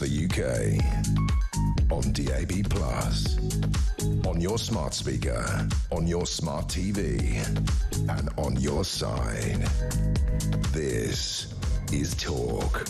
the UK. On DAB+, on your smart speaker, on your smart TV, and on your side. This is Talk.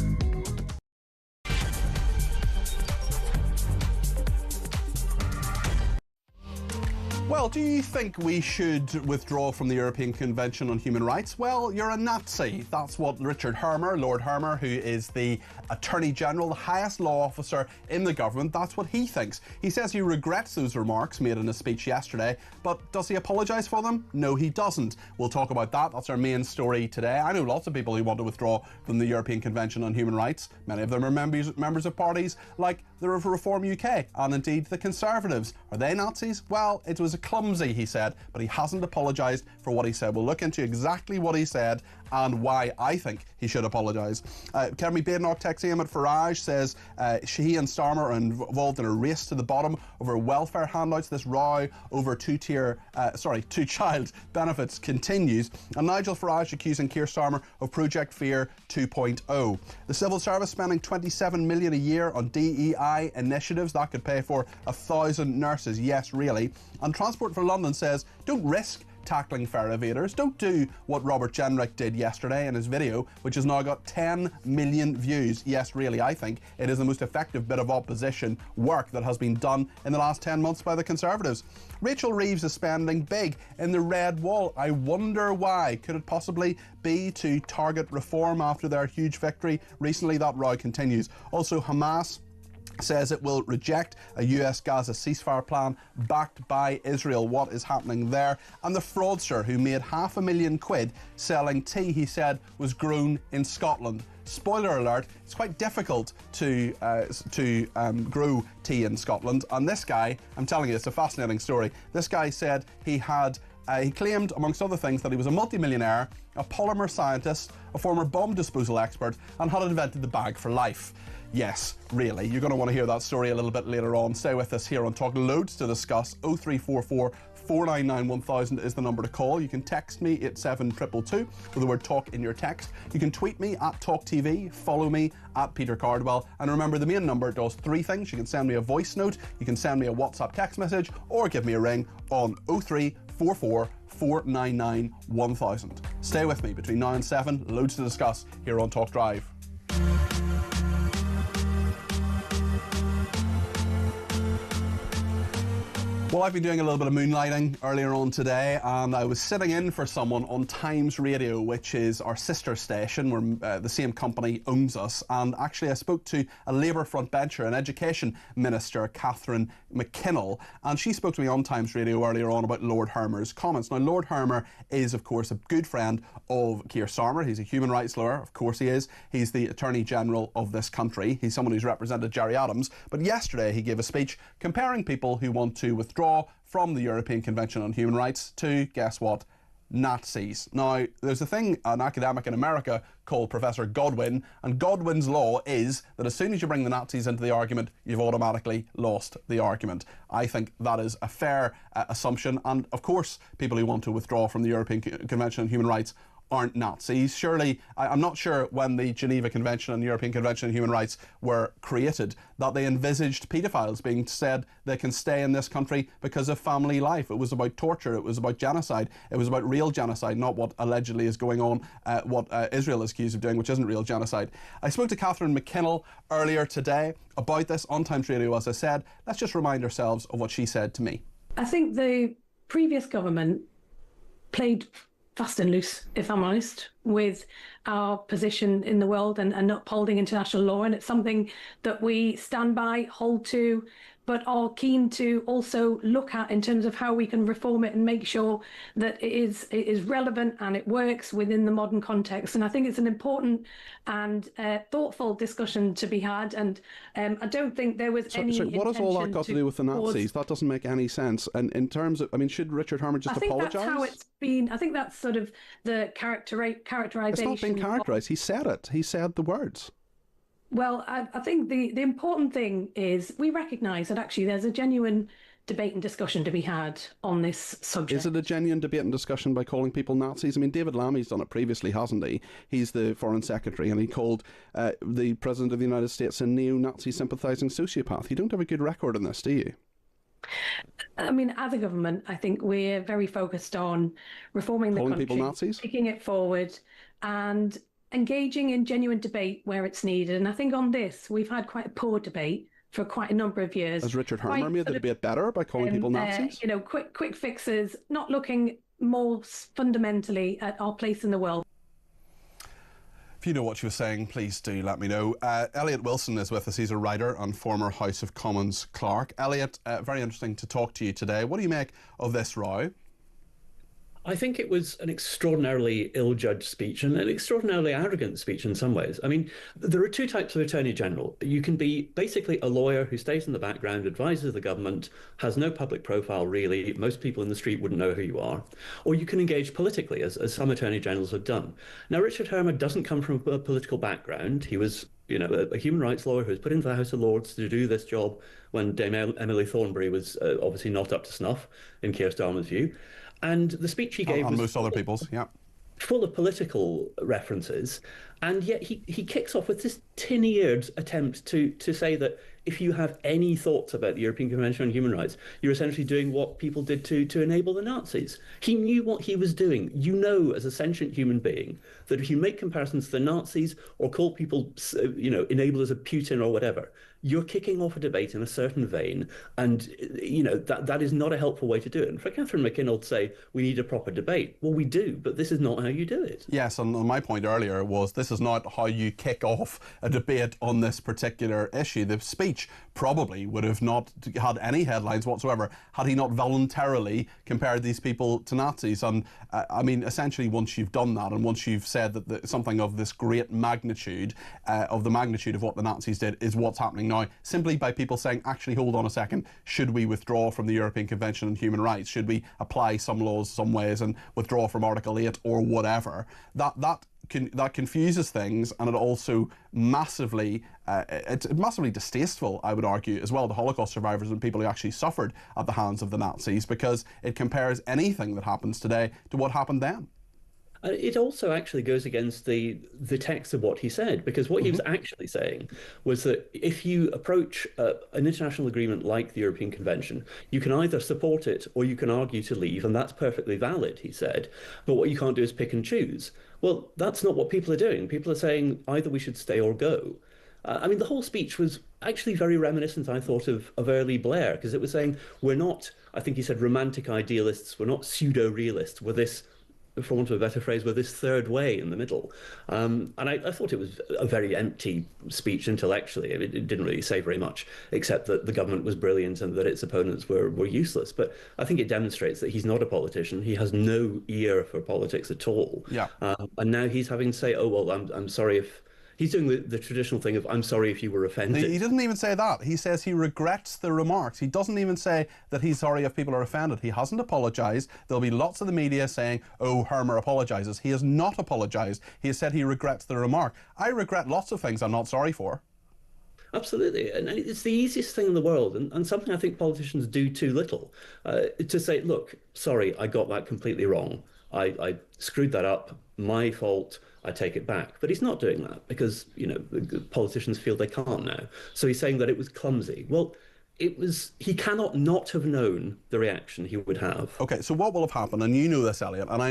Well, do you think we should withdraw from the European Convention on Human Rights? Well, you're a Nazi. That's what Richard Hermer, Lord Hermer, who is the Attorney General, the highest law officer in the government, that's what he thinks. He says he regrets those remarks made in a speech yesterday, but does he apologise for them? No, he doesn't. We'll talk about that. That's our main story today. I know lots of people who want to withdraw from the European Convention on Human Rights. Many of them are members of parties like the Reform UK and indeed the Conservatives. Are they Nazis? Well, it was clumsy, he said, but he hasn't apologised for what he said. We'll look into exactly what he said and why I think he should apologise. Keremy Badenoch texts him at Farage, says he and Starmer are involved in a race to the bottom over welfare handouts. This row over two-child benefits continues. And Nigel Farage accusing Keir Starmer of Project Fear 2.0. The civil service spending $27 million a year on DEI initiatives. That could pay for 1,000 nurses. Yes, really. And Transport for London says, don't risk tackling fare evaders. Don't do what Robert Jenrick did yesterday in his video, which has now got 10 million views. Yes, really, I think it is the most effective bit of opposition work that has been done in the last 10 months by the Conservatives. Rachel Reeves is spending big in the red wall. I wonder why. Could it possibly be to target reform after their huge victory recently? That row continues. Also, Hamas says it will reject a US Gaza ceasefire plan backed by Israel. What is happening there? And the fraudster who made £500,000 selling tea he said was grown in Scotland. Spoiler alert, it's quite difficult to grow tea in Scotland. And this guy, I'm telling you, it's a fascinating story. This guy said he claimed, amongst other things, that he was a multimillionaire, a polymer scientist, a former bomb disposal expert, and had invented the bag for life. Yes, really. You're going to want to hear that story a little bit later on. Stay with us here on Talk. Loads to discuss. 0344 499 1000 is the number to call. You can text me at 72222 with the word talk in your text. You can tweet me at talkTV, follow me at Peter Cardwell, and remember the main number does three things. You can send me a voice note, you can send me a WhatsApp text message, or give me a ring on 0344 499 1000. Stay with me between now and 7. Loads to discuss here on Talk Drive. Well, I've been doing a little bit of moonlighting earlier on today, and I was sitting in for someone on Times Radio, which is our sister station, where the same company owns us. And actually, I spoke to a Labour frontbencher, an Education Minister, Catherine McKinnell, and she spoke to me on Times Radio earlier on about Lord Hermer's comments. Now, Lord Hermer is, of course, a good friend of Keir Starmer. He's a human rights lawyer, of course he is. He's the Attorney General of this country. He's someone who's represented Gerry Adams. But yesterday, he gave a speech comparing people who want to withdraw from the European Convention on Human Rights to, guess what, Nazis. Now, there's a thing, an academic in America called Professor Godwin, and Godwin's law is that as soon as you bring the Nazis into the argument, you've automatically lost the argument. I think that is a fair assumption, and of course, people who want to withdraw from the European Convention on Human Rights aren't Nazis. Surely, I'm not sure when the Geneva Convention and the European Convention on Human Rights were created that they envisaged paedophiles being said they can stay in this country because of family life. It was about torture, it was about genocide, it was about real genocide, not what allegedly is going on, what Israel is accused of doing, which isn't real genocide. I spoke to Catherine McKinnell earlier today about this on Times Radio, as I said. Let's just remind ourselves of what she said to me. I think the previous government played fast and loose, if I'm honest, with our position in the world and upholding international law. And it's something that we stand by, hold to, but are keen to also look at in terms of how we can reform it and make sure that it is relevant and it works within the modern context. And I think it's an important and thoughtful discussion to be had. And I don't think there was any So what has all that got to do with the Nazis? That doesn't make any sense. And in terms of, I mean, should Richard Herman just apologise? That's how it's been. I think that's sort of the characterisation. It's not been characterised. He said it. He said the words. Well, I think the important thing is we recognise that actually there's a genuine debate and discussion to be had on this subject. Is it a genuine debate and discussion by calling people Nazis? I mean, David Lammy's done it previously, hasn't he? He's the Foreign Secretary, and he called the President of the United States a neo-Nazi sympathising sociopath. You don't have a good record on this, do you? I mean, as a government, I think we're very focused on reforming the country, people Nazis? taking it forward, and engaging in genuine debate where it's needed. And I think on this, we've had quite a poor debate for quite a number of years. Has Richard Hermer made the debate better by calling people Nazis? You know, quick fixes, not looking more fundamentally at our place in the world. If you know what she was saying, please do let me know. Elliot Wilson is with us. He's a writer and former House of Commons clerk. Elliot, very interesting to talk to you today. What do you make of this row? I think it was an extraordinarily ill-judged speech and an extraordinarily arrogant speech in some ways. I mean, there are two types of Attorney General. You can be basically a lawyer who stays in the background, advises the government, has no public profile really. Most people in the street wouldn't know who you are. Or you can engage politically, as some Attorney Generals have done. Now, Richard Hermer doesn't come from a political background. He was, you know, a human rights lawyer who was put into the House of Lords to do this job when Dame Emily Thornberry was obviously not up to snuff, in Keir Starmer's view. And the speech he gave on was most other people's, yeah, full of political references, and yet he kicks off with this tin-eared attempt to say that if you have any thoughts about the European Convention on Human Rights, you're essentially doing what people did to enable the Nazis. He knew what he was doing. You know, as a sentient human being, that if you make comparisons to the Nazis or call people, you know, enablers of Putin or whatever, you're kicking off a debate in a certain vein, and you know that is not a helpful way to do it. And for Catherine McKinnon to say we need a proper debate, well, we do, but this is not how you do it. Yes, and my point earlier was this is not how you kick off a debate on this particular issue. The speech probably would have not had any headlines whatsoever had he not voluntarily compared these people to Nazis. And I mean, essentially, once you've done that, and once you've said that something of this great magnitude, of the magnitude of what the Nazis did, is what's happening now, simply by people saying, actually, hold on a second, should we withdraw from the European Convention on Human Rights? Should we apply some laws some ways and withdraw from Article 8 or whatever? That confuses things, and it also massively, it's massively distasteful, I would argue, as well, to Holocaust survivors and people who actually suffered at the hands of the Nazis, because it compares anything that happens today to what happened then. It also actually goes against the text of what he said, because what he was actually saying was that if you approach an international agreement like the European Convention, you can either support it or you can argue to leave, and that's perfectly valid, he said. But what you can't do is pick and choose. Well, that's not what people are doing. People are saying either we should stay or go. I mean, the whole speech was actually very reminiscent, I thought, of early Blair, because it was saying we're not, I think he said, romantic idealists, we're not pseudo-realists, we're this, for want of a better phrase, we're this third way in the middle. And I thought it was a very empty speech intellectually. It didn't really say very much, except that the government was brilliant and that its opponents were useless. But I think it demonstrates that he's not a politician. He has no ear for politics at all. Yeah. And now he's having to say, oh, well, I'm sorry if... He's doing the traditional thing of, I'm sorry if you were offended. He doesn't even say that. He says he regrets the remarks. He doesn't even say that he's sorry if people are offended. He hasn't apologised. There'll be lots of the media saying, oh, Hermer apologises. He has not apologised. He has said he regrets the remark. I regret lots of things I'm not sorry for. Absolutely. And it's the easiest thing in the world, and something I think politicians do too little, to say, look, sorry, I got that completely wrong. I screwed that up. My fault. I take it back. But he's not doing that because, you know, politicians feel they can't now. So he's saying that it was clumsy. Well, he cannot not have known the reaction he would have. Okay, so what will have happened, and you know this, Elliot, and I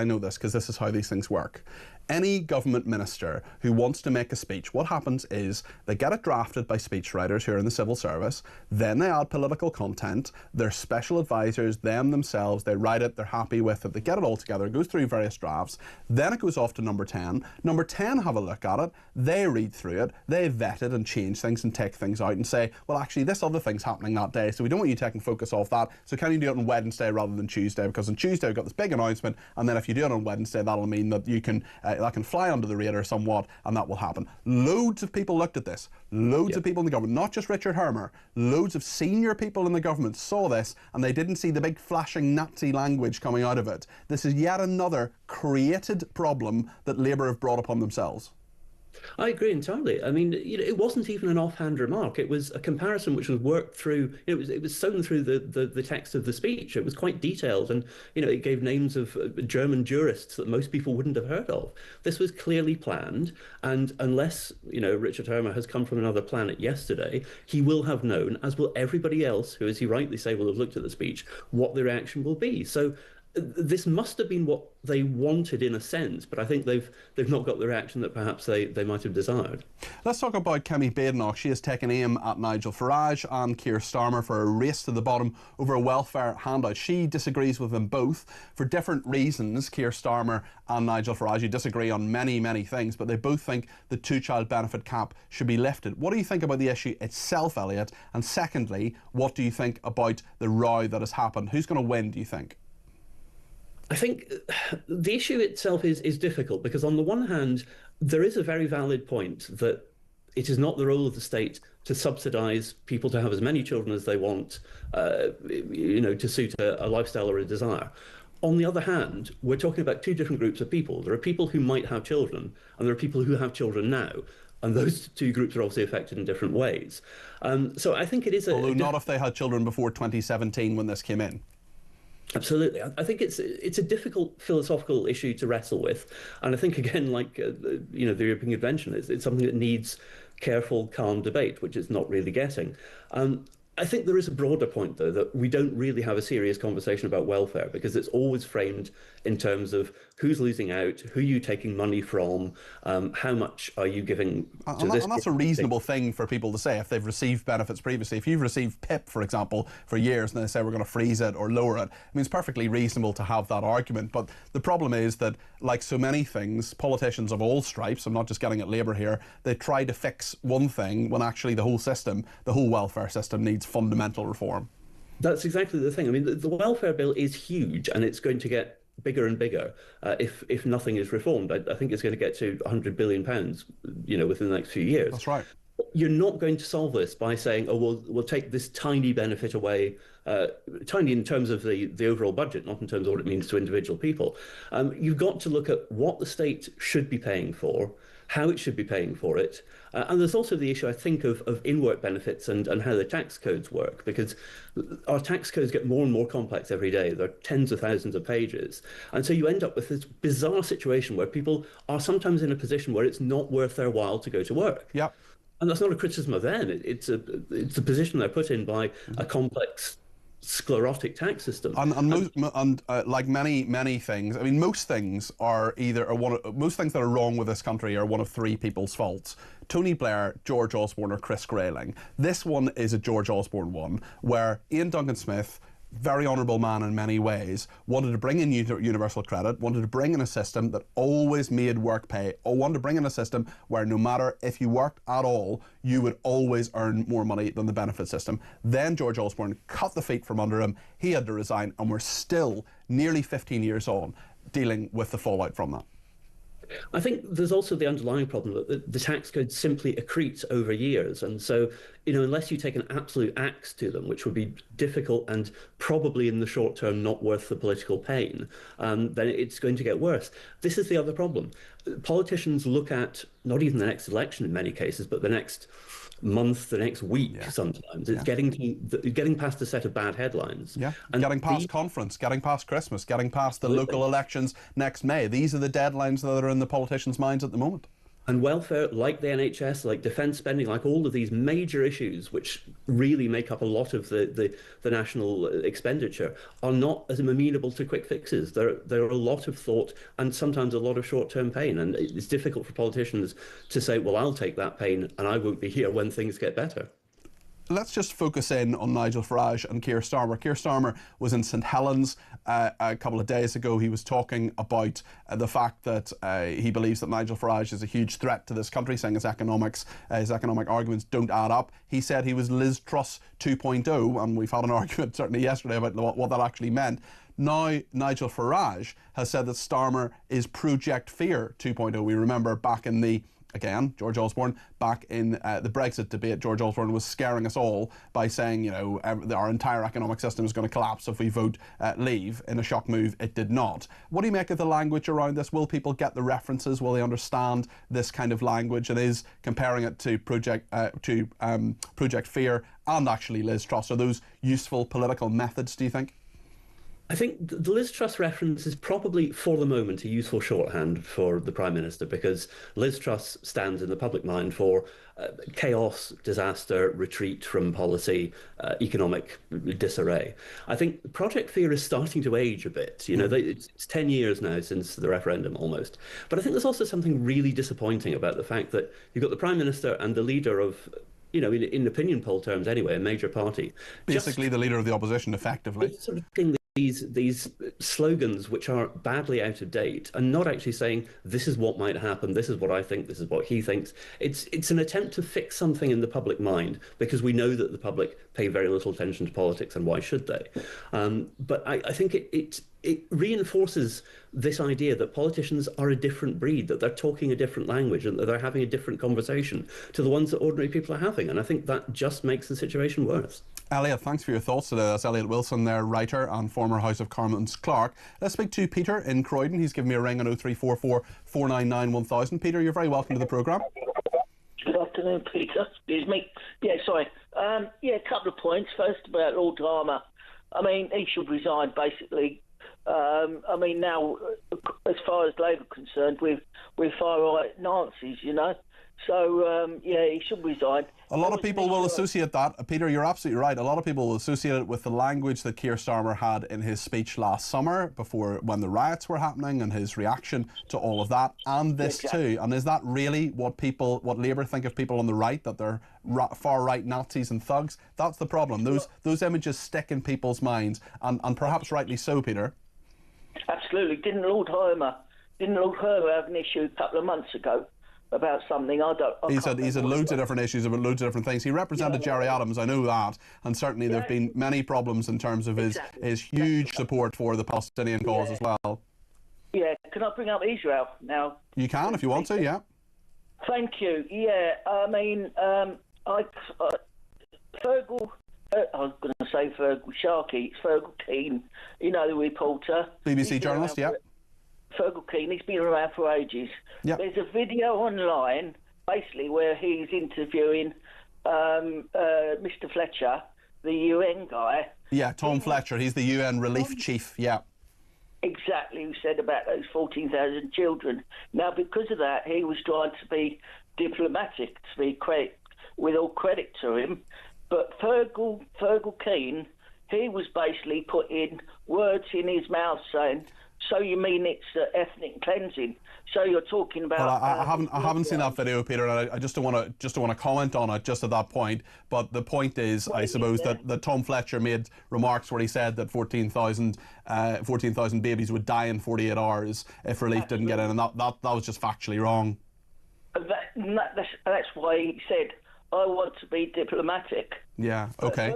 know this because this is how these things work. Any government minister who wants to make a speech, what happens is they get it drafted by speechwriters who are in the civil service, then they add political content, their special advisors, themselves, they write it, they're happy with it, they get it all together, it goes through various drafts, then it goes off to number 10. Number 10 have a look at it, they read through it, they vet it and change things and take things out and say, well, actually, this other thing's happening that day, so we don't want you taking focus off that, so can you do it on Wednesday rather than Tuesday? Because on Tuesday we've got this big announcement, and then if you do it on Wednesday, that'll mean that you can that can fly under the radar somewhat, and that will happen. Loads of people looked at this. Loads of people in the government, not just Richard Hermer, loads of senior people in the government saw this, and they didn't see the big flashing Nazi language coming out of it. This is yet another created problem that Labour have brought upon themselves. I agree entirely. I mean, it wasn't even an offhand remark. It was a comparison which was worked through. It was sewn through the text of the speech. It was quite detailed, and it gave names of German jurists that most people wouldn't have heard of. This was clearly planned, and unless Richard Hermer has come from another planet yesterday, he will have known, as will everybody else who, as he rightly say, will have looked at the speech, what the reaction will be. So this must have been what they wanted in a sense, but I think they've not got the reaction that perhaps they might have desired. Let's talk about Kemi Badenoch. She has taken aim at Nigel Farage and Keir Starmer for a race to the bottom over a welfare handout. She disagrees with them both for different reasons. Keir Starmer and Nigel Farage disagree on many, many things, but they both think the two-child benefit cap should be lifted. What do you think about the issue itself, Elliot? And secondly, what do you think about the row that has happened? Who's going to win, do you think? I think the issue itself is difficult because on the one hand, there is a very valid point that it is not the role of the state to subsidise people to have as many children as they want, to suit a lifestyle or a desire. On the other hand, we're talking about two different groups of people. There are people who might have children, and there are people who have children now. And those two groups are obviously affected in different ways. So I think it is Although not if they had children before 2017 when this came in. Absolutely. I think it's a difficult philosophical issue to wrestle with. And I think, again, like, the European Convention, it's something that needs careful, calm debate, which it's not really getting. I think there is a broader point, though, that we don't really have a serious conversation about welfare because it's always framed in terms of who's losing out, who are you taking money from, how much are you giving to this. And that's a reasonable thing for people to say if they've received benefits previously. If you've received PIP, for example, for years and they say we're going to freeze it or lower it, I mean, it's perfectly reasonable to have that argument. But the problem is that, like so many things, politicians of all stripes, I'm not just getting at Labour here, they try to fix one thing when actually the whole system, the whole welfare system needs fundamental reform. That's exactly the thing. I mean, the welfare bill is huge and it's going to get bigger and bigger if nothing is reformed. I think it's going to get to £100 billion, within the next few years. That's right. You're not going to solve this by saying, oh, we'll take this tiny benefit away, tiny in terms of the overall budget, not in terms of what it means to individual people. You've got to look at what the state should be paying for, how it should be paying for it. And there's also the issue, I think, of in-work benefits and how the tax codes work, because our tax codes get more and more complex every day. There are tens of thousands of pages. And so you end up with this bizarre situation where people are sometimes in a position where it's not worth their while to go to work. Yeah. And that's not a criticism of them. It's a position they're put in by a complex sclerotic tax system. And like many things, I mean, most things are most things that are wrong with this country are one of three people's faults: Tony Blair, George Osborne, or Chris Grayling. This one is a George Osborne one, where Ian Duncan Smith, very honourable man in many ways, wanted to bring in universal credit, wanted to bring in a system that always made work pay, or wanted to bring in a system where no matter if you worked at all, you would always earn more money than the benefit system. Then George Osborne cut the feet from under him, he had to resign, and we're still, nearly 15 years on, dealing with the fallout from that. I think there's also the underlying problem that the tax code simply accretes over years. And so, unless you take an absolute axe to them, which would be difficult and probably in the short term not worth the political pain, then it's going to get worse. This is the other problem. Politicians look at not even the next election in many cases, but the next month, the next week sometimes. It's getting past a set of bad headlines. Yeah, and getting past conference, getting past Christmas, getting past the local elections next May. These are the deadlines that are in the politicians' minds at the moment. And welfare, like the NHS, like defence spending, like all of these major issues which really make up a lot of the national expenditure, are not as amenable to quick fixes. There are a lot of thought and sometimes a lot of short-term pain. And it's difficult for politicians to say, well, I'll take that pain and I won't be here when things get better. Let's just focus in on Nigel Farage and Keir Starmer. Keir Starmer was in St Helens a couple of days ago. He was talking about the fact that he believes that Nigel Farage is a huge threat to this country, saying his economic arguments don't add up. He said he was Liz Truss 2.0, and we've had an argument certainly yesterday about what that actually meant. Now, Nigel Farage has said that Starmer is Project Fear 2.0. We remember back in the again, George Osborne, back in the Brexit debate, George Osborne was scaring us all by saying, you know, our entire economic system is going to collapse if we vote leave. In a shock move, it did not. What do you make of the language around this? Will people get the references? Will they understand this kind of language? And is comparing it to Project Fear and actually Liz Truss, are those useful political methods, do you think? I think the Liz Truss reference is probably, for the moment, a useful shorthand for the Prime Minister, because Liz Truss stands in the public mind for chaos, disaster, retreat from policy, economic disarray. I think Project Fear is starting to age a bit. You know, it's 10 years now since the referendum almost. But I think there's also something really disappointing about the fact that you've got the Prime Minister and the leader of, you know, in opinion poll terms anyway, a major party. Basically the leader of the opposition, effectively. Sort of these slogans which are badly out of date and not actually saying this is what might happen, this is what I think, this is what he thinks. It's an attempt to fix something in the public mind, because we know that the public pay very little attention to politics, and why should they? But I think it reinforces this idea that politicians are a different breed, that they're talking a different language, and that they're having a different conversation to the ones that ordinary people are having. And I think that just makes the situation worse. Elliot, thanks for your thoughts today. That's Elliot Wilson there, writer and former House of Commons clerk. Let's speak to Peter in Croydon. He's given me a ring on 0344 499 1000. Peter, you're very welcome to the programme. Good afternoon, Peter. Excuse me. Yeah, sorry. A couple of points. First, about Lord Harmer. I mean, he should resign, basically. I mean, now, as far as Labour are concerned, we're far-right Nazis, you know. So, he should resign. A lot of people will associate that. Peter, you're absolutely right. A lot of people will associate it with the language that Keir Starmer had in his speech last summer, when the riots were happening, and his reaction to all of that, and this too. And is that really what Labour think of people on the right, that they're far-right Nazis and thugs? That's the problem. Those images stick in people's minds, and perhaps rightly so, Peter. Absolutely. Didn't Lord Harmer have an issue a couple of months ago about something? He's had loads of different issues about loads of different things. He represented Gerry Adams, I know that, and certainly there have been many problems in terms of his huge support for the Palestinian cause as well. Yeah, can I bring up Israel now? You can if you want to, yeah. Thank you. Yeah, I mean, Fergal, I was going to say Fergal Sharkey, it's Fergal Keane, you know, the reporter. BBC journalist, yeah. Fergal Keane, he's been around for ages. Yep. There's a video online, basically, where he's interviewing Mr. Fletcher, the UN guy. Yeah, Tom Fletcher, he's the UN relief chief, yeah. Exactly, who said about those 14,000 children. Now, because of that, he was trying to be diplomatic, to be with all credit to him. But Fergal Keane, he was basically putting words in his mouth saying, so you mean it's ethnic cleansing? So you're talking about? Well, I haven't seen that video, Peter, and I just don't want to comment on it just at that point. But the point is, I suppose that Tom Fletcher made remarks where he said that 14,000 babies would die in 48 hours if relief didn't get in, and that was just factually wrong. That's why he said, I want to be diplomatic. Yeah, okay.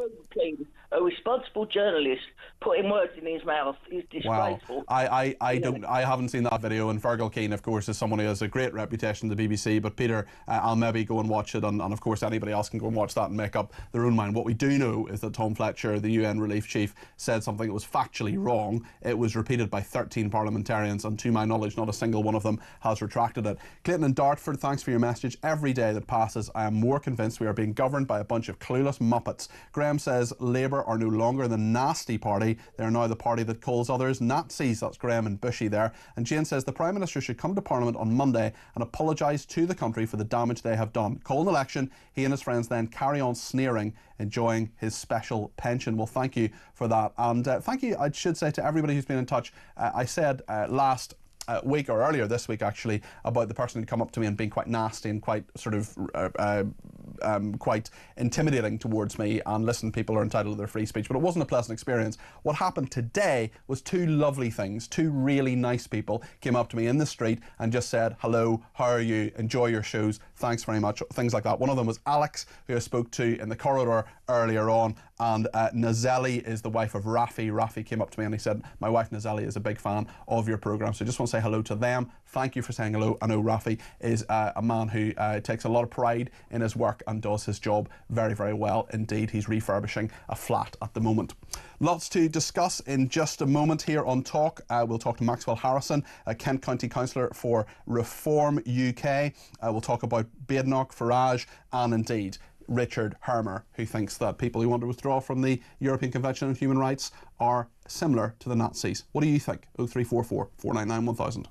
A responsible journalist putting words in his mouth is disgraceful. Wow. I haven't seen that video, and Fergal Keane, of course, is someone who has a great reputation in the BBC. But Peter, I'll maybe go and watch it, and of course anybody else can go and watch that and make up their own mind. What we do know is that Tom Fletcher, the UN relief chief, said something that was factually wrong. It was repeated by 13 parliamentarians, and to my knowledge, not a single one of them has retracted it. Clayton in Dartford, thanks for your message. Every day that passes, I am more convinced we are being governed by a bunch of clueless muppets. Graham says Labour are no longer the nasty party, they are now the party that calls others Nazis. That's Graham and Bushy there. And Jane says the Prime Minister should come to Parliament on Monday and apologise to the country for the damage they have done. Call an election, he and his friends then carry on sneering, enjoying his special pension. Well, thank you for that, and thank you, I should say, to everybody who's been in touch. I said last week, or earlier this week actually, about the person who'd come up to me and being quite nasty and quite sort of quite intimidating towards me, and listen, people are entitled to their free speech, but it wasn't a pleasant experience. What happened today was two lovely things. Two really nice people came up to me in the street and just said, hello, how are you, enjoy your shows, thanks very much, things like that. One of them was Alex, who I spoke to in the corridor earlier on, and Nazeli is the wife of Rafi. Rafi came up to me and he said, my wife Nazeli is a big fan of your programme, so I just want to say hello to them. Thank you for saying hello. I know Rafi is a man who takes a lot of pride in his work and does his job very, very well indeed. He's refurbishing a flat at the moment. Lots to discuss in just a moment here on Talk. We'll talk to Maxwell Harrison, Kent County Councillor for Reform UK. We'll talk about Badenoch, Farage, and indeed Richard Hermer, who thinks that people who want to withdraw from the European Convention on Human Rights are similar to the Nazis. What do you think? 0344 499 1000.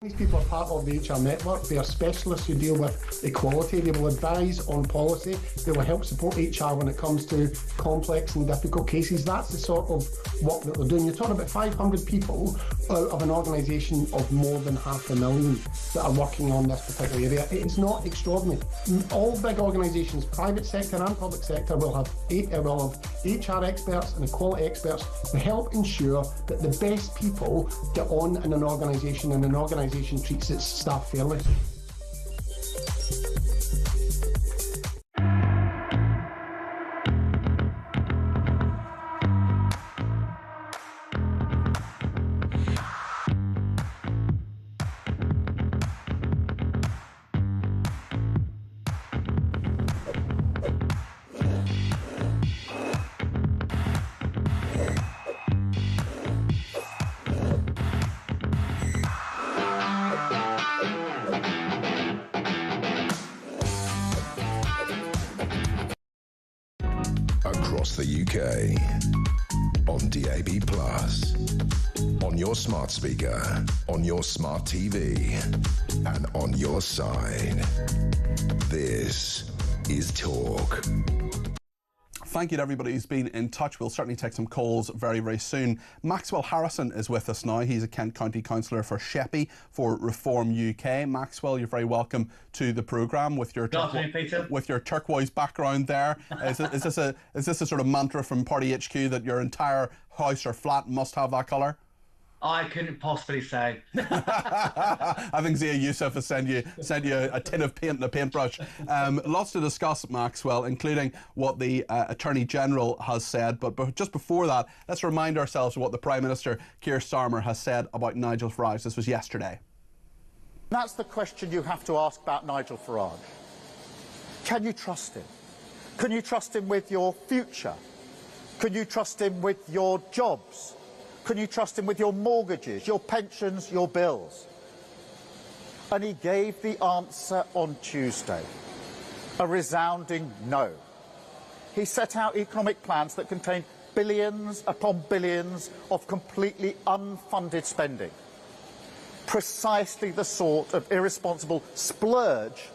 These people are part of the ECHR network. They are specialists who deal with equality. They will advise on policy. They will help support ECHR when it comes to complex and difficult cases. That's the sort of work that they're doing. You're talking about 500 people out of an organisation of more than 500,000 that are working on this particular area. It is not extraordinary. All big organisations, private sector and public sector, will have ECHR experts and equality experts to help ensure that the best people get on in an organisation and an organisation treats its staff fairly. Across the UK, on DAB+, on your smart speaker, on your smart TV, and on your side. This is Talk. Thank you to everybody who's been in touch. We'll certainly take some calls very, very soon. Maxwell Harrison is with us now. He's a Kent County Councillor for Sheppey for Reform UK. Maxwell, you're very welcome to the programme with your with your turquoise background there. Is this a sort of mantra from Party HQ that your entire house or flat must have that colour? I couldn't possibly say. I think Zia Youssef has sent you a tin of paint and a paintbrush. Lots to discuss, Maxwell, including what the Attorney General has said. But just before that, let's remind ourselves of what the Prime Minister, Keir Starmer, has said about Nigel Farage. This was yesterday. That's the question you have to ask about Nigel Farage. Can you trust him? Can you trust him with your future? Can you trust him with your jobs? Can you trust him with your mortgages, your pensions, your bills? And he gave the answer on Tuesday, a resounding no. He set out economic plans that contained billions upon billions of completely unfunded spending. Precisely the sort of irresponsible splurge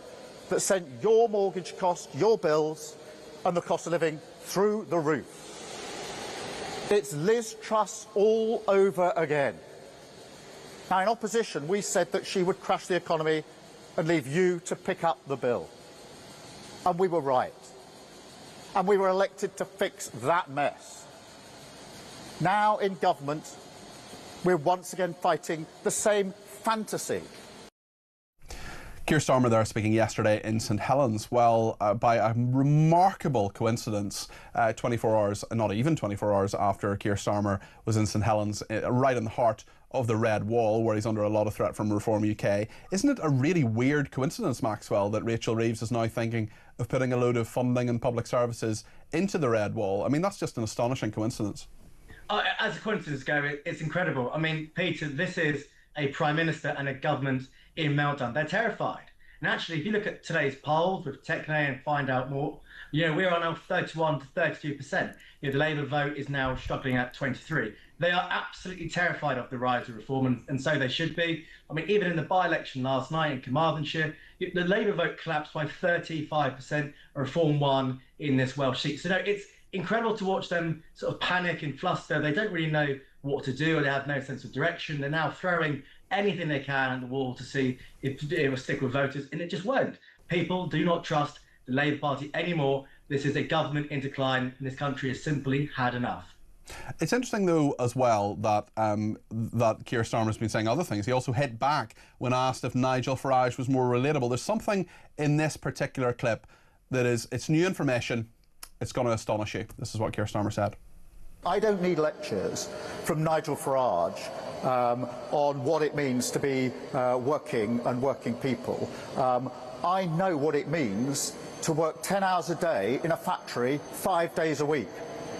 that sent your mortgage costs, your bills, and the cost of living through the roof. It's Liz Truss all over again. Now, in opposition, we said that she would crash the economy and leave you to pick up the bill. And we were right. And we were elected to fix that mess. Now, in government, we're once again fighting the same fantasy. Keir Starmer there speaking yesterday in St Helens. Well, by a remarkable coincidence, 24 hours, not even 24 hours after Keir Starmer was in St Helens, right in the heart of the Red Wall, where he's under a lot of threat from Reform UK. Isn't it a really weird coincidence, Maxwell, that Rachel Reeves is now thinking of putting a load of funding and public services into the Red Wall? I mean, that's just an astonishing coincidence. As a coincidence go, it's incredible. I mean, Peter, this is a Prime Minister and a government in meltdown. They're terrified. And actually, if you look at today's polls with Techne and find out more, we're on now 31 to 32%. The Labour vote is now struggling at 23. They are absolutely terrified of the rise of reform, and so they should be. I mean, even in the by-election last night in Carmarthenshire, the Labour vote collapsed by 35%, and Reform won in this Welsh seat. So, it's incredible to watch them sort of panic and fluster. They don't really know what to do, or they have no sense of direction. They're now throwing anything they can at the wall to see if it will stick with voters, and it just won't. People do not trust the Labour Party anymore. This is a government in decline, and this country has simply had enough. It's interesting, though, as well, that that Keir Starmer's been saying other things. He also hit back when asked if Nigel Farage was more relatable. There's something in this particular clip that it's new information. It's going to astonish you. This is what Keir Starmer said. I don't need lectures from Nigel Farage on what it means to be working people. I know what it means to work 10 hours a day in a factory 5 days a week.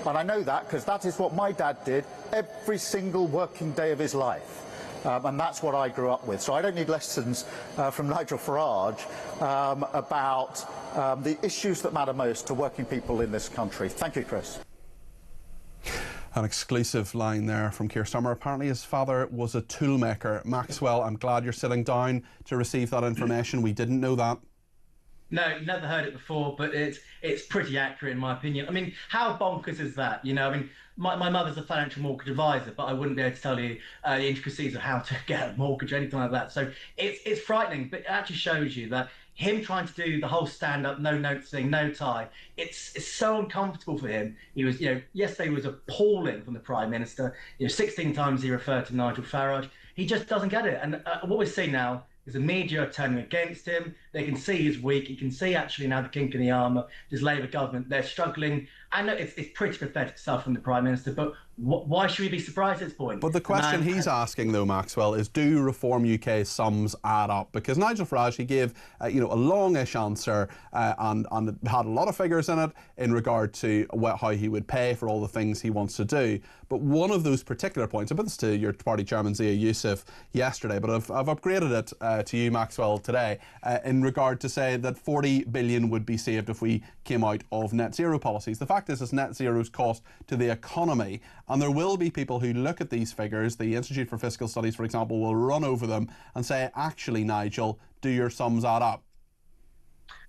And I know that because that is what my dad did every single working day of his life. And that's what I grew up with. So I don't need lessons from Nigel Farage about the issues that matter most to working people in this country. Thank you, Chris. An exclusive line there from Keir Starmer. Apparently his father was a toolmaker. Maxwell, I'm glad you're sitting down to receive that information. We didn't know that. No, never heard it before, but it's pretty accurate in my opinion. I mean, how bonkers is that? I mean, my mother's a financial mortgage advisor, but I wouldn't be able to tell you the intricacies of how to get a mortgage or anything like that. So it's frightening, but it actually shows you that him trying to do the whole stand-up, no notes thing, no tie, it's so uncomfortable for him. He was, yesterday was appalling from the Prime Minister. 16 times he referred to Nigel Farage. He just doesn't get it. And what we're seeing now is the media are turning against him. They can see he's weak. You can see actually now the kink in the armour. This Labour government, they're struggling. I know it's pretty pathetic stuff from the Prime Minister, but why should we be surprised at this point? But the question he's asking, though, Maxwell, is do Reform UK sums add up? Because Nigel Farage, he gave a longish answer and had a lot of figures in it in regard to how he would pay for all the things he wants to do. But one of those particular points, I put this to your party chairman, Zia Youssef, yesterday, but I've upgraded it to you, Maxwell, today, in regard to say that 40 billion would be saved if we came out of net zero policies. The fact is, it's net zero's cost to the economy. And there will be people who look at these figures, the Institute for Fiscal Studies, for example, will run over them and say, actually, Nigel, do your sums add up?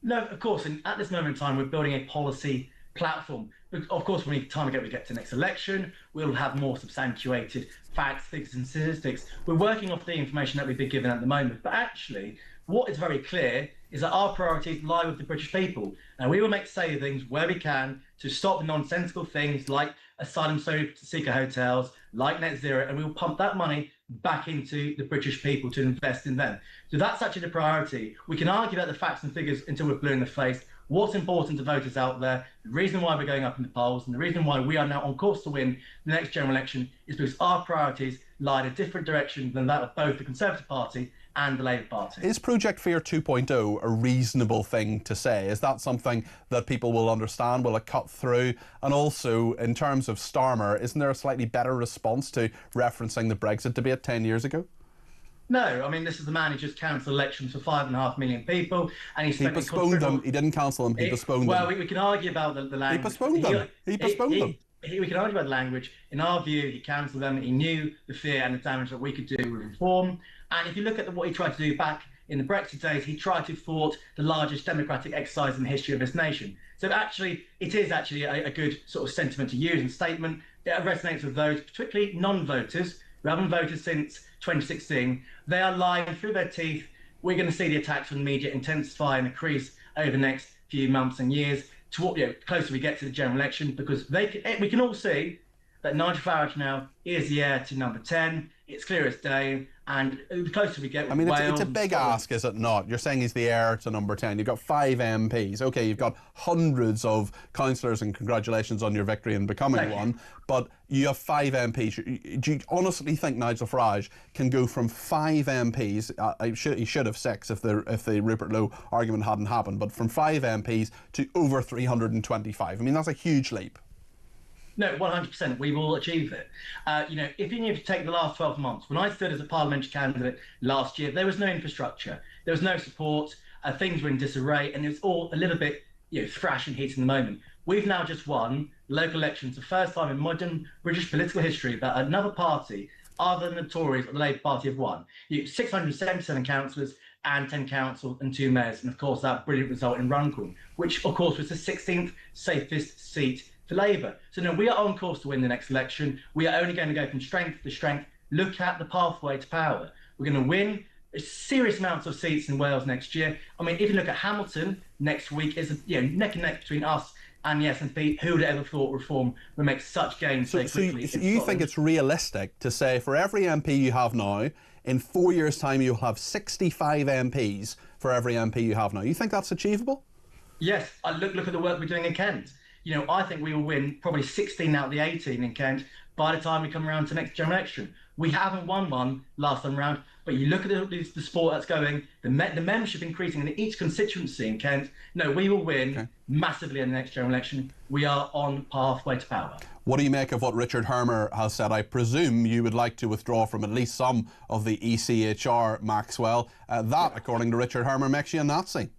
No, of course. And at this moment in time, we're building a policy platform. But of course, when we get to the next election, we'll have more substantiated facts, figures and statistics. We're working off the information that we've been given at the moment. But actually, what is very clear is that our priorities lie with the British people. And we will make savings where we can to stop nonsensical things like asylum seeker hotels, like net zero, and we will pump that money back into the British people to invest in them. So that's actually the priority. We can argue about the facts and figures until we're blue in the face. What's important to voters out there, the reason why we're going up in the polls and the reason why we are now on course to win the next general election is because our priorities lie in a different direction than that of both the Conservative Party and the Labour Party. Is Project Fear 2.0 a reasonable thing to say? Is that something that people will understand? Will it cut through? And also, in terms of Starmer, isn't there a slightly better response to referencing the Brexit debate 10 years ago? No, I mean, this is the man who just cancelled elections for 5.5 million people, and he postponed them. He didn't cancel them. He postponed them. Well, we can argue about the language. He postponed them. He postponed them. We can argue about the language. In our view, he cancelled them. He knew the fear and the damage that we could do with reform. And if you look at what he tried to do back in the Brexit days, he tried to thwart the largest democratic exercise in the history of this nation. So actually, it is actually a good sort of sentiment to use and statement. It resonates with those, particularly non-voters, who haven't voted since 2016. They are lying through their teeth. We're going to see the attacks from the media intensify and increase over the next few months and years to what closer we get to the general election, because we can all see that Nigel Farage now is the heir to number 10. It's clear as day, And the closer we get, I mean, Wales, it's a big ask, is it not? You're saying he's the heir to number 10. You've got 5 MPs. OK, you've got hundreds of councillors, and congratulations on your victory in becoming one. But you have 5 MPs. Do you honestly think Nigel Farage can go from 5 MPs, he should have 6 if the Rupert Lowe argument hadn't happened, but from 5 MPs to over 325? I mean, that's a huge leap. No, 100%. We will achieve it. If you take the last 12 months, when I stood as a parliamentary candidate last year, there was no infrastructure, there was no support, things were in disarray, and it was all a little bit, thrash and heat in the moment. We've now just won local elections, the first time in modern British political history that another party, other than the Tories or the Labour Party, have won. 677 councillors and 10 councils and 2 mayors, and of course that brilliant result in Runcorn, which of course was the 16th safest seat for Labour. So no, we are on course to win the next election. We are only going to go from strength to strength. Look at the pathway to power. We're going to win a serious amounts of seats in Wales next year. I mean, if you look at Hamilton next week, is neck and neck between us and the SNP. Who would have ever thought reform would make such gains so quickly? So you think it's realistic to say for every MP you have now, in 4 years' time you'll have 65 MPs for every MP you have now? You think that's achievable? Yes. Look at the work we're doing in Kent. I think we will win probably 16 out of the 18 in Kent by the time we come around to next general election. We haven't won one last time round, but you look at the sport that's going, the membership increasing in each constituency in Kent. No, we will win massively in the next general election. We are on pathway to power. What do you make of what Richard Hermer has said? I presume you would like to withdraw from at least some of the ECHR, Maxwell. That, according to Richard Hermer, makes you a Nazi.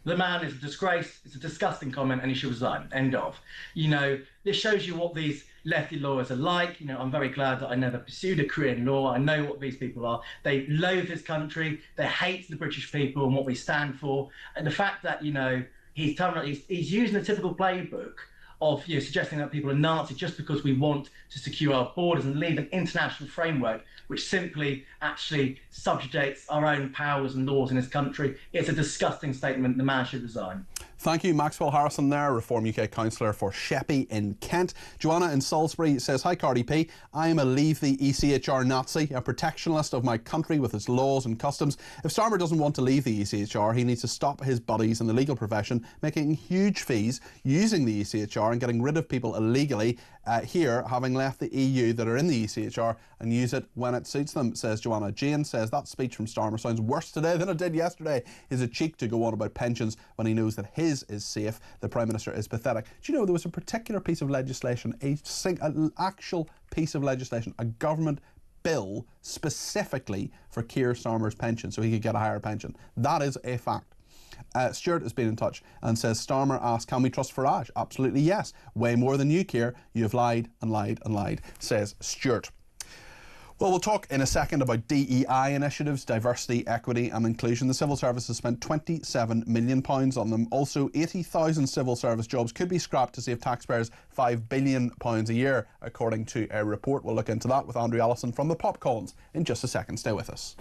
The man is a disgrace. It's a disgusting comment, and he should resign. End of. This shows you what these lefty lawyers are like. I'm very glad that I never pursued a career in law. I know what these people are. They loathe this country. They hate the British people and what we stand for. And the fact that he's using the typical playbook of suggesting that people are Nazi just because we want to secure our borders and leave an international framework which simply actually subjugates our own powers and laws in this country. It's a disgusting statement. The man should resign. Thank you, Maxwell Harrison there, Reform UK councillor for Sheppey in Kent. Joanna in Salisbury says, "Hi Cardi P, I am a leave the ECHR Nazi, a protectionist of my country with its laws and customs. If Starmer doesn't want to leave the ECHR, he needs to stop his buddies in the legal profession making huge fees using the ECHR and getting rid of people illegally here, having left the EU, that are in the ECHR, and use it when it suits them," says Joanna. Jane says, "That speech from Starmer sounds worse today than it did yesterday. He's a cheek to go on about pensions when he knows that his is safe. The Prime Minister is pathetic." Do you know there was a particular piece of legislation, an actual piece of legislation, a government bill specifically for Keir Starmer's pension so he could get a higher pension? That is a fact. Stuart has been in touch and says, Starmer asked, "Can we trust Farage?" Absolutely yes. Way more than you, Keir. You have lied and lied and lied, says Stuart. Well, we'll talk in a second about DEI initiatives, diversity, equity and inclusion. The civil service has spent £27 million on them. Also, 80,000 civil service jobs could be scrapped to save taxpayers £5 billion a year, according to a report. We'll look into that with Andrew Allison from the Popcorns in just a second. Stay with us.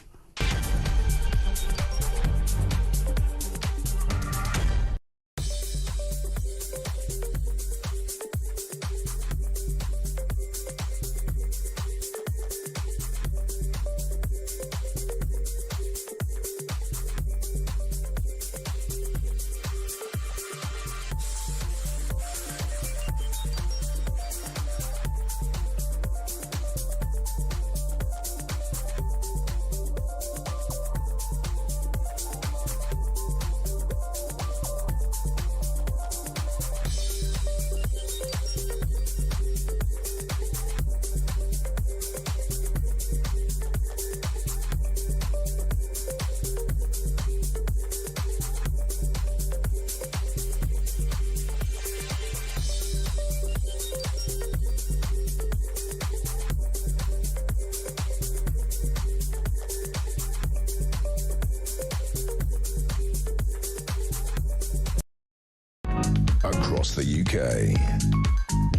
Across the UK,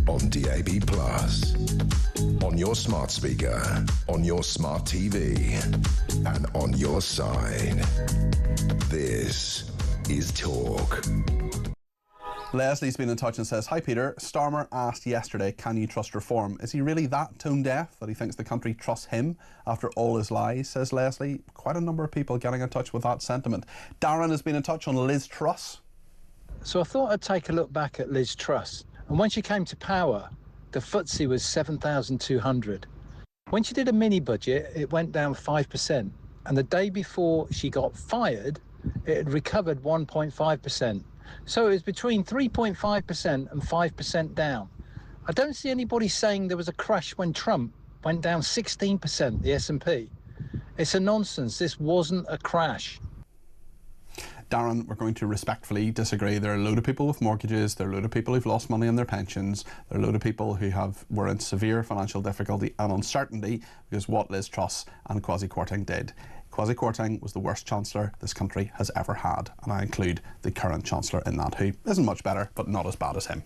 on DAB+, on your smart speaker, on your smart TV, and on your side. This is Talk. Leslie's been in touch and says, "Hi Peter, Starmer asked yesterday, can you trust reform? Is he really that tone deaf that he thinks the country trusts him after all his lies?" says Leslie. Quite a number of people getting in touch with that sentiment. Darren has been in touch on Liz Truss. So I thought I'd take a look back at Liz Truss. And when she came to power, the FTSE was 7,200. When she did a mini budget, it went down 5%. And the day before she got fired, it had recovered 1.5%. So it was between 3.5% and 5% down. I don't see anybody saying there was a crash when Trump went down 16%, the S&P. It's a nonsense. This wasn't a crash. Darren, we're going to respectfully disagree. There are a load of people with mortgages, there are a load of people who've lost money on their pensions, there are a load of people who were in severe financial difficulty and uncertainty because what Liz Truss and Kwasi Kwarteng did. Kwasi Kwarteng was the worst Chancellor this country has ever had, and I include the current Chancellor in that, who isn't much better, but not as bad as him.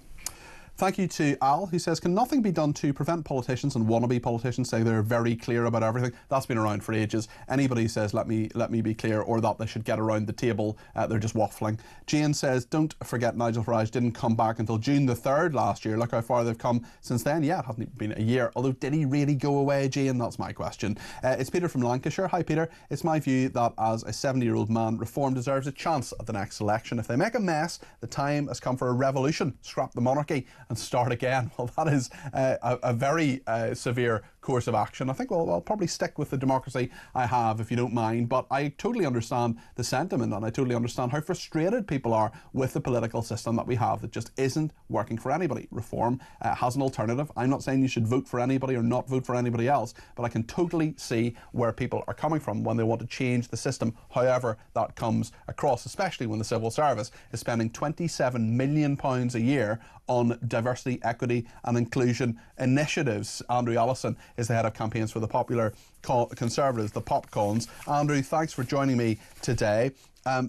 Thank you to Al, who says, "Can nothing be done to prevent politicians and wannabe politicians saying they're very clear about everything?" That's been around for ages. Anybody who says, let me be clear, or that they should get around the table, they're just waffling. Jane says, "Don't forget Nigel Farage didn't come back until June the 3rd last year. Look how far they've come since then." Yeah, it hasn't even been a year. Although, did he really go away, Jane? That's my question. It's Peter from Lancashire. Hi, Peter. "It's my view that as a 70-year-old man, reform deserves a chance at the next election. If they make a mess, the time has come for a revolution. Scrap the monarchy and start again." Well, that is a very severe course of action. I think I'll probably stick with the democracy I have, if you don't mind, but I totally understand the sentiment, and I totally understand how frustrated people are with the political system that we have that just isn't working for anybody. Reform has an alternative. I'm not saying you should vote for anybody or not vote for anybody else, but I can totally see where people are coming from when they want to change the system, however that comes across, especially when the civil service is spending £27 million a year on diversity, equity and inclusion initiatives. Andrew Allison is the head of campaigns for the Popular Conservatives, the Popcons. Andrew, thanks for joining me today.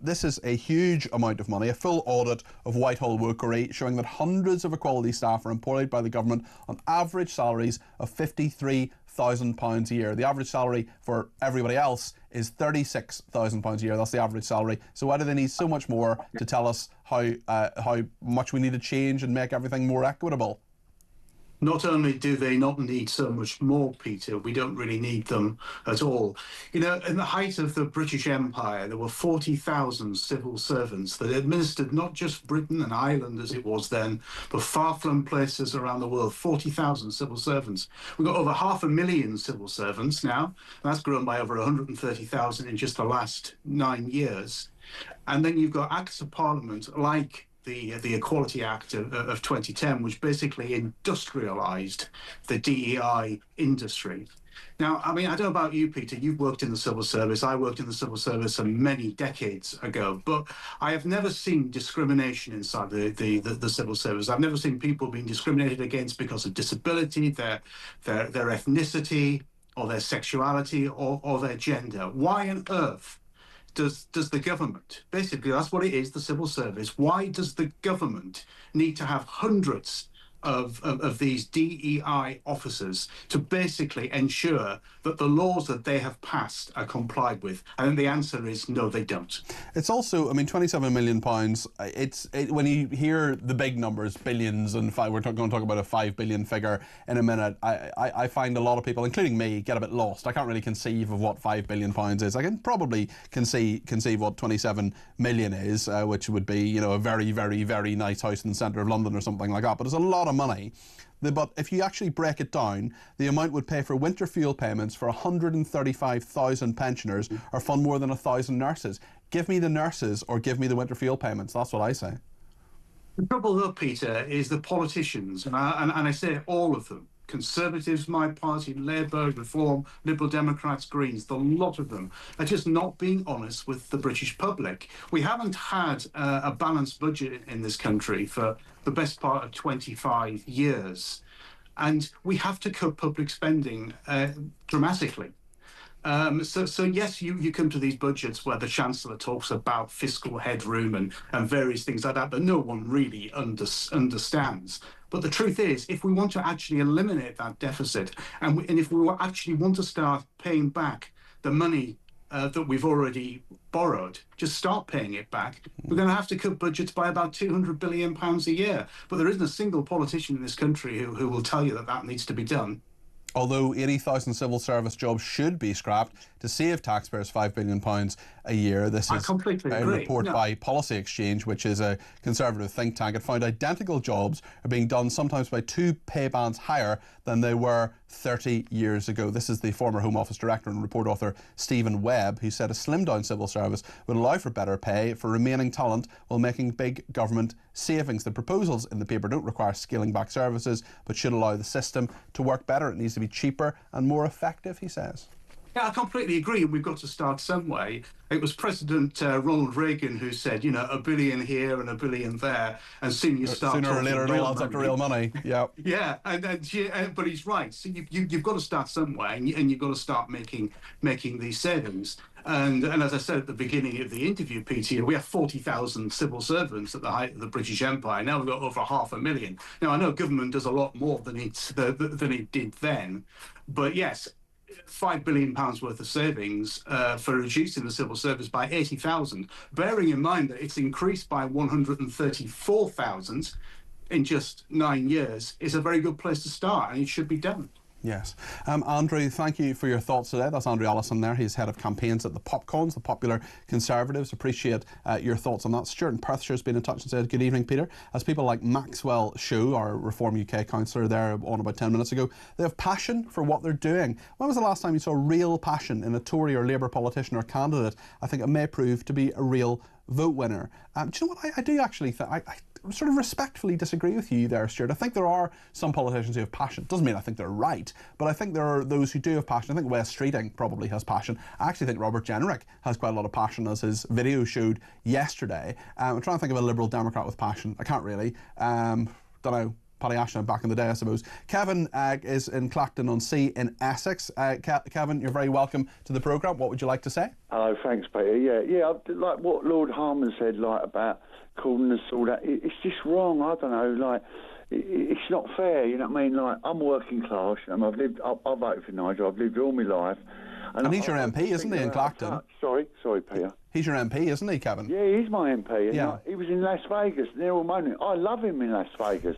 This is a huge amount of money, a full audit of Whitehall wokery showing that hundreds of equality staff are employed by the government on average salaries of £53,000 a year. The average salary for everybody else is £36,000 a year. That's the average salary. So why do they need so much more to tell us how much we need to change and make everything more equitable? Not only do they not need so much more, Peter, we don't really need them at all. You know, in the height of the British Empire, there were 40,000 civil servants that administered not just Britain and Ireland as it was then, but far-flung places around the world. 40,000 civil servants. We've got over 500,000 civil servants now. That's grown by over 130,000 in just the last 9 years. And then you've got acts of parliament like the Equality Act of 2010, which basically industrialised the DEI industry. Now, I mean, I don't know about you, Peter, you've worked in the civil service. I worked in the civil service many decades ago, but I have never seen discrimination inside the civil service. I've never seen people being discriminated against because of disability, their ethnicity, or their sexuality, or their gender. Why on earth does the government, basically that's what it is, the civil service, why does the government need to have hundreds of these DEI officers to basically ensure that the laws that they have passed are complied with? I think the answer is no, they don't. It's also, I mean, £27 million, when you hear the big numbers, billions, and we're going to talk about a 5 billion figure in a minute, I find a lot of people, including me, get a bit lost. I can't really conceive of what £5 billion is. I can probably conceive what 27 million is, which would be, you know, a very, very, very nice house in the centre of London or something like that. But it's a lot of money. But if you actually break it down, the amount would pay for winter fuel payments for 135,000 pensioners or fund more than 1,000 nurses. Give me the nurses or give me the winter fuel payments. That's what I say. The trouble though, Peter, is the politicians, and I say all of them, Conservatives, my party, Labour, Reform, Liberal Democrats, Greens, the lot of them are just not being honest with the British public. We haven't had a balanced budget in this country for the best part of 25 years. And we have to cut public spending dramatically. So yes, you come to these budgets where the Chancellor talks about fiscal headroom and various things like that no one really understands. But the truth is, if we want to actually eliminate that deficit, and if we actually want to start paying back the money that we've already borrowed. Just start paying it back. We're going to have to cut budgets by about £200 billion a year. But there isn't a single politician in this country who will tell you that that needs to be done. Although 80,000 civil service jobs should be scrapped to save taxpayers £5 billion a year. This is a report by Policy Exchange, which is a Conservative think tank. It found identical jobs are being done sometimes by 2 pay bands higher than they were 30 years ago. This is the former Home Office Director and report author Stephen Webb, who said a slimmed down civil service would allow for better pay for remaining talent while making big government savings. The proposals in the paper don't require scaling back services, but should allow the system to work better. It needs to be cheaper and more effective, he says. Yeah, I completely agree. We've got to start some way. It was President Ronald Reagan who said, you know, $1 billion here and $1 billion there, and soon you start sooner or later it all adds up to real money. Yeah. Yeah, but he's right. So you've got to start somewhere, and you've got to start making these savings. And as I said at the beginning of the interview, Peter, we have 40,000 civil servants at the height of the British Empire. Now we've got over 500,000. Now I know government does a lot more than it did then, but yes, £5 billion worth of savings for reducing the civil service by 80,000, bearing in mind that it's increased by 134,000 in just 9 years, is a very good place to start, and it should be done. Yes. Andrew, thank you for your thoughts today. That's Andrew Allison there. He's head of campaigns at the Popcons, the Popular Conservatives. Appreciate your thoughts on that. Stuart in Perthshire has been in touch and said, good evening, Peter. As people like Maxwell Show, our Reform UK councillor there on about 10 minutes ago, they have passion for what they're doing. When was the last time you saw real passion in a Tory or Labour politician or candidate? I think it may prove to be a real vote winner. Do you know what? I do actually think... I sort of respectfully disagree with you there, Stuart. I think there are some politicians who have passion. Doesn't mean I think they're right, but I think there are those who do have passion. I think Wes Streeting probably has passion. I actually think Robert Jenrick has quite a lot of passion, as his video showed yesterday. I'm trying to think of a Liberal Democrat with passion. I can't really. Don't know. Paddy Ashton back in the day, I suppose. Kevin is in Clacton-on-Sea in Essex. Kevin, you're very welcome to the programme. What would you like to say? Hello, thanks, Peter. Yeah, like what Lord Harman said, like about calling us all that. It's just wrong. I don't know. Like, it's not fair. You know what I mean? Like, I'm working class. I voted for Nigel. I've lived all my life. And he's your MP, isn't he, in Clacton? Sorry, Peter. He's your MP, isn't he, Kevin? Yeah, he's my MP. And yeah. He was in Las Vegas. And they're all moaning. I love him in Las Vegas.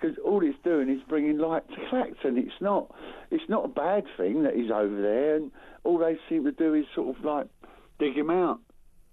Because all it's doing is bringing light to Clacton. It's not a bad thing that he's over there, and all they seem to do is sort of like dig him out.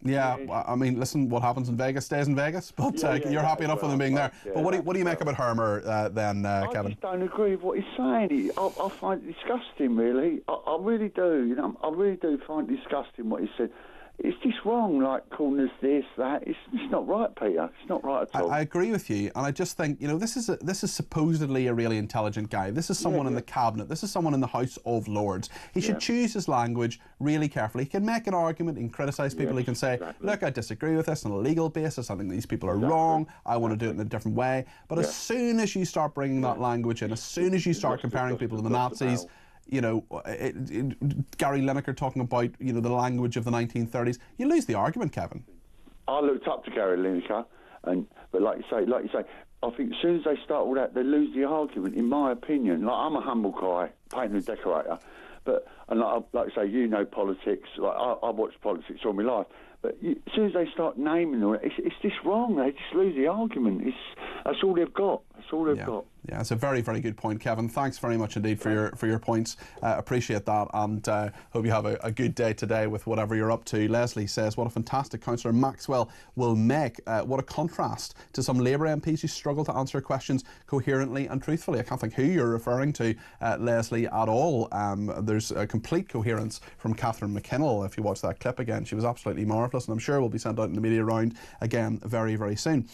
Yeah, I mean, listen, what happens in Vegas stays in Vegas, but you're happy enough with him being there. Yeah, but what do you make about Hermer then, Kevin? I just don't agree with what he's saying. I find it disgusting, really. I really do. You know, I really do find it disgusting what he said. It's just wrong, like calling us this, that. It's not right, Peter. It's not right at all. I agree with you, and I just think, you know, this is supposedly a really intelligent guy. This is someone in the cabinet. This is someone in the House of Lords. He should choose his language really carefully. He can make an argument. He can criticise people. He can say, look, I disagree with this on a legal basis. I think these people are wrong. I want to do it in a different way. But as soon as you start bringing that language in, as soon as you start comparing people to the Nazis, you know, Gary Lineker talking about, you know, the language of the 1930s, you lose the argument, Kevin. I looked up to Gary Lineker, but like you say, I think as soon as they start all that, they lose the argument, in my opinion. Like, I'm a humble guy, painter and decorator, but like I say, you know politics. Like I watched politics all my life. But as soon as they start naming all that, it's just wrong. They just lose the argument. That's all they've got. That's all they've got. Yeah, it's a very, very good point, Kevin. Thanks very much indeed for your points. Appreciate that, and hope you have a good day today with whatever you're up to. Leslie says, what a fantastic councillor Maxwell will make. What a contrast to some Labour MPs who struggle to answer questions coherently and truthfully. I can't think who you're referring to, Leslie, at all. There's a complete coherence from Catherine McKinnell. If you watch that clip again, she was absolutely marvellous, and I'm sure will be sent out in the media round again very, very soon.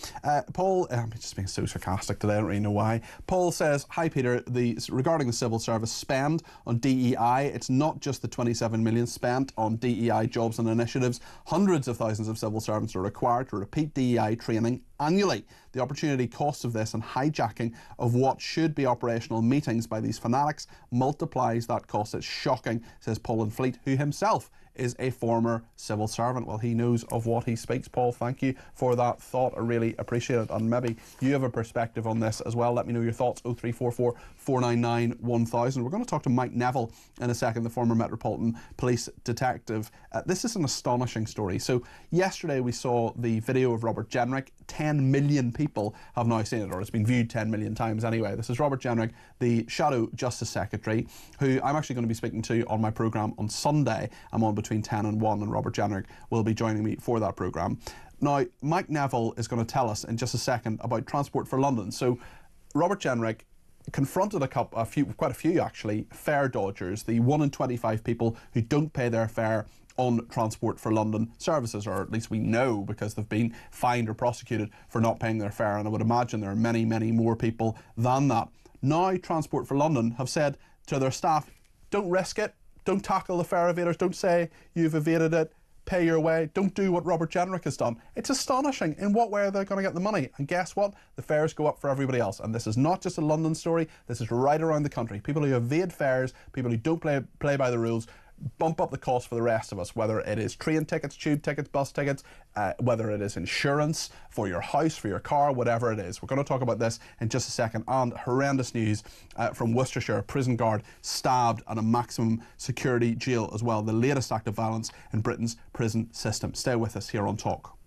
Paul, I'm just being so sarcastic today, I don't really know why. Paul says, hi Peter, regarding the civil service spend on DEI, it's not just the 27 million spent on DEI jobs and initiatives. Hundreds of thousands of civil servants are required to repeat DEI training annually. The opportunity cost of this and hijacking of what should be operational meetings by these fanatics multiplies that cost. It's shocking, says Poin, who himself is a former civil servant. Well, he knows of what he speaks. Paul, thank you for that thought. I really appreciate it. And maybe you have a perspective on this as well. Let me know your thoughts. 0344 499 1000. We're going to talk to Mike Neville in a second, the former Metropolitan Police detective. This is an astonishing story. So yesterday we saw the video of Robert Jenrick. 10 million people have now seen it, or it's been viewed 10 million times anyway. This is Robert Jenrick, the Shadow Justice Secretary, who I'm actually going to be speaking to on my programme on Sunday. I'm on between 10 and 1, and Robert Jenrick will be joining me for that programme. Now, Mike Neville is going to tell us in just a second about Transport for London. So Robert Jenrick confronted quite a few actually, fare dodgers, the 1 in 25 people who don't pay their fare on Transport for London services, or at least we know because they've been fined or prosecuted for not paying their fare, and I would imagine there are many, many more people than that. Now Transport for London have said to their staff, don't risk it, don't tackle the fare evaders, don't say you've evaded it, pay your way, don't do what Robert Jenrick has done. It's astonishing in what way they're going to get the money. And guess what? The fares go up for everybody else. And this is not just a London story, this is right around the country. People who evade fares, people who don't play by the rules, bump up the cost for the rest of us, whether it is train tickets, tube tickets, bus tickets, whether it is insurance for your house, for your car, whatever it is. We're going to talk about this in just a second. And horrendous news from Worcestershire, a prison guard stabbed at a maximum security jail as well. The latest act of violence in Britain's prison system. Stay with us here on Talk.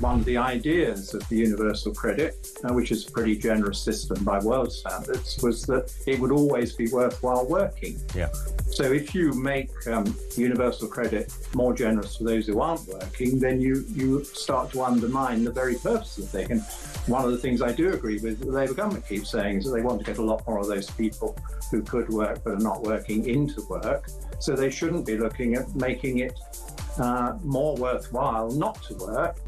One of the ideas of the universal credit, which is a pretty generous system by world standards, was that it would always be worthwhile working. Yeah. So if you make universal credit more generous for those who aren't working, then you start to undermine the very purpose of the thing. And one of the things I do agree with the Labour government keeps saying is that they want to get a lot more of those people who could work but are not working into work. So they shouldn't be looking at making it more worthwhile not to work.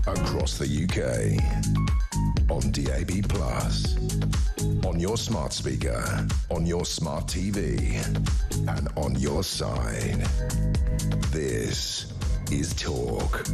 Across the UK, on DAB+, on your smart speaker, on your smart TV, and on your side. This is Talk.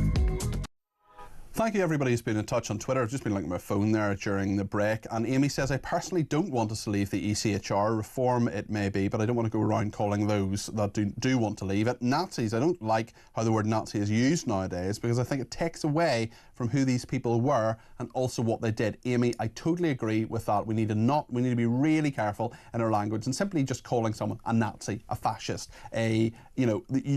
Thank you everybody who's been in touch on Twitter. I've just been looking at my phone there during the break, and Amy says, I personally don't want us to leave the ECHR. Reform it may be, but I don't want to go around calling those that do want to leave it Nazis. I don't like how the word Nazi is used nowadays because I think it takes away from who these people were and also what they did. Amy, I totally agree with that. We need to be really careful in our language, and simply just calling someone a Nazi, a fascist, you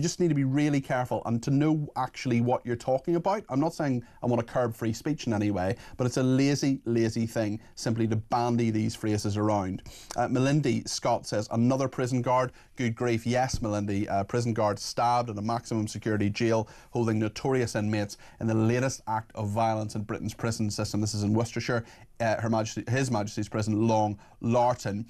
just need to be really careful and to know actually what you're talking about. I'm not saying I want to curb free speech in any way, but it's a lazy thing simply to bandy these phrases around. Melindy Scott says, another prison guard. Good grief. Yes, Melindy, prison guard stabbed in a maximum security jail holding notorious inmates in the latest act of violence in Britain's prison system. This is in Worcestershire. His Majesty's Prison, Long Larton.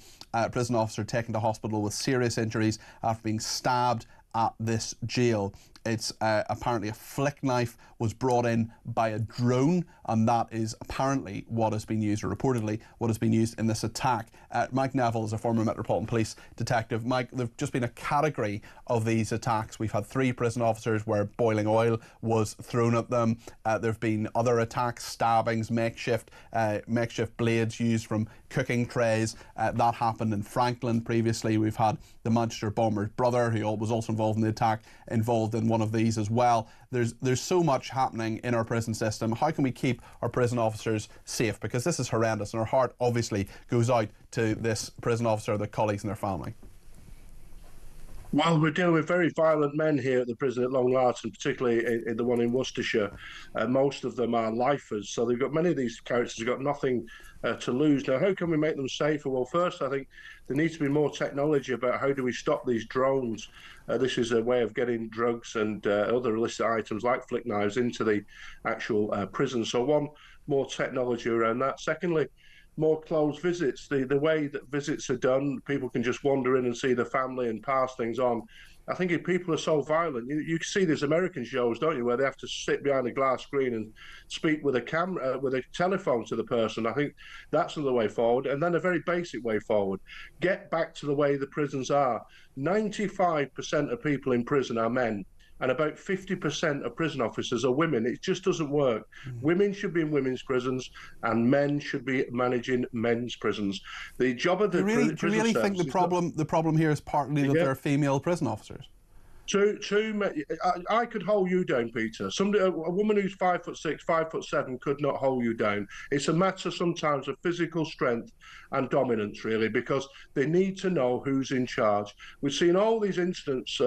Prison officer taken to hospital with serious injuries after being stabbed at this jail. It's apparently a flick knife was brought in by a drone, and that is apparently what has been used, or reportedly what has been used in this attack. Mike Neville is a former Metropolitan Police detective. Mike, there've just been a category of these attacks. We've had 3 prison officers where boiling oil was thrown at them. There've been other attacks, stabbings, makeshift blades used from cooking trays. That happened in Franklin previously. We've had the Manchester bomber's brother, who was also involved in the attack, involved in one of these as well. There's so much happening in our prison system. How can we keep our prison officers safe? Because this is horrendous, and our heart obviously goes out to this prison officer, their colleagues and their family. Well, we're dealing with very violent men here at the prison at Long Larton, particularly in the one in Worcestershire. Most of them are lifers, so they've got many of these characters have got nothing to lose. Now, how can we make them safer? Well, first, I think there needs to be more technology about how do we stop these drones. This is a way of getting drugs and other illicit items like flick knives into the actual prison. So one, more technology around that. Secondly, more closed visits. The way that visits are done, people can just wander in and see the family and pass things on. I think if people are so violent, you see these American shows, don't you, where they have to sit behind a glass screen and speak with a camera, with a telephone to the person. I think that's the way forward. And then a very basic way forward. Get back to the way the prisons are. 95% of people in prison are men, and about 50% of prison officers are women. It just doesn't work. Women should be in women's prisons, and men should be managing men's prisons. The job of the prison do you really think the problem here is partly that they're female prison officers? I could hold you down, Peter. A woman who's 5'6", 5'7" could not hold you down. It's a matter sometimes of physical strength and dominance, really, because they need to know who's in charge. We've seen all these incidents.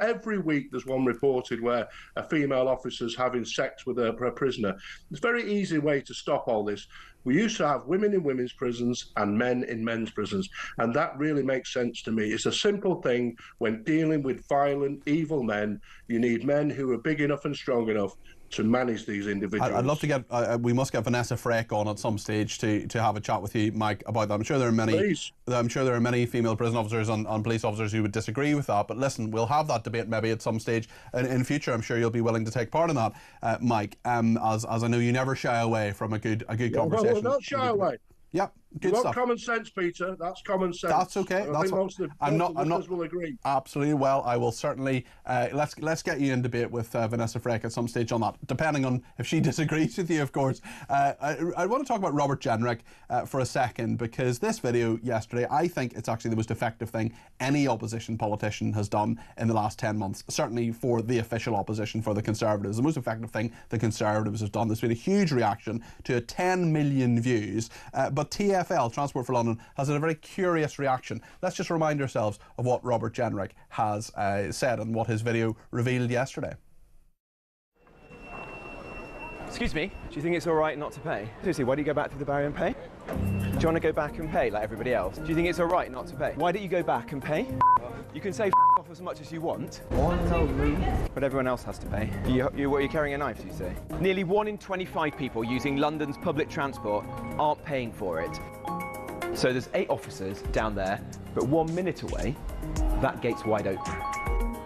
Every week there's one reported where a female officer's having sex with a prisoner. It's a very easy way to stop all this. We used to have women in women's prisons and men in men's prisons, and that really makes sense to me. It's a simple thing. When dealing with violent, evil men, you need men who are big enough and strong enough to manage these individuals. I'd love to get, we must get Vanessa Frake on at some stage to have a chat with you, Mike, about that. I'm sure there are many female prison officers and police officers who would disagree with that, but listen, we'll have that debate maybe at some stage in future. I'm sure you'll be willing to take part in that, Mike, as I know you never shy away from a good conversation. Well, we'll not shy away. Yep, good stuff. Common sense, Peter. That's common sense. That's okay. I think most of the will agree. Absolutely. Well, I will certainly let's get you in debate with Vanessa Frake at some stage on that, depending on if she disagrees with you, of course. I want to talk about Robert Jenrick for a second, because this video yesterday, I think it's actually the most effective thing any opposition politician has done in the last 10 months. Certainly for the official opposition, for the Conservatives, the most effective thing the Conservatives have done. There's been a huge reaction to 10 million views. But TfL, Transport for London, has had a very curious reaction. Let's just remind ourselves of what Robert Jenrick has said and what his video revealed yesterday. Excuse me, do you think it's all right not to pay? Seriously, why do you go back through the barrier and pay? Do you want to go back and pay like everybody else? Do you think it's all right not to pay? Why don't you go back and pay? You can say off as much as you want, but everyone else has to pay. You're carrying a knife, you say? Nearly 1 in 25 people using London's public transport aren't paying for it. So there's 8 officers down there, but 1 minute away, that gate's wide open.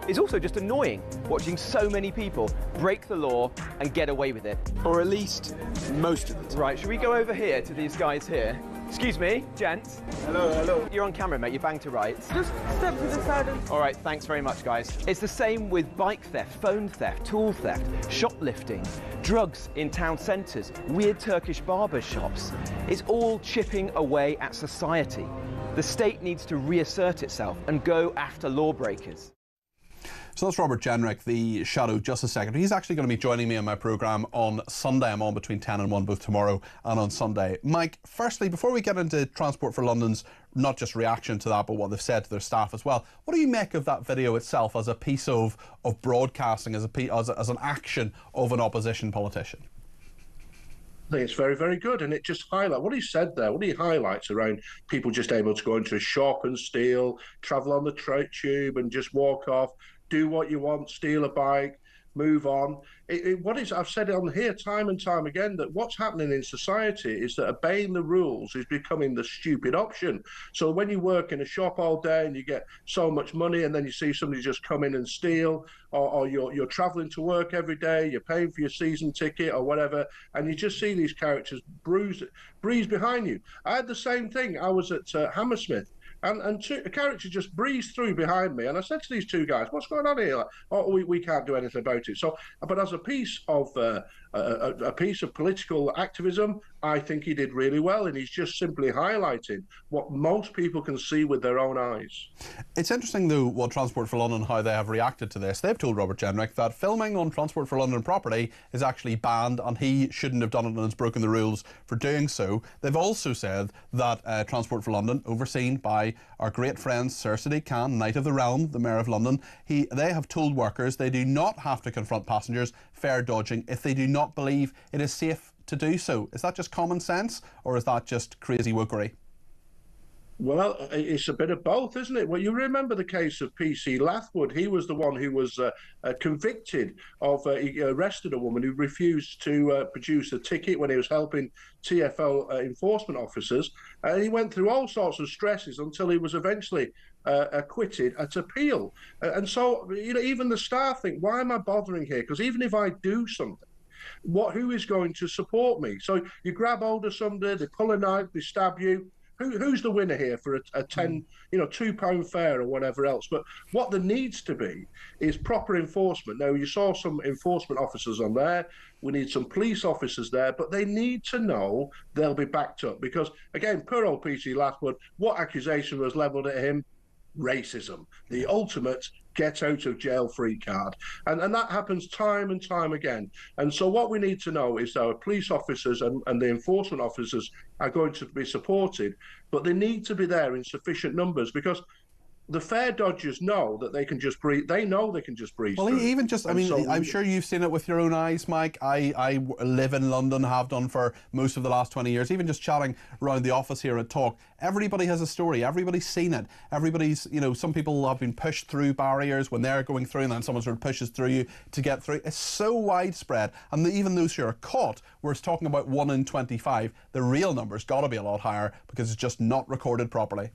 It's also just annoying watching so many people break the law and get away with it. Or at least most of it. Right, should we go over here to these guys here? Excuse me, gents. Hello, hello. You're on camera, mate. You're bang to rights. Just step to the side and... All right, thanks very much, guys. It's the same with bike theft, phone theft, tool theft, shoplifting, drugs in town centres, weird Turkish barber shops. It's all chipping away at society. The state needs to reassert itself and go after lawbreakers. So that's Robert Jenrick, the Shadow Justice Secretary. He's actually going to be joining me on my programme on Sunday. I'm on between 10 and 1, both tomorrow and on Sunday. Mike, firstly, before we get into Transport for London's not just reaction to that, but what they've said to their staff as well, what do you make of that video itself as a piece of broadcasting, as an action of an opposition politician? I think it's very, very good, and it just highlights what he said there. What he highlights around people just able to go into a shop and steal, travel on the tube and just walk off, do what you want, steal a bike, move on. I've said it on here time and time again, that what's happening in society is that obeying the rules is becoming the stupid option. So when you work in a shop all day and you get so much money, and then you see somebody just come in and steal, or you're travelling to work every day, you're paying for your season ticket or whatever, and you just see these characters breeze behind you. I had the same thing. I was at Hammersmith, and a character just breezed through behind me, and I said to these two guys, "What's going on here?" Like, "Oh, we can't do anything about it." So, but as a piece of political activism, I think he did really well, and he's just simply highlighting what most people can see with their own eyes. It's interesting, though, what Transport for London, how they have reacted to this. They've told Robert Jenrick that filming on Transport for London property is actually banned, and he shouldn't have done it and has broken the rules for doing so. They've also said that Transport for London, overseen by our great friend Sir Sadiq Khan, Knight of the Realm, the Mayor of London, they have told workers they do not have to confront passengers fare dodging if they do not believe it is safe to do so. Is that just common sense, or is that just crazy wokery? Well, it's a bit of both, isn't it? Well, you remember the case of PC Lathwood. He was the one who was convicted of, he arrested a woman who refused to produce a ticket when he was helping TfL enforcement officers. He went through all sorts of stresses until he was eventually acquitted at appeal. And so, even the staff think, why am I bothering here? Because even if I do something, who is going to support me? So you grab hold of somebody, they pull a knife, they stab you. Who's the winner here for a £2 fare or whatever else? But what there needs to be is proper enforcement. Now, you saw some enforcement officers on there. We need some police officers there, but they need to know they'll be backed up. Because, again, poor old PC Lathwood, what accusation was levelled at him? Racism, the ultimate get out of jail free card, and that happens time and time again. And so what we need to know is our police officers and the enforcement officers are going to be supported, but they need to be there in sufficient numbers, because the fare dodgers know that they can just breathe. They know they can just breathe. Well, through. Even just, I'm sure you've seen it with your own eyes, Mike. I live in London, have done for most of the last 20 years. Even just chatting around the office here at Talk, everybody has a story. Everybody's seen it. Everybody's, some people have been pushed through barriers when they're going through, and then someone sort of pushes through you to get through. It's so widespread, and even those who are caught, we're talking about 1 in 25. The real number's got to be a lot higher because it's just not recorded properly.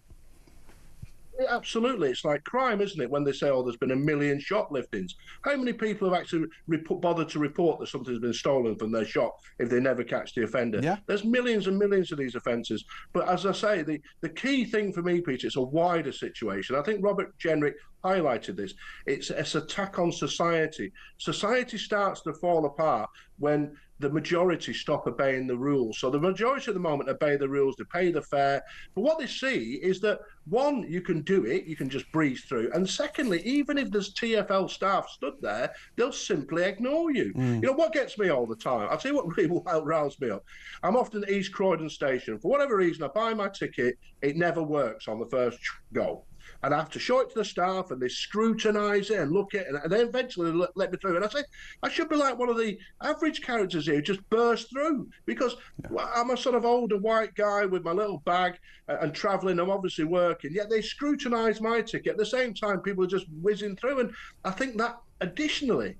Absolutely. It's like crime, isn't it? When they say, oh, there's been 1 million shopliftings. How many people have actually bothered to report that something's been stolen from their shop if they never catch the offender? Yeah. There's millions and millions of these offences. But as I say, the key thing for me, Peter, it's a wider situation. I think Robert Jenrick highlighted this. It's an attack on society. Society starts to fall apart when the majority stop obeying the rules. So the majority at the moment obey the rules, they pay the fare. But what they see is that, one, you can do it, you can just breeze through. And secondly, even if there's TfL staff stood there, they'll simply ignore you. What gets me all the time? I'll tell you what really riles me up. I'm often at East Croydon Station. For whatever reason, I buy my ticket, it never works on the first go. And I have to show it to the staff, and they scrutinise it and look at it, and they eventually let me through. And I say, I should be like one of the average characters here who just burst through, because I'm a sort of older white guy with my little bag and travelling. I'm obviously working, yet they scrutinise my ticket. At the same time, people are just whizzing through. And I think that additionally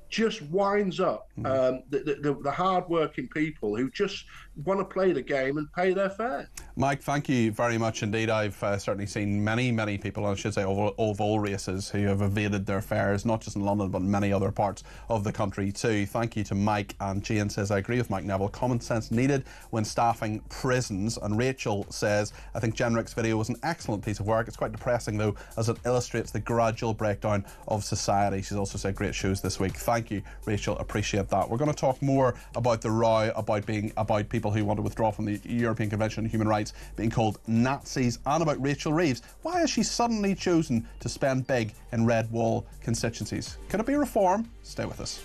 just winds up the hard-working people who just want to play the game and pay their fare. Mike, thank you very much indeed. I've certainly seen many people, I should say, of all races who have evaded their fares, not just in London, but in many other parts of the country too. Thank you to Mike. And Jane says, I agree with Mike Neville. Common sense needed when staffing prisons. And Rachel says, I think Jenrick's video was an excellent piece of work. It's quite depressing, though, as it illustrates the gradual breakdown of society. She's also said, great shows this week. Thank you, Rachel. Appreciate that. We're going to talk more about the row about people who want to withdraw from the European Convention on Human Rights being called Nazis, and about Rachel Reeves. Why has she suddenly chosen to spend big in red wall constituencies? Could it be reform? Stay with us.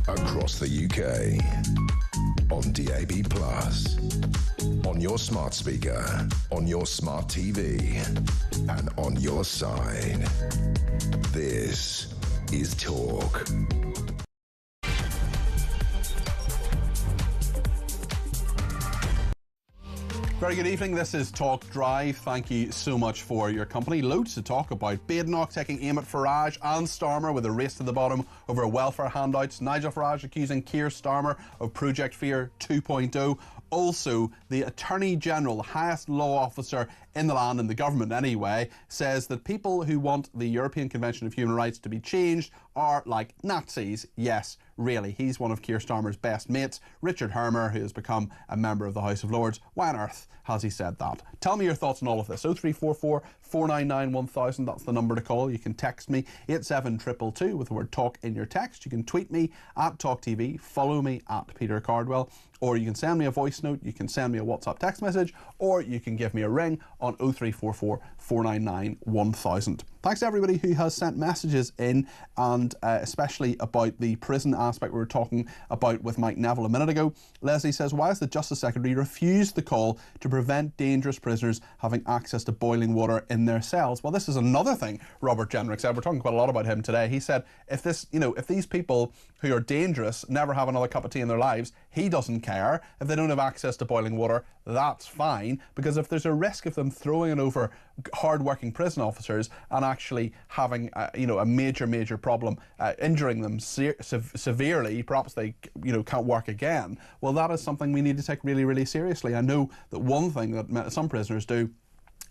Across the UK, on DAB+, on your smart speaker, on your smart TV, and on your side. This is Talk. Very good evening. This is Talk Drive. Thank you so much for your company. Loads to talk about. Badenoch taking aim at Farage and Starmer with a race to the bottom over welfare handouts. Nigel Farage accusing Keir Starmer of Project Fear 2.0. Also, the Attorney General, the highest law officer in the land, in the government anyway, says that people who want the European Convention of Human Rights to be changed are like Nazis. Yes, really. He's one of Keir Starmer's best mates, Richard Hermer, who has become a member of the House of Lords. Why on earth has he said that? Tell me your thoughts on all of this. 0344 499 1000, that's the number to call. You can text me 87222 with the word talk in your text. You can tweet me at talkTV, follow me at Peter Cardwell, or you can send me a voice note, you can send me a WhatsApp text message, or you can give me a ring on 0344 499 1000. Thanks to everybody who has sent messages in, and especially about the prison aspect we were talking about with Mike Neville a minute ago. Leslie says, why has the Justice Secretary refused the call to prevent dangerous prisoners having access to boiling water in their cells? Well, this is another thing Robert Jenrick said. We're talking quite a lot about him today. He said, if these people who are dangerous never have another cup of tea in their lives, he doesn't care. If they don't have access to boiling water, that's fine, because if there's a risk of them throwing it over hard-working prison officers and actually having a major problem, injuring them severely, perhaps they can't work again, well, that is something we need to take really seriously. I know that one thing that some prisoners do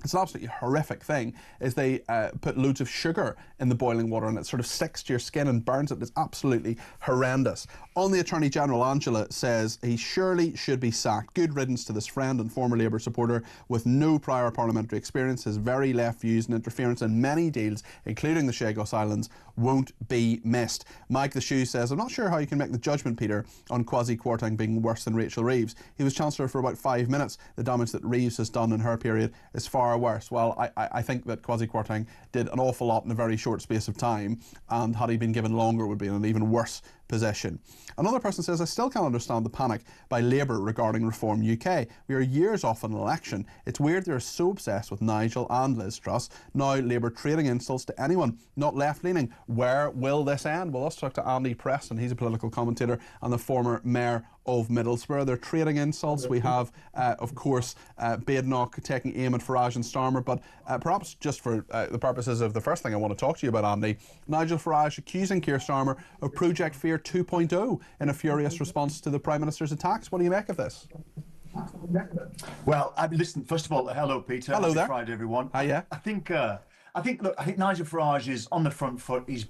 it's an absolutely horrific thing, is they put loads of sugar in the boiling water and it sort of sticks to your skin and burns it. It's absolutely horrendous. On the Attorney General, Angela says he surely should be sacked. Good riddance to this friend and former Labour supporter with no prior parliamentary experience. His very left views and interference in many deals, including the Chagos Islands, won't be missed. Mike the Shoe says, I'm not sure how you can make the judgment, Peter, on Kwasi Kwarteng being worse than Rachel Reeves. He was Chancellor for about 5 minutes. The damage that Reeves has done in her period is far worse. Well, I think that Kwasi Kwarteng did an awful lot in a very short space of time, and had he been given longer, it would be in an even worse position. Another person says, I still can't understand the panic by Labour regarding Reform UK. We are years off an election. It's weird they're so obsessed with Nigel and Liz Truss. Now Labour trading insults to anyone not left-leaning. Where will this end? Well, let's talk to Andy Preston. He's a political commentator and the former Mayor of Middlesbrough. They're trading insults. We have, of course, Badenoch taking aim at Farage-Starmer, but perhaps just for the purposes of the first thing I want to talk to you about, Andy, Nigel Farage accusing Keir Starmer of Project Fear 2.0 in a furious response to the Prime Minister's attacks. What do you make of this? Well, listen, first of all, hello, Peter. Hello there. Friday, everyone. Hiya. I think Nigel Farage is on the front foot. He's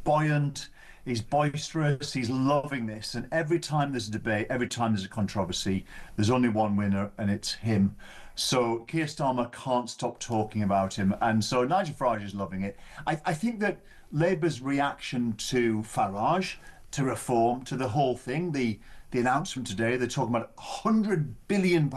buoyant. He's boisterous, he's loving this, and every time there's a debate, every time there's a controversy, there's only one winner, and it's him. So Keir Starmer can't stop talking about him, and so Nigel Farage is loving it. I think that Labour's reaction to Farage, to reform, to the whole thing, the announcement today, they're talking about £100 billion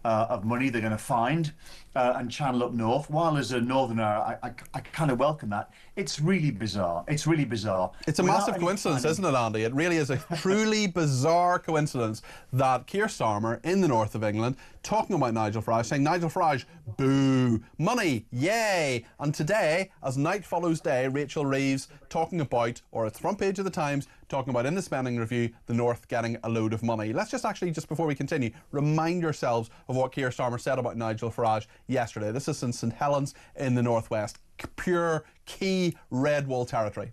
of money they're going to find and channel up north. While as a northerner, I kind of welcome that. It's really bizarre. It's really bizarre. It's a massive coincidence, isn't it, Andy? It really is a truly bizarre coincidence that Keir Starmer in the north of England talking about Nigel Farage, saying, Nigel Farage, boo, money, yay. And today, as night follows day, Rachel Reeves talking about, or at the front page of the Times, talking about in the spending review, the north getting a load of money. Let's just actually, just before we continue, remind yourselves of what Keir Starmer said about Nigel Farage yesterday. This is in St Helens in the northwest. Pure key red wall territory.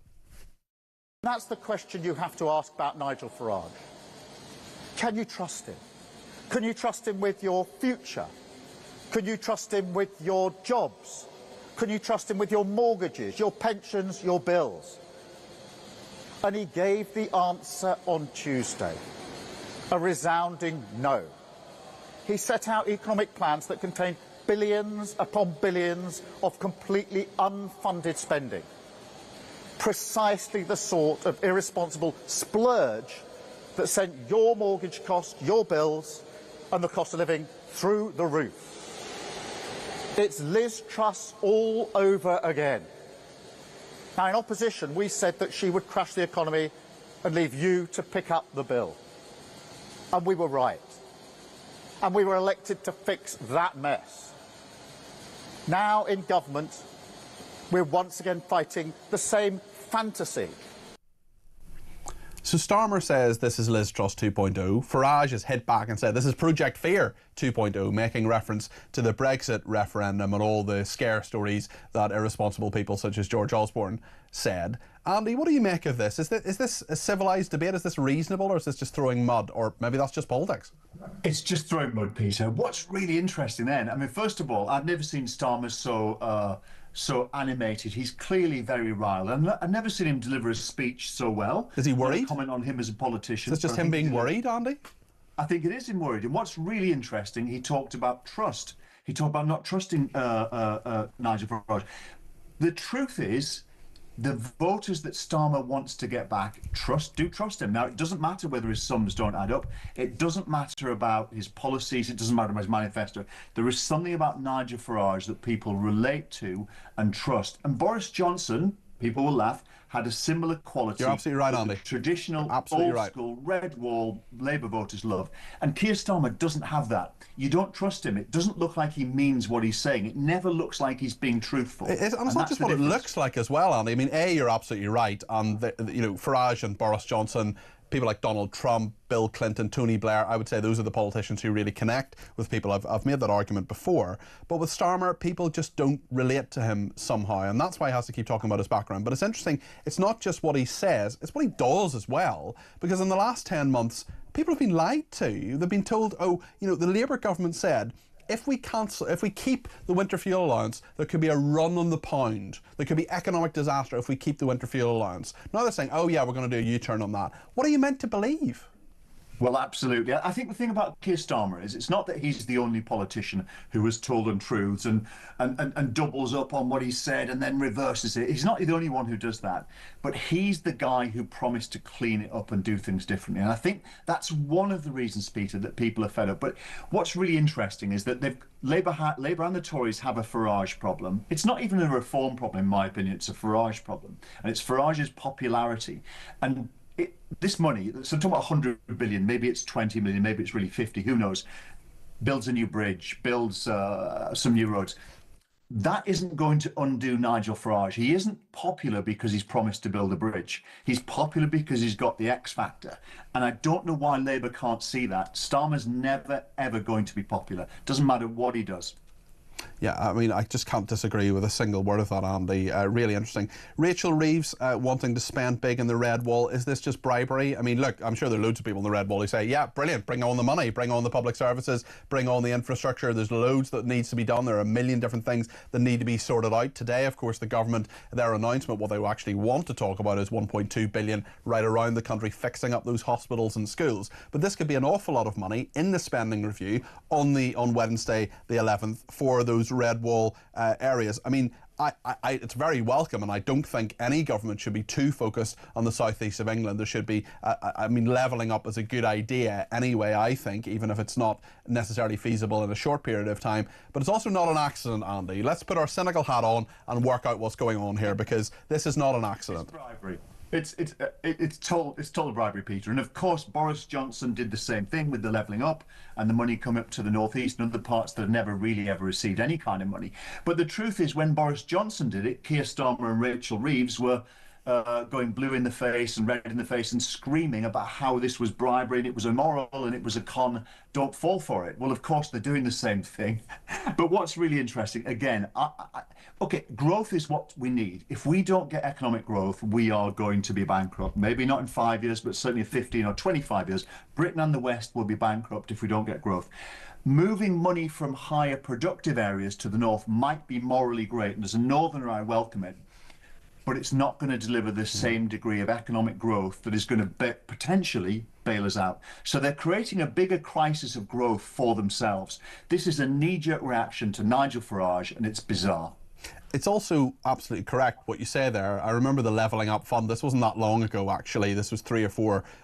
That's the question you have to ask about Nigel Farage. Can you trust him? Can you trust him with your future? Can you trust him with your jobs? Can you trust him with your mortgages, your pensions, your bills? And he gave the answer on Tuesday, a resounding no. He set out economic plans that contained billions upon billions of completely unfunded spending. Precisely the sort of irresponsible splurge that sent your mortgage cost, your bills, and the cost of living through the roof. It's Liz Truss all over again. Now, in opposition, we said that she would crash the economy and leave you to pick up the bill. And we were right. And we were elected to fix that mess. Now, in government, we're once again fighting the same fantasy. So Starmer says this is Liz Truss 2.0. Farage has hit back and said this is Project Fear 2.0, making reference to the Brexit referendum and all the scare stories that irresponsible people such as George Osborne said. Andy, what do you make of this? Is this a civilised debate? Is this reasonable, or is this just throwing mud? Or maybe that's just politics? It's just throwing mud, Peter. What's really interesting then, I mean, first of all, I've never seen Starmer so animated. He's clearly very riled. I've never seen him deliver a speech so well. Is he worried? Comment on him as a politician. Is this just him being worried, Andy? I think it is him worried. And what's really interesting, he talked about trust. He talked about not trusting Nigel Farage. The truth is, the voters that Starmer wants to get back do trust him. Now, it doesn't matter whether his sums don't add up. It doesn't matter about his policies. It doesn't matter about his manifesto. There is something about Nigel Farage that people relate to and trust. And Boris Johnson, people will laugh, had a similar quality. You're absolutely right, Andy. Traditional, old-school, red wall Labour voters love. And Keir Starmer doesn't have that. You don't trust him. It doesn't look like he means what he's saying. It never looks like he's being truthful. And it's not just what it looks like as well, Andy. I mean, you're absolutely right. And, Farage and Boris Johnson, people like Donald Trump, Bill Clinton, Tony Blair, I would say those are the politicians who really connect with people. I've made that argument before. But with Starmer, people just don't relate to him somehow, and that's why he has to keep talking about his background. But it's interesting, it's not just what he says, it's what he does as well. Because in the last 10 months, people have been lied to. They've been told, the Labour government said, if we keep the winter fuel allowance, there could be a run on the pound. There could be economic disaster if we keep the winter fuel allowance. Now they're saying, oh yeah, we're going to do a U-turn on that. What are you meant to believe? Well, absolutely. I think the thing about Keir Starmer is it's not that he's the only politician who has told untruths and doubles up on what he said and then reverses it. He's not the only one who does that. But he's the guy who promised to clean it up and do things differently. And I think that's one of the reasons, Peter, that people are fed up. But what's really interesting is that Labour and the Tories have a Farage problem. It's not even a reform problem, in my opinion. It's a Farage problem. And it's Farage's popularity. And this money, so I'm talking about 100 billion, maybe it's 20 million, maybe it's really 50, who knows, builds a new bridge, builds some new roads. That isn't going to undo Nigel Farage. He isn't popular because he's promised to build a bridge. He's popular because he's got the X factor. And I don't know why Labour can't see that. Starmer's never, ever going to be popular. Doesn't matter what he does. Yeah, I mean, I just can't disagree with a single word of that, Andy. Really interesting. Rachel Reeves wanting to spend big in the Red Wall. Is this just bribery? I mean, look, I'm sure there are loads of people in the Red Wall who say, yeah, brilliant, bring on the money, bring on the public services, bring on the infrastructure. There's loads that needs to be done. There are a million different things that need to be sorted out. Today, of course, the government, their announcement, what they actually want to talk about is 1.2 billion right around the country, fixing up those hospitals and schools. But this could be an awful lot of money in the spending review on Wednesday, the 11th, for those Red Wall areas. I mean, it's very welcome, and I don't think any government should be too focused on the southeast of England. There should be, I mean, levelling up is a good idea anyway, I think, even if it's not necessarily feasible in a short period of time. But it's also not an accident, Andy. Let's put our cynical hat on and work out what's going on here, because this is not an accident. It's bribery. It's total bribery, Peter. And of course, Boris Johnson did the same thing with the levelling up and the money coming up to the northeast and other parts that have never really ever received any kind of money. But the truth is, when Boris Johnson did it, Keir Starmer and Rachel Reeves were going blue in the face and red in the face and screaming about how this was bribery and it was immoral and it was a con. Don't fall for it. Well, of course, they're doing the same thing. But what's really interesting, again, okay, growth is what we need. If we don't get economic growth, we are going to be bankrupt. Maybe not in 5 years, but certainly in 15 or 25 years. Britain and the West will be bankrupt if we don't get growth. Moving money from higher productive areas to the north might be morally great, and as a northerner, I welcome it. But it's not going to deliver the same degree of economic growth that is going to potentially bail us out. So they're creating a bigger crisis of growth for themselves. This is a knee-jerk reaction to Nigel Farage, and it's bizarre. It's also absolutely correct what you say there. I remember the Levelling Up Fund. This wasn't that long ago, actually. This was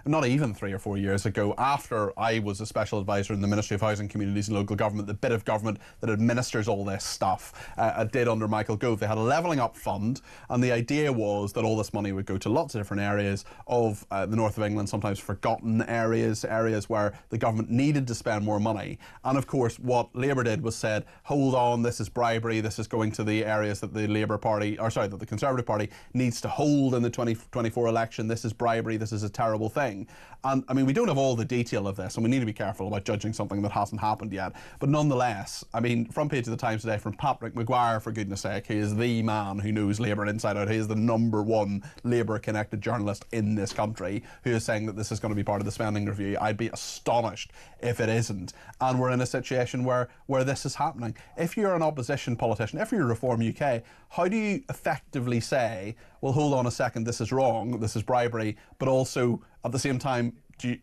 not even 3 or 4 years ago, after I was a special advisor in the Ministry of Housing, Communities and Local Government, the bit of government that administers all this stuff, did under Michael Gove. They had a Levelling Up Fund, and the idea was that all this money would go to lots of different areas of the north of England, sometimes forgotten areas where the government needed to spend more money. And of course, what Labour did was said, hold on, this is bribery, this is going to the areas that the that the Conservative Party needs to hold in the 2024 election. This is bribery, this is a terrible thing. And I mean, we don't have all the detail of this, and we need to be careful about judging something that hasn't happened yet. But nonetheless, I mean, front page of the Times today from Patrick Maguire, for goodness sake. He is the man who knows Labour inside out. He is the #1 Labour-connected journalist in this country, who is saying that this is going to be part of the spending review. I'd be astonished if it isn't. And we're in a situation where this is happening. If you're an opposition politician, if you're Reform UK, how do you effectively say, well, hold on a second, this is wrong, this is bribery, but also at the same time,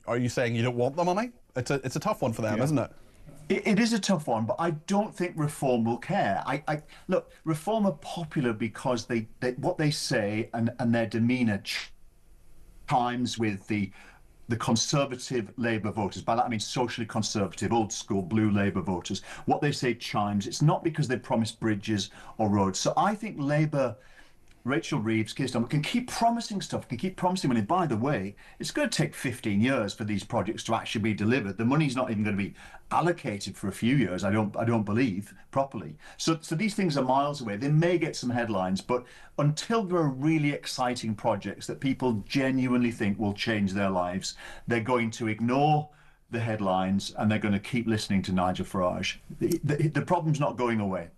are you saying you don't want the money? It's a tough one for them, isn't it? It is a tough one, but I don't think Reform will care. Look, Reform are popular because they what they say and their demeanour chimes with the Conservative Labour voters. By that I mean socially conservative, old school blue Labour voters. What they say chimes. It's not because they promise bridges or roads. So I think Labour, Rachel Reeves, Keir Starmer, can keep promising stuff, can keep promising money. By the way, it's going to take 15 years for these projects to actually be delivered. The money's not even going to be allocated for a few years, I don't believe, properly. So these things are miles away. They may get some headlines, but until there are really exciting projects that people genuinely think will change their lives, they're going to ignore the headlines and they're going to keep listening to Nigel Farage. The problem's not going away.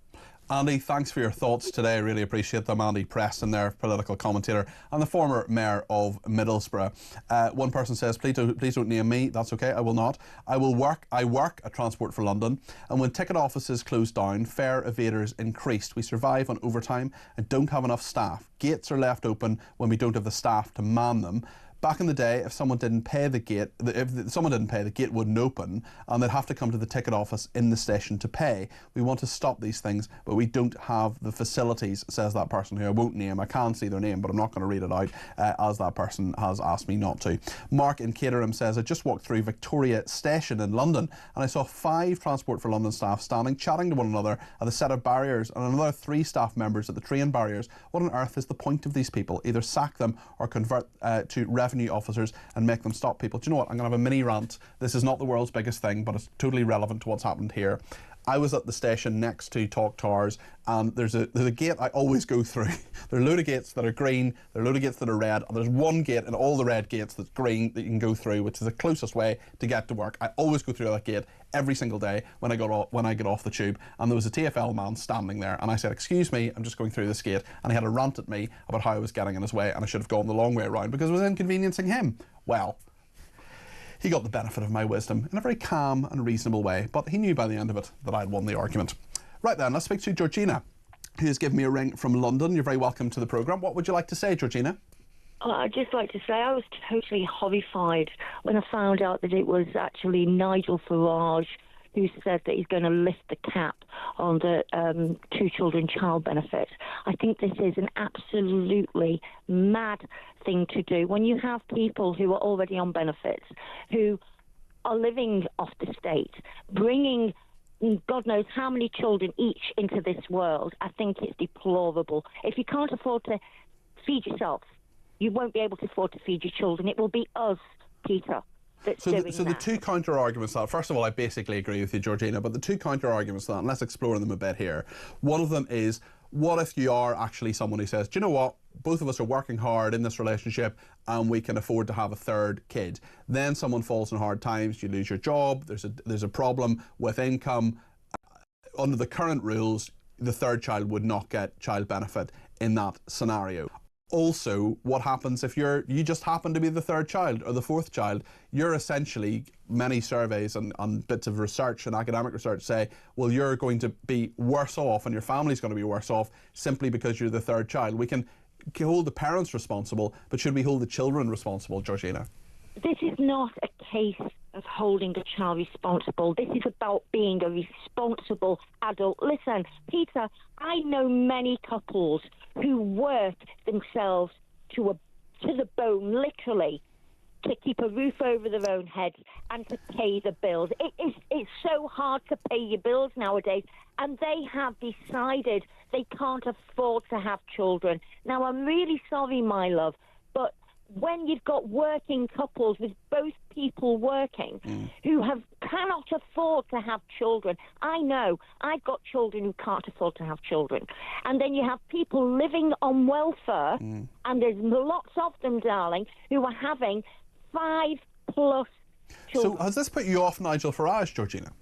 Andy, thanks for your thoughts today. I really appreciate them. Andy Preston, their political commentator, and the former mayor of Middlesbrough. One person says, please don't name me. That's okay, I will not. I work at Transport for London, and when ticket offices closed down, fare evaders increased. We survive on overtime and don't have enough staff. Gates are left open when we don't have the staff to man them. Back in the day, if someone didn't pay the gate, the gate wouldn't open, and they'd have to come to the ticket office in the station to pay. We want to stop these things, but we don't have the facilities, says that person who I won't name. I can't see their name, but I'm not going to read it out, as that person has asked me not to. Mark in Caterham says, I just walked through Victoria Station in London, and I saw 5 Transport for London staff standing, chatting to one another at the set of barriers, and another 3 staff members at the train barriers. What on earth is the point of these people? Either sack them or convert to revenue officers and make them stop people. Do you know what? I'm going to have a mini rant. This is not the world's biggest thing, but it's totally relevant to what's happened here. I was at the station next to Talk Towers, and there's a gate I always go through. There are a load of gates that are green, there are a load of gates that are red, and there's one gate in all the red gates that's green that you can go through, which is the closest way to get to work. I always go through that gate every single day when I get off the tube, and there was a TfL man standing there, and I said, excuse me, I'm just going through this gate, and he had a rant at me about how I was getting in his way, and I should have gone the long way around because it was inconveniencing him. Well, he got the benefit of my wisdom in a very calm and reasonable way, but he knew by the end of it that I'd won the argument. Right then, let's speak to Georgina, who has given me a ring from London. You're very welcome to the programme. What would you like to say, Georgina? I'd just like to say I was totally horrified when I found out that it was actually Nigel Farage who said that he's going to lift the cap on the 2 children child benefit. I think this is an absolutely mad thing to do when you have people who are already on benefits, who are living off the state, bringing God knows how many children each into this world. I think it's deplorable. If you can't afford to feed yourself, you won't be able to afford to feed your children. It will be us, Peter. So the 2 counter-arguments to that, first of all, I basically agree with you, Georgina, but the 2 counter-arguments to that, and let's explore them a bit here. One of them is, what if you are actually someone who says, do you know what, both of us are working hard in this relationship and we can afford to have a 3rd kid. Then someone falls in hard times, you lose your job, there's a problem with income. Under the current rules, the 3rd child would not get child benefit in that scenario. Also, what happens if you just happen to be the 3rd child or the 4th child? You're essentially, many surveys and bits of research and academic research say, well, you're going to be worse off and your family's going to be worse off simply because you're the 3rd child. We can hold the parents responsible, but should we hold the children responsible, Georgina? This is not a case of holding a child responsible. This is about being a responsible adult. Listen, Peter, I know many couples who work themselves to the bone, literally, to keep a roof over their own heads and to pay the bills. It's so hard to pay your bills nowadays, and they have decided they can't afford to have children. Now, I'm really sorry, my love, but when you've got working couples with both people working who cannot afford to have children, I know I've got children who can't afford to have children, and then you have people living on welfare, and there's lots of them, darling, who are having 5+ children. So has this put you off Nigel Farage, Georgina?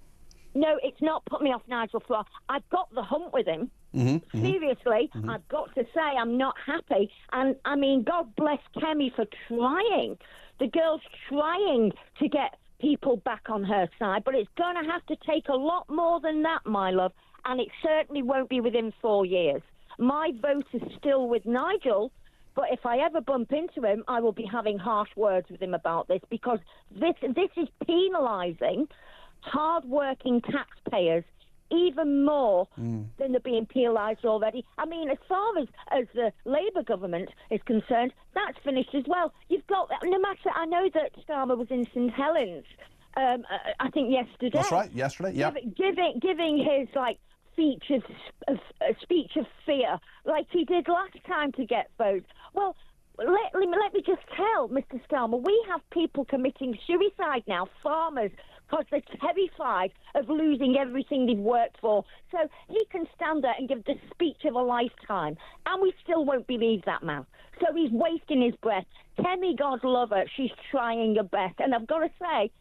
No, it's not put me off Nigel Farage. I've got the hump with him. Seriously, I've got to say I'm not happy. And, I mean, God bless Kemi for trying. The girl's trying to get people back on her side, but it's going to have to take a lot more than that, my love, and it certainly won't be within 4 years. My vote is still with Nigel, but if I ever bump into him, I will be having harsh words with him about this, because this is penalising hard-working taxpayers even more than they're being penalised already. I mean, as far as the Labour government is concerned, that's finished as well. You've got, no matter, I know that Starmer was in St Helens, I think yesterday. That's right, yesterday, yeah. Giving his, speech of fear, like he did last time to get votes. Well, let me just tell Mr Starmer, we have people committing suicide now, farmers, because they're terrified of losing everything they've worked for. So he can stand there and give the speech of a lifetime, and we still won't believe that man. So he's wasting his breath. Kemi, God love her, she's trying her best. And I've got to say,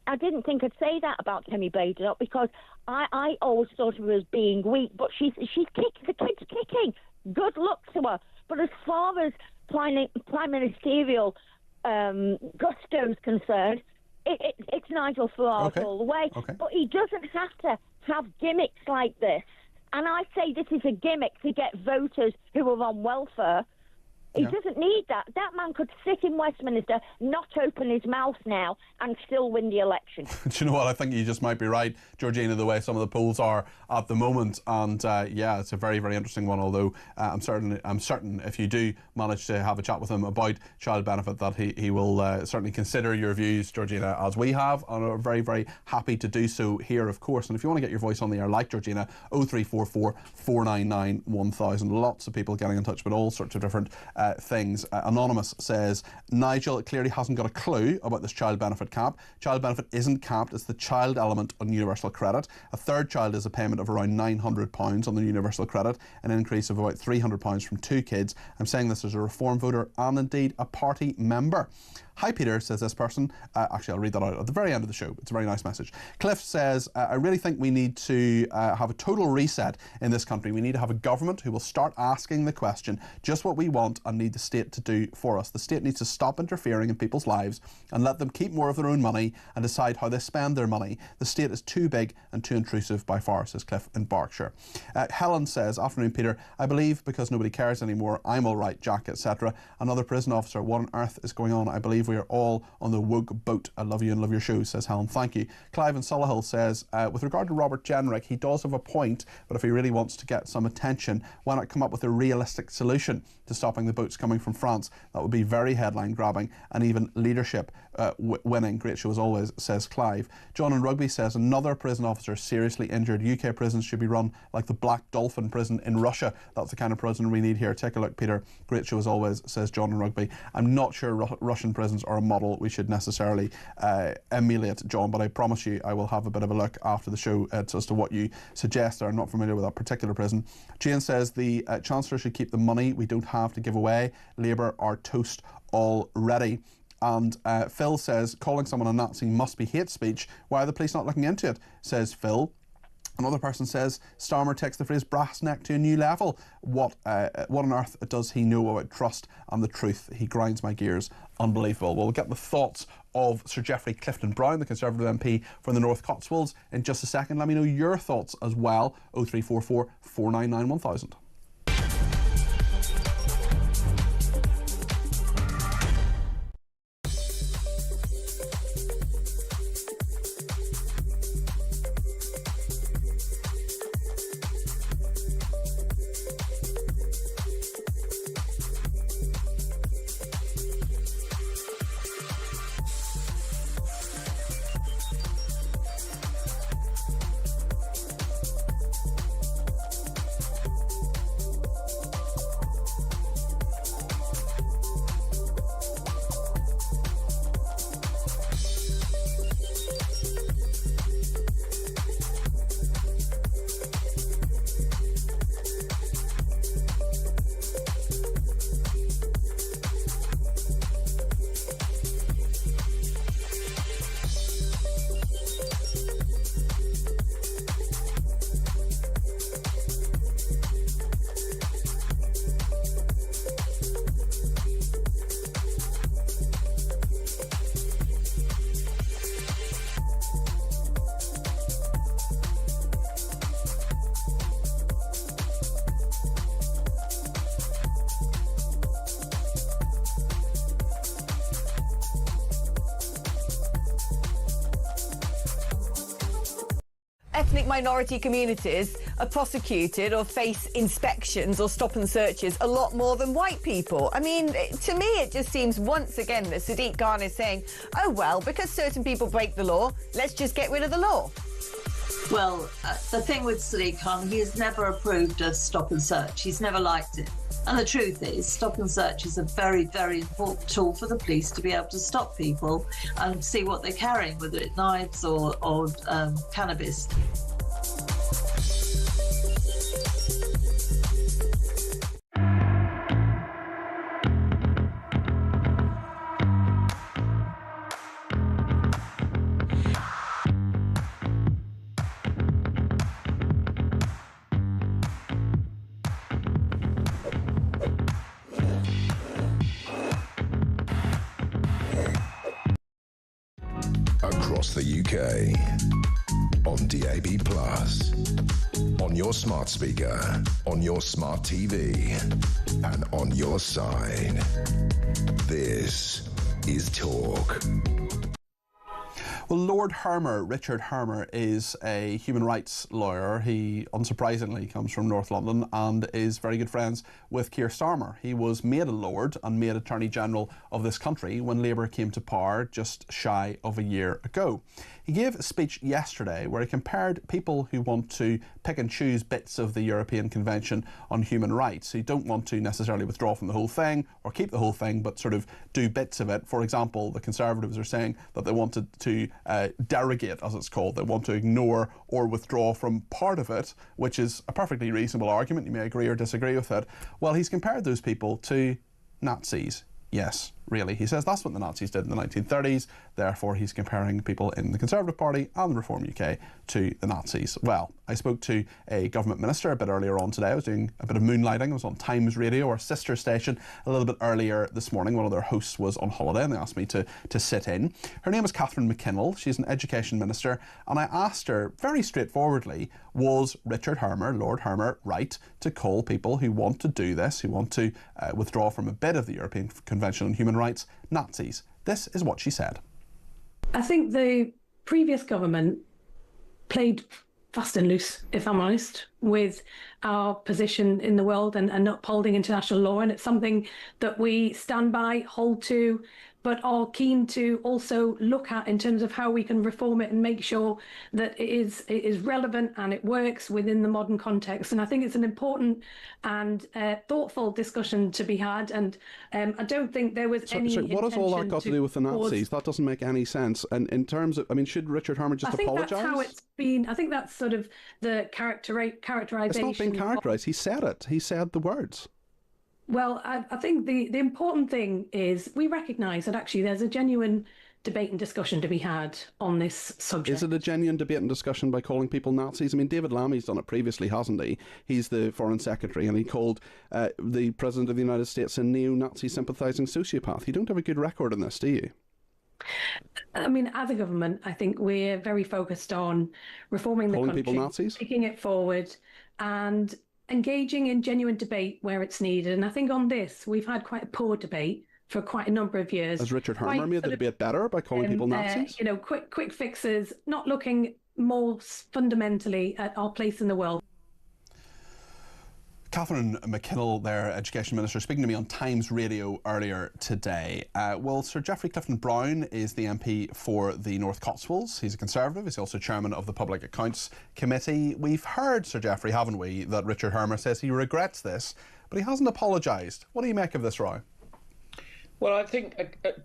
I didn't think I'd say that about Kemi Badenoch, because I always thought of her as being weak, but she's kicking. The kid's kicking. Good luck to her. But as far as prime ministerial gusto is concerned, it's Nigel Farage all the way. Okay. But he doesn't have to have gimmicks like this. And I say this is a gimmick to get voters who are on welfare. He doesn't need that. That man could sit in Westminster, not open his mouth now, and still win the election. Do you know what? I think you just might be right, Georgina, the way some of the polls are at the moment. And yeah, it's a very, very interesting one. Although I'm certain if you do manage to have a chat with him about child benefit, that he will certainly consider your views, Georgina, as we have, and are very, very happy to do so here, of course. And if you want to get your voice on the air like Georgina, 0344 499 1000. Lots of people getting in touch with all sorts of different things. Anonymous says, Nigel clearly hasn't got a clue about this child benefit cap. Child benefit isn't capped, it's the child element on universal credit. A third child is a payment of around £900 on the universal credit, an increase of about £300 from 2 kids. I'm saying this as a Reform voter and indeed a party member. Hi Peter, says this person. Actually, I'll read that out at the very end of the show. It's a very nice message. Cliff says, I really think we need to have a total reset in this country. We need to have a government who will start asking the question just what we want and need the state to do for us. The state needs to stop interfering in people's lives and let them keep more of their own money and decide how they spend their money. The state is too big and too intrusive by far, says Cliff in Berkshire. Helen says, afternoon Peter, I believe because nobody cares anymore, I'm all right, Jack, etc. Another prison officer, what on earth is going on? I believe we are all on the woke boat. I love you and love your show, says Helen. Thank you. Clive in Solihull says, with regard to Robert Jenrick, he does have a point, but if he really wants to get some attention, why not come up with a realistic solution to stopping the boats coming from France? That would be very headline grabbing and even leadership winning. Great show as always, says Clive. John in Rugby says, another prison officer seriously injured. UK prisons should be run like the Black Dolphin prison in Russia. That's the kind of prison we need here. Take a look, Peter. Great show as always, says John in Rugby. I'm not sure Russian prisons are a model we should necessarily emulate, John, but I promise you I will have a bit of a look after the show as to what you suggest. I'm not familiar with that particular prison. Jane says the Chancellor should keep the money we don't have to give away. Labour are toast already. And Phil says, calling someone a Nazi must be hate speech. Why are the police not looking into it? Says Phil. Another person says, Starmer takes the phrase brass neck to a new level. What on earth does he know about trust and the truth? He grinds my gears. Unbelievable. Well, we'll get the thoughts of Sir Geoffrey Clifton-Brown, the Conservative MP from the North Cotswolds, in just a second. Let me know your thoughts as well. 0344 499 1000. Ethnic minority communities are prosecuted or face inspections or stop and searches a lot more than white people. I mean, to me, it just seems once again that Sadiq Khan is saying, oh, well, because certain people break the law, let's just get rid of the law. Well, the thing with Sadiq Khan, he has never approved of stop and search. He's never liked it. And the truth is, stop and search is a very, very important tool for the police to be able to stop people and see what they're carrying, whether it's knives or cannabis. across the UK. On DAB+, on your smart speaker, on your smart TV, and on your side. This is Talk. Well, Lord Hermer, Richard Hermer, is a human rights lawyer. He, unsurprisingly, comes from North London and is very good friends with Keir Starmer. He was made a Lord and made Attorney General of this country when Labour came to power just shy of a year ago. He gave a speech yesterday where he compared people who want to pick and choose bits of the European Convention on Human Rights, who don't want to necessarily withdraw from the whole thing or keep the whole thing, but sort of do bits of it. For example, the Conservatives are saying that they wanted to derogate, as it's called. They want to ignore or withdraw from part of it, which is a perfectly reasonable argument. You may agree or disagree with it. Well, he's compared those people to Nazis. Yes, really. He says that's what the Nazis did in the 1930s. Therefore, he's comparing people in the Conservative Party and the Reform UK to the Nazis. Well, I spoke to a government minister a bit earlier on today. I was doing a bit of moonlighting. I was on Times Radio, our sister station, a little bit earlier this morning. One of their hosts was on holiday and they asked me to sit in. Her name is Catherine McKinnell. She's an education minister. And I asked her very straightforwardly, was Richard Hermer, Lord Hermer, right to call people who want to do this, who want to withdraw from a bit of the European Convention on Human Rights, Nazis? This is what she said. I think the previous government played fast and loose, if I'm honest, with our position in the world and upholding international law. And it's something that we stand by, hold to, but are keen to also look at in terms of how we can reform it and make sure that it is relevant and it works within the modern context. And I think it's an important and thoughtful discussion to be had. And I don't think there was any. So what has all that got to do with the Nazis? That doesn't make any sense. And in terms of, I mean, should Richard Hermer just apologise? That's how it's been. I think that's sort of the characterisation. It's not been characterised. He said it. He said the words. Well, I think the important thing is we recognise that actually there's a genuine debate and discussion to be had on this subject. Is it a genuine debate and discussion by calling people Nazis? I mean, David Lammy's done it previously, hasn't he? He's the Foreign Secretary and he called the President of the United States a neo-Nazi sympathising sociopath. You don't have a good record on this, do you? I mean, as a government, I think we're very focused on reforming the country, people Nazis? taking it forward and engaging in genuine debate where it's needed. And I think on this, we've had quite a poor debate for quite a number of years. Has Richard Hermer made the debate better by calling people Nazis? Quick fixes, not looking more fundamentally at our place in the world. Catherine McKinnell, their Education Minister, speaking to me on Times Radio earlier today. Well, Sir Geoffrey Clifton-Brown is the MP for the North Cotswolds. He's a Conservative. He's also Chairman of the Public Accounts Committee. We've heard, Sir Geoffrey, haven't we, that Richard Hermer says he regrets this, but he hasn't apologised. What do you make of this, Roy? Well, I think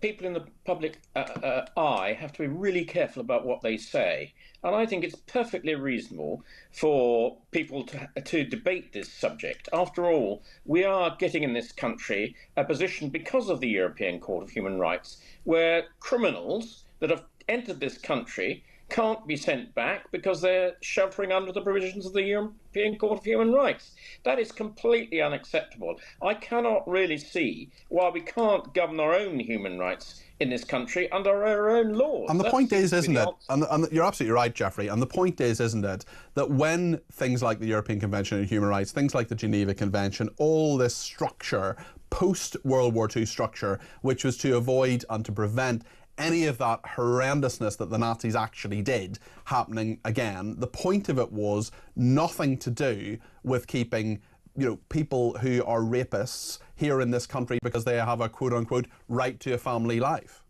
people in the public eye have to be really careful about what they say. And I think it's perfectly reasonable for people to debate this subject. After all, we are getting in this country a position because of the European Court of Human Rights where criminals that have entered this country can't be sent back because they're sheltering under the provisions of the European Court of Human Rights. That is completely unacceptable. I cannot really see why we can't govern our own human rights in this country under our own laws. And the point is, isn't it, and you're absolutely right, Geoffrey, and the point is, isn't it, that when things like the European Convention on Human Rights, things like the Geneva Convention, all this structure, post-World War II structure, which was to avoid and to prevent any of that horrendousness that the Nazis actually did happening again, the point of it was nothing to do with keeping, people who are rapists here in this country because they have a quote-unquote right to a family life.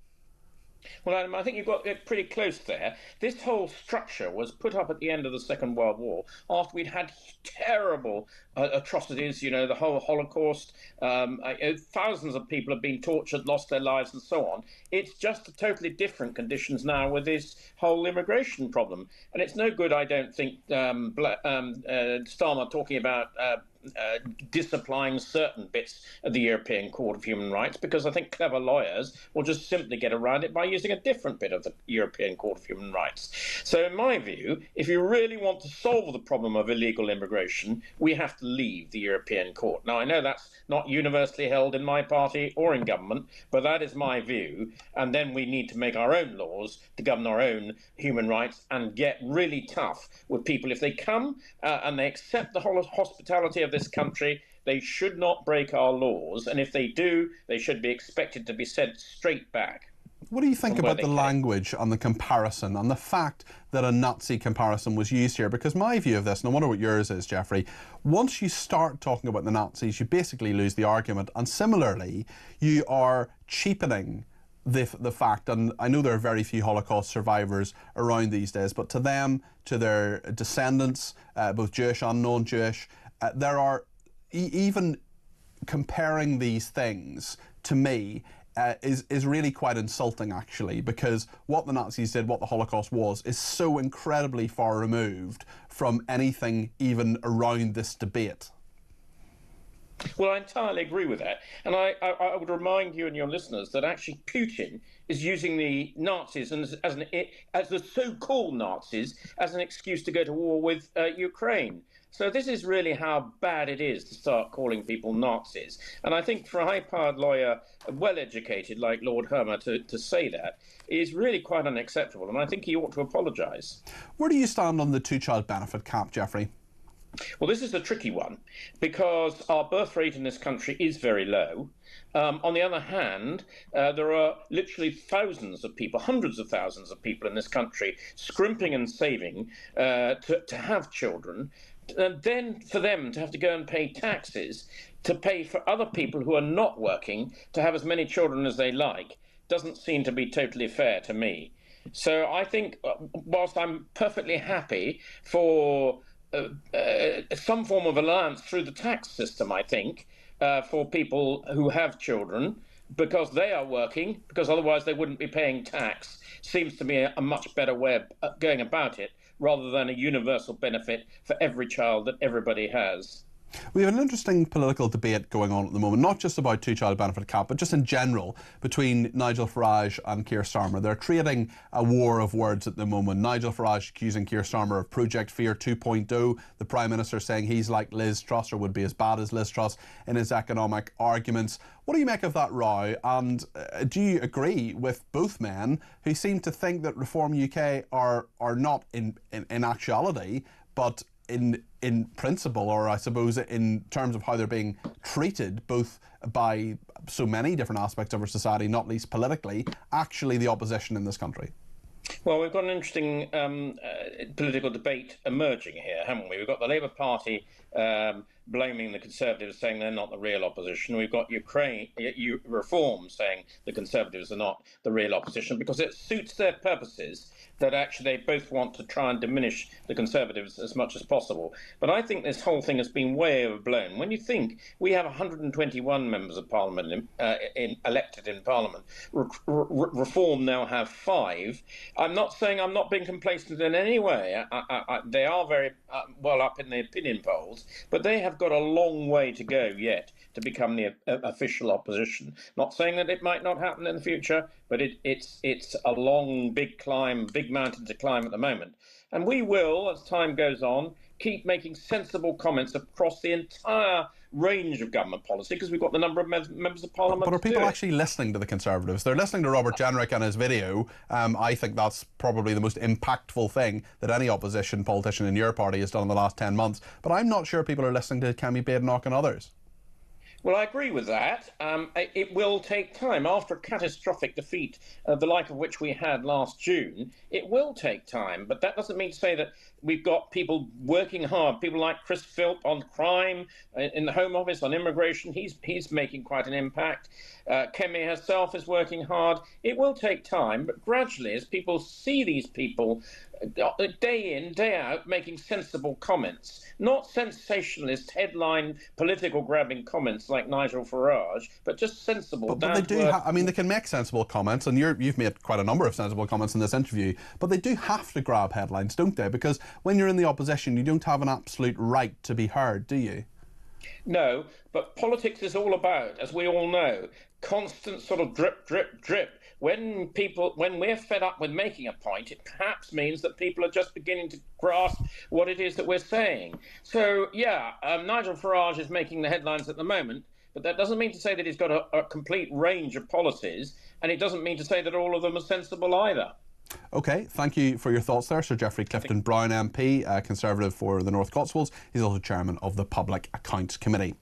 Well, Adam, I think you've got it pretty close there. This whole structure was put up at the end of the Second World War after we'd had terrible atrocities, the whole Holocaust. Thousands of people have been tortured, lost their lives and so on. It's just totally different conditions now with this whole immigration problem. And it's no good, I don't think, Starmer talking about disapplying certain bits of the European Court of Human Rights, because I think clever lawyers will just simply get around it by using a different bit of the European Court of Human Rights. So in my view, if you really want to solve the problem of illegal immigration, we have to leave the European Court. Now, I know that's not universally held in my party or in government, but that is my view. And then we need to make our own laws to govern our own human rights and get really tough with people. If they come and they accept the whole hospitality of this country, they should not break our laws. And if they do, they should be expected to be sent straight back. What do you think about the language and the comparison and the fact that a Nazi comparison was used here? Because my view of this, and I wonder what yours is, Jeffrey, once you start talking about the Nazis, you basically lose the argument. And similarly, you are cheapening the fact, and I know there are very few Holocaust survivors around these days, but to them, to their descendants, both Jewish and non-Jewish, there are, even comparing these things, to me, is really quite insulting, actually, because what the Nazis did, what the Holocaust was, is so incredibly far removed from anything even around this debate. Well, I entirely agree with that. And I would remind you and your listeners that actually Putin is using the Nazis as the so-called Nazis as an excuse to go to war with Ukraine. So this is really how bad it is to start calling people Nazis. And I think for a high-powered lawyer, well-educated like Lord Hermer, to say that is really quite unacceptable. And I think he ought to apologise. Where do you stand on the two-child benefit cap, Jeffrey? Well, this is a tricky one because our birth rate in this country is very low. On the other hand, there are literally thousands of people, hundreds of thousands of people in this country scrimping and saving to have children. And then for them to have to go and pay taxes to pay for other people who are not working to have as many children as they like doesn't seem to be totally fair to me. So I think whilst I'm perfectly happy for some form of allowance through the tax system, I think, for people who have children, because they are working, because otherwise they wouldn't be paying tax, seems to me a much better way of going about it, rather than a universal benefit for every child that everybody has. We have an interesting political debate going on at the moment, not just about two-child benefit cap, but just in general between Nigel Farage and Keir Starmer. They're trading a war of words at the moment. Nigel Farage accusing Keir Starmer of Project Fear 2.0. The Prime Minister saying he's like Liz Truss, or would be as bad as Liz Truss in his economic arguments. What do you make of that row? And do you agree with both men who seem to think that Reform UK are not in actuality, but in principle, or I suppose in terms of how they're being treated, both by so many different aspects of our society, not least politically, actually the opposition in this country? Well, we've got an interesting political debate emerging here, haven't we? We've got the Labour Party blaming the Conservatives, saying they're not the real opposition. We've got Reform saying the Conservatives are not the real opposition because it suits their purposes that actually they both want to try and diminish the Conservatives as much as possible. But I think this whole thing has been way overblown. When you think we have 121 members of Parliament elected in Parliament, Reform now have 5. I'm not saying I'm not being complacent in any way. They are very well up in the opinion polls, but they have got a long way to go yet to become the official opposition. Not saying that it might not happen in the future, but it's a long, big climb, big mountain to climb at the moment. And we will, as time goes on, keep making sensible comments across the entire range of government policy, because we've got the number of members of Parliament. But are people actually listening to the Conservatives? They're listening to Robert Jenrick and his video. I think that's probably the most impactful thing that any opposition politician in your party has done in the last 10 months. But I'm not sure people are listening to Kemi Badenoch and others. Well, I agree with that. It will take time. After a catastrophic defeat, the like of which we had last June, it will take time. But that doesn't mean to say that we've got people working hard. People like Chris Philp on crime, in the Home Office, on immigration. He's making quite an impact. Kemi herself is working hard. It will take time, but gradually, as people see these people day in, day out, making sensible comments, not sensationalist, headline, political-grabbing comments like Nigel Farage, but just sensible. But they do. I mean, they can make sensible comments, and you've made quite a number of sensible comments in this interview. But they do have to grab headlines, don't they? Because when you're in the opposition, you don't have an absolute right to be heard, do you? No, but politics is all about, as we all know, constant sort of drip, drip, drip. When we're fed up with making a point, it perhaps means that people are just beginning to grasp what it is that we're saying. So, yeah, Nigel Farage is making the headlines at the moment, but that doesn't mean to say that he's got a complete range of policies, and it doesn't mean to say that all of them are sensible either. OK, thank you for your thoughts there, Sir Geoffrey Clifton-Brown MP, Conservative for the North Cotswolds. He's also chairman of the Public Accounts Committee.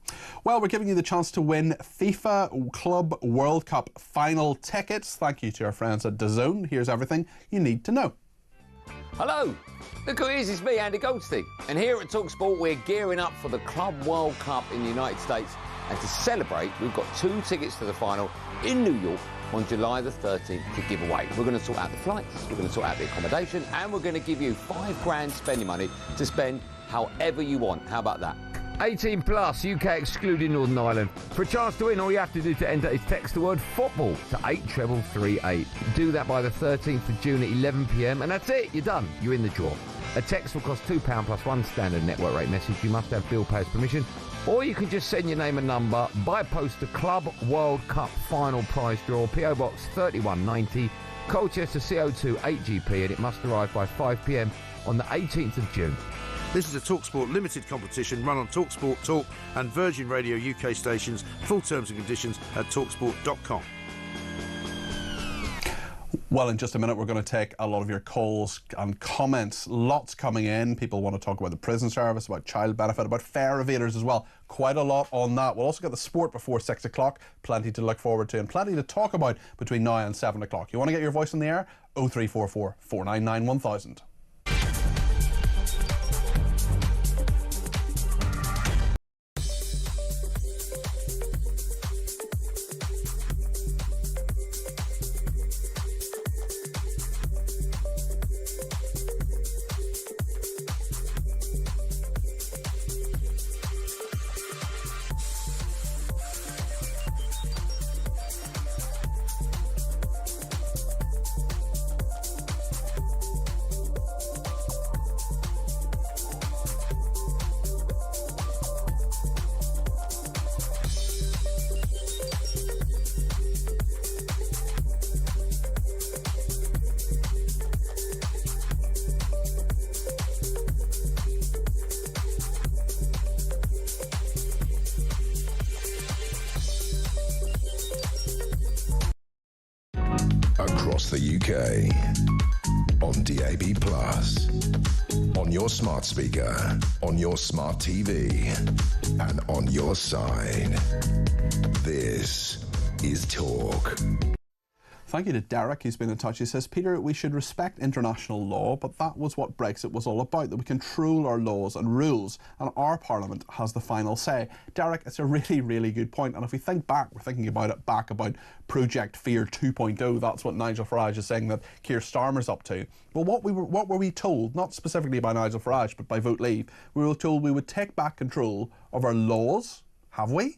Well, we're giving you the chance to win FIFA Club World Cup final tickets. Thank you to our friends at DAZN. Here's everything you need to know. Hello, look who it is, it's me, Andy Goldstein. And here at talkSPORT, we're gearing up for the Club World Cup in the United States. And to celebrate, we've got 2 tickets to the final in New York on July the 13th to give away. We're going to sort out the flights, we're going to sort out the accommodation, and we're going to give you £5 spending money to spend however you want. How about that? 18 plus, UK excluding Northern Ireland. For a chance to win, all you have to do to enter is text the word football to 83338. Do that by the 13th of June at 11 p.m, and that's it, you're done. You're in the draw. A text will cost £2 plus 1 standard network rate message. You must have bill payer's permission. Or you can just send your name and number by post to Club World Cup Final Prize Draw, PO Box 3190, Colchester CO2 8GP, and it must arrive by 5 p.m. on the 18th of June. This is a talkSPORT limited competition run on talkSPORT Talk and Virgin Radio UK stations. Full terms and conditions at talksport.com. Well, in just a minute, we're going to take a lot of your calls and comments. Lots coming in. People want to talk about the prison service, about child benefit, about fare evaders as well. Quite a lot on that. We'll also get the sport before 6 o'clock. Plenty to look forward to and plenty to talk about between now and 7 o'clock. You want to get your voice in the air? 0344 499 1000. Across the UK, on DAB+, on your smart speaker, on your smart TV, and on your side. This is Talk. Thank you to Derek, who's been in touch. He says, Peter, we should respect international law, but that was what Brexit was all about, that we control our laws and rules, and our Parliament has the final say. Derek, it's a really, really good point, and if we think back, we're thinking about it back about Project Fear 2.0, that's what Nigel Farage is saying that Keir Starmer's up to. Well, what were we told, not specifically by Nigel Farage, but by Vote Leave, we were told we would take back control of our laws. Have we?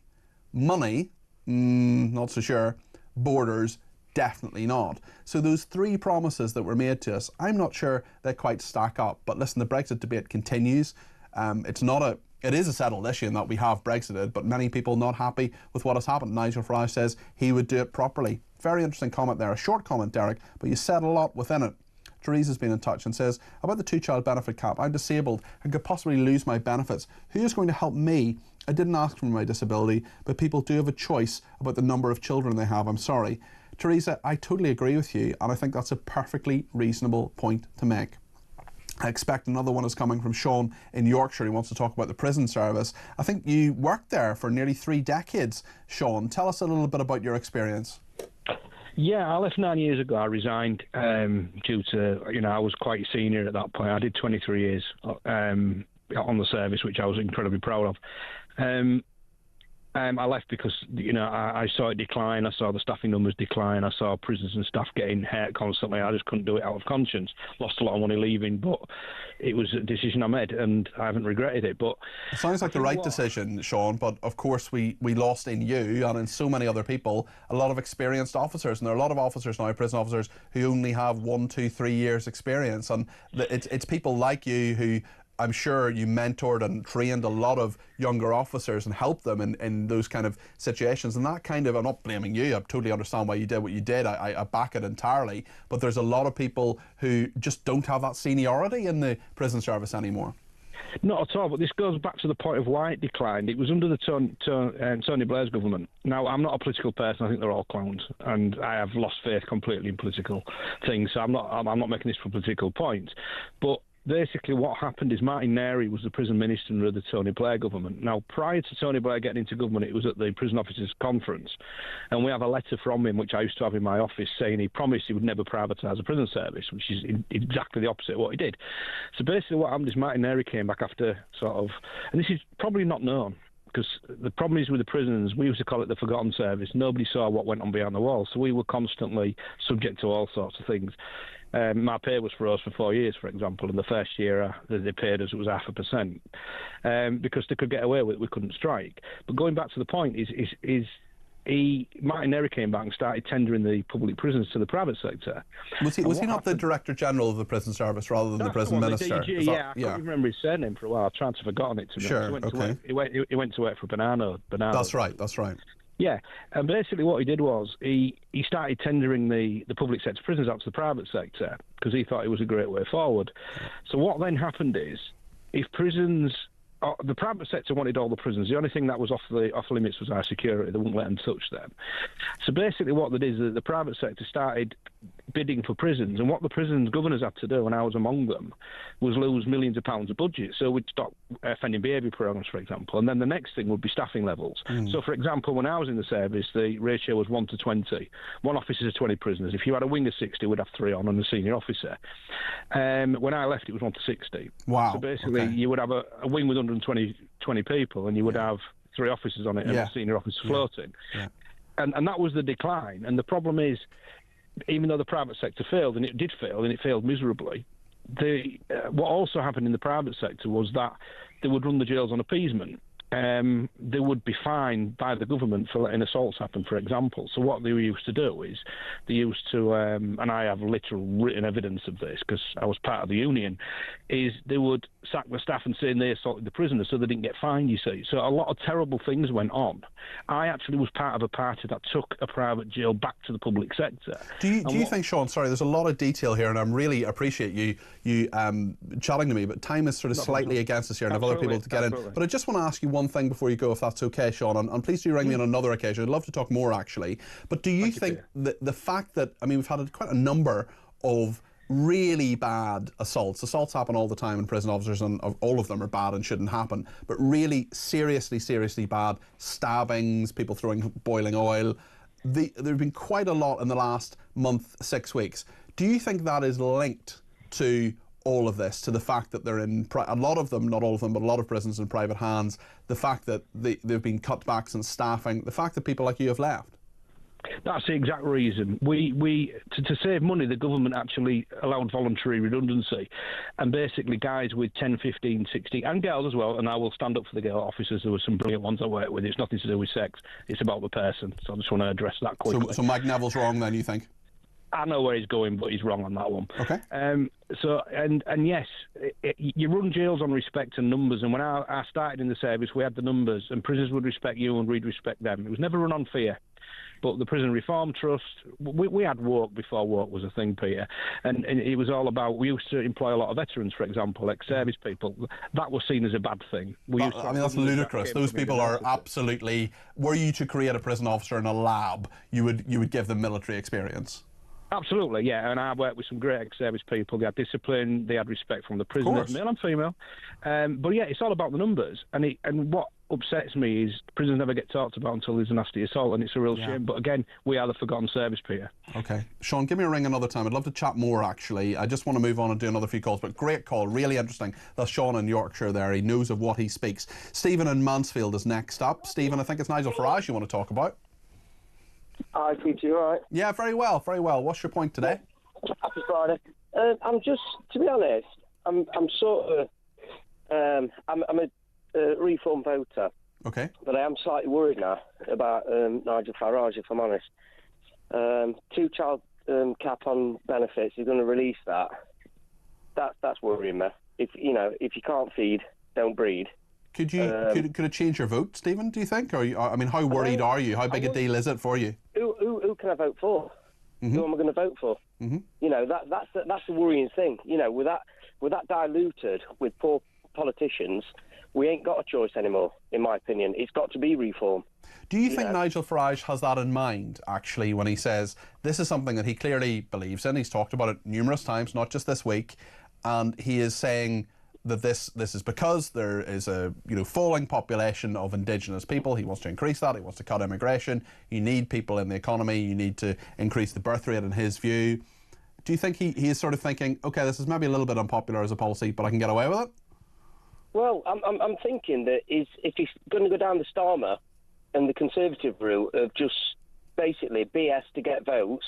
Money? Not so sure. Borders? Definitely not. So those 3 promises that were made to us, I'm not sure they quite stack up. But listen, the Brexit debate continues. It is a settled issue in that we have Brexited, but many people not happy with what has happened. Nigel Farage says he would do it properly. Very interesting comment there. A short comment, Derek, but you said a lot within it. Teresa's been in touch and says, about the 2-child benefit cap, I'm disabled and could possibly lose my benefits. Who is going to help me? I didn't ask for my disability, but people do have a choice about the number of children they have. I'm sorry. Teresa, I totally agree with you, and I think that's a perfectly reasonable point to make. I expect another one is coming from Sean in Yorkshire. He wants to talk about the prison service. I think you worked there for nearly 3 decades, Sean. Tell us a little bit about your experience. Yeah, I left 9 years ago. I resigned due to, I was quite senior at that point. I did 23 years on the service, which I was incredibly proud of. I left because, I saw it decline. I saw the staffing numbers decline. I saw prisons and staff getting hurt constantly. I just couldn't do it out of conscience. Lost a lot of money leaving, but it was a decision I made, and I haven't regretted it. But it sounds like the right decision, Sean, but of course we lost in you and in so many other people a lot of experienced officers, and there are a lot of officers now, prison officers, who only have 1, 2, 3 years experience, and it's people like you who I'm sure you mentored and trained a lot of younger officers and helped them in those kind of situations. And that kind of, I'm not blaming you, I totally understand why you did what you did, I back it entirely, but there's a lot of people who just don't have that seniority in the prison service anymore. Not at all, but this goes back to the point of why it declined. It was under the Tony Blair's government. Now, I'm not a political person. I think they're all clowns, and I have lost faith completely in political things. So I'm not making this for political points. But basically what happened is Martin Neri was the prison minister under the Tony Blair government. Now, prior to Tony Blair getting into government, it was at the Prison Officers Conference, and we have a letter from him, which I used to have in my office, saying he promised he would never privatise a prison service, which is exactly the opposite of what he did. So basically what happened is Martin Neri came back after sort of, and this is probably not known, because the problem is with the prisons, we used to call it the forgotten service. Nobody saw what went on behind the walls, so we were constantly subject to all sorts of things. My pay was froze for 4 years, for example, and the first year they paid us, it was 0.5%, because they could get away with it, we couldn't strike. But going back to the point Martin Neri came back and started tendering the public prisons to the private sector. Was he not the Director General of the Prison Service rather than the Prison Minister? I can't even remember his surname for a while. I've tried to forgotten it to me. Sure, he went to work for Banana. That's right. Yeah, and basically what he did was he started tendering the public sector prisons out to the private sector because he thought it was a great way forward. So what then happened is, if prisons... the private sector wanted all the prisons. The only thing that was off limits was our security. They wouldn't let them touch them. So basically what they did is that the private sector started bidding for prisons, and what the prisons governors had to do, and I was among them, was lose millions of pounds of budget. So we'd stop offending behaviour programmes, for example, and then the next thing would be staffing levels. So, for example, when I was in the service, the ratio was 1 to 20. One officer to 20 prisoners. If you had a wing of 60, we'd have 3 on and a senior officer. When I left, it was 1 to 60. Wow. So basically, you would have a wing with 120 people, and you would have 3 officers on it and a senior officer floating. Yeah. And that was the decline. And the problem is, even though the private sector failed, and it did fail, and it failed miserably, what also happened in the private sector was that they would run the jails on appeasement. They would be fined by the government for letting assaults happen, for example. So what they used to do is they used to, and I have literal written evidence of this because I was part of the union, is they would sack the staff and saying they assaulted the prisoners so they didn't get fined, you see. So a lot of terrible things went on. I actually was part of a party that took a private jail back to the public sector. Do you think, Sean, sorry, there's a lot of detail here, and I really appreciate you chatting to me, but time is sort of slightly against us here, and I have other people to get in. But I just want to ask you one thing before you go, if that's okay, Sean, and please do ring me on another occasion. I'd love to talk more, actually. But do you think that the fact that, I mean, we've had quite a number of really bad assaults happen all the time in prison officers, and all of them are bad and shouldn't happen, but really seriously bad stabbings, people throwing boiling oil, there have been quite a lot in the last month, 6 weeks. Do you think that is linked to all of this, to the fact that they're in a lot of them, not all of them, but a lot of prisons in private hands, the fact that there have been cutbacks in staffing, the fact that people like you have left? That's the exact reason. To save money, the government actually allowed voluntary redundancy, and basically guys with 10, 15, 16, and girls as well, and I will stand up for the girl officers. There were some brilliant ones I worked with. It's nothing to do with sex. It's about the person. So I just want to address that quickly. So Mike Neville's wrong then, you think? I know where he's going, but he's wrong on that one. Okay. So yes, you run jails on respect and numbers. And when I started in the service, we had the numbers, and prisoners would respect you and we'd respect them. It was never run on fear. But the Prison Reform Trust, we had woke before woke was a thing, Peter, and it was all about, we used to employ a lot of veterans, for example, ex-service people. That was seen as a bad thing. I mean, that's ludicrous. Those people are absolutely... Were you to create a prison officer in a lab, you would give them military experience? Absolutely, yeah, and I worked with some great ex-service people. They had discipline, they had respect from the prisoners, male and female. But yeah, it's all about the numbers. And what upsets me is prisons never get talked about until there's a nasty assault, and it's a real shame. But again, we are the forgotten service, Peter. Okay. Sean, give me a ring another time. I'd love to chat more, actually. I just want to move on and do another few calls, but great call, really interesting. That's Sean in Yorkshire there. He knows of what he speaks. Stephen in Mansfield is next up. Stephen, I think it's Nigel Farage you want to talk about. Hi, Peter, you all right? Yeah, very well, very well. What's your point today? Happy Friday. I'm just, to be honest, I'm sort of, I'm a reform voter. Okay. But I am slightly worried now about Nigel Farage, if I'm honest. 2-child cap on benefits, you're going to release that. That's worrying me. if you can't feed, don't breed. Could it change your vote, Stephen? Do you think? Or how worried are you? How big a deal is it for you? Who can I vote for? Mm-hmm. Who am I going to vote for? Mm-hmm. That's the worrying thing. With that diluted with poor politicians, we ain't got a choice anymore. In my opinion, it's got to be reform. Do you think Nigel Farage has that in mind, actually, when he says this is something that he clearly believes in? He's talked about it numerous times, not just this week, and he is saying that this is because there is a falling population of indigenous people. He wants to increase that. He wants to cut immigration. You need people in the economy. You need to increase the birth rate in his view. Do you think he is sort of thinking, okay, this is maybe a little bit unpopular as a policy, but I can get away with it? Well, I'm thinking that if he's going to go down the Starmer and the Conservative route of just basically BS to get votes,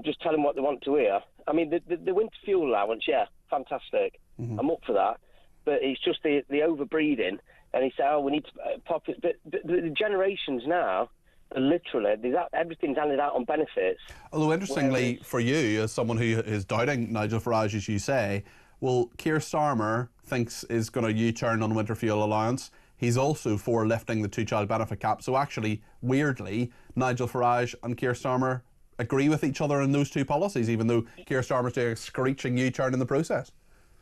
just tell them what they want to hear. I mean, the winter fuel allowance, yeah, fantastic. Mm-hmm. I'm up for that. But it's just the overbreeding. And he said, we need to pop it. But the generations now, literally, everything's handed out on benefits. Although, interestingly, for you, as someone who is doubting Nigel Farage, as you say, well, Keir Starmer thinks is going to U-turn on winter fuel allowance. He's also for lifting the two-child benefit cap. So actually, weirdly, Nigel Farage and Keir Starmer agree with each other in those two policies, even though Keir Starmer's doing a screeching U-turn in the process.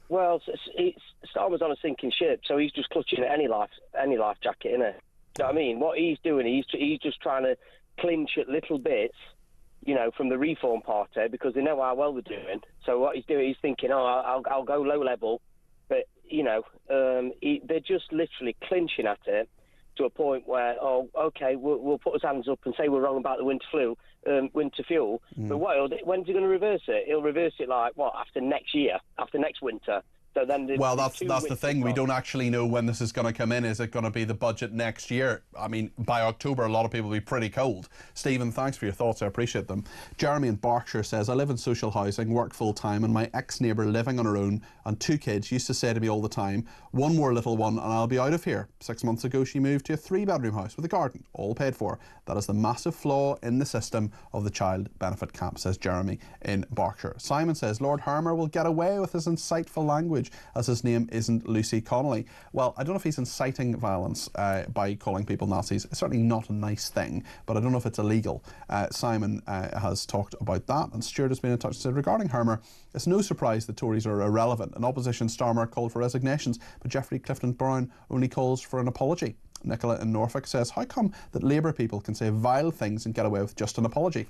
Well, Starmer's on a sinking ship, so he's just clutching at any life jacket, innit? You know what I mean? What he's doing, he's just trying to clinch at little bits, from the Reform Party, because they know how well they're doing. So what he's doing, he's thinking, I'll go low level, but they're just literally clinching at it to a point where, okay, we'll put his hands up and say we're wrong about the winter fuel. But when's he going to reverse it? He'll reverse it after next year, after next winter. So then that's the thing. We don't actually know when this is going to come in. Is it going to be the budget next year? I mean, by October, a lot of people will be pretty cold. Stephen, thanks for your thoughts. I appreciate them. Jeremy in Berkshire says, I live in social housing, work full time, and my ex-neighbour living on her own and 2 kids used to say to me all the time, one more little one and I'll be out of here. 6 months ago, she moved to a 3-bedroom house with a garden, all paid for. That is the massive flaw in the system of the child benefit cap, says Jeremy in Berkshire. Simon says, Lord Hermer will get away with his insightful language as his name isn't Lucy Connolly. Well, I don't know if he's inciting violence by calling people Nazis. It's certainly not a nice thing, but I don't know if it's illegal. Simon has talked about that, and Stuart has been in touch and said, regarding Hermer, it's no surprise the Tories are irrelevant. In opposition, Starmer called for resignations, but Geoffrey Clifton Brown only calls for an apology. Nicola in Norfolk says, how come that Labour people can say vile things and get away with just an apology?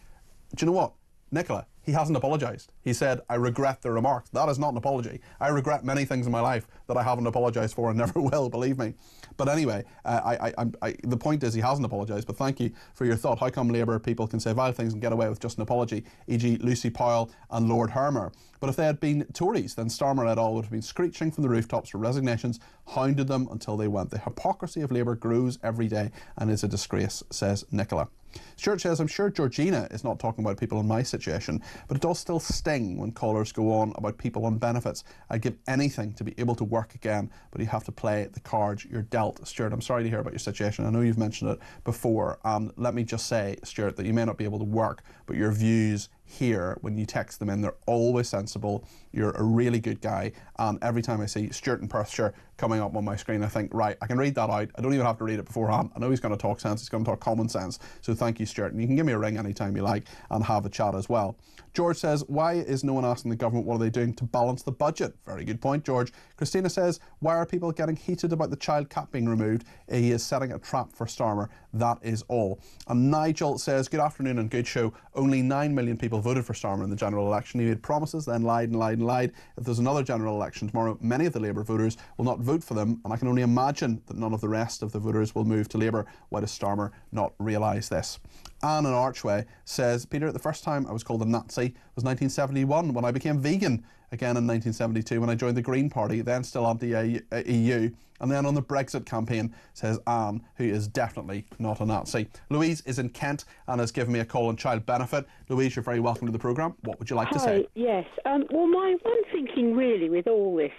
Do you know what, Nicola? He hasn't apologised. He said, I regret the remarks. That is not an apology. I regret many things in my life that I haven't apologised for and never will, believe me. But anyway, the point is he hasn't apologised, but thank you for your thought. How come Labour people can say vile things and get away with just an apology, e.g. Lucy Powell and Lord Hermer? But if they had been Tories, then Starmer et al. Would have been screeching from the rooftops for resignations, hounded them until they went. The hypocrisy of Labour grows every day and is a disgrace, says Nicola. Stuart says, I'm sure Georgina is not talking about people in my situation, but it does still sting when callers go on about people on benefits. I'd give anything to be able to work again, but you have to play the cards you're dealt. Stuart, I'm sorry to hear about your situation. I know you've mentioned it before, and let me just say, Stuart, that you may not be able to work, but your views here, when you text them in, they're always sensible. You're a really good guy, and every time I see Stuart in Perthshire coming up on my screen, I think, right, I can read that out. I don't even have to read it beforehand. I know he's going to talk sense, he's going to talk common sense. So thank you, Stuart, and you can give me a ring anytime you like and have a chat as well. George says, why is no one asking the government what are they doing to balance the budget? Very good point, George. Christina says, why are people getting heated about the child cap being removed? He is setting a trap for Starmer. That is all. And Nigel says, good afternoon and good show. Only 9 million people voted for Starmer in the general election. He made promises, then lied and lied and lied. If there's another general election tomorrow, many of the Labour voters will not vote for them, and I can only imagine that none of the rest of the voters will move to Labour. Why does Starmer not realise this? Anne in Archway says, Peter, the first time I was called a Nazi was 1971 when I became vegan. Again in 1972 when I joined the Green Party, then still anti-EU, and then on the Brexit campaign, says Anne, who is definitely not a Nazi. Louise is in Kent and has given me a call on child benefit. Louise, you're very welcome to the programme. What would you like to say? Yes. Well, my one thinking really with all this,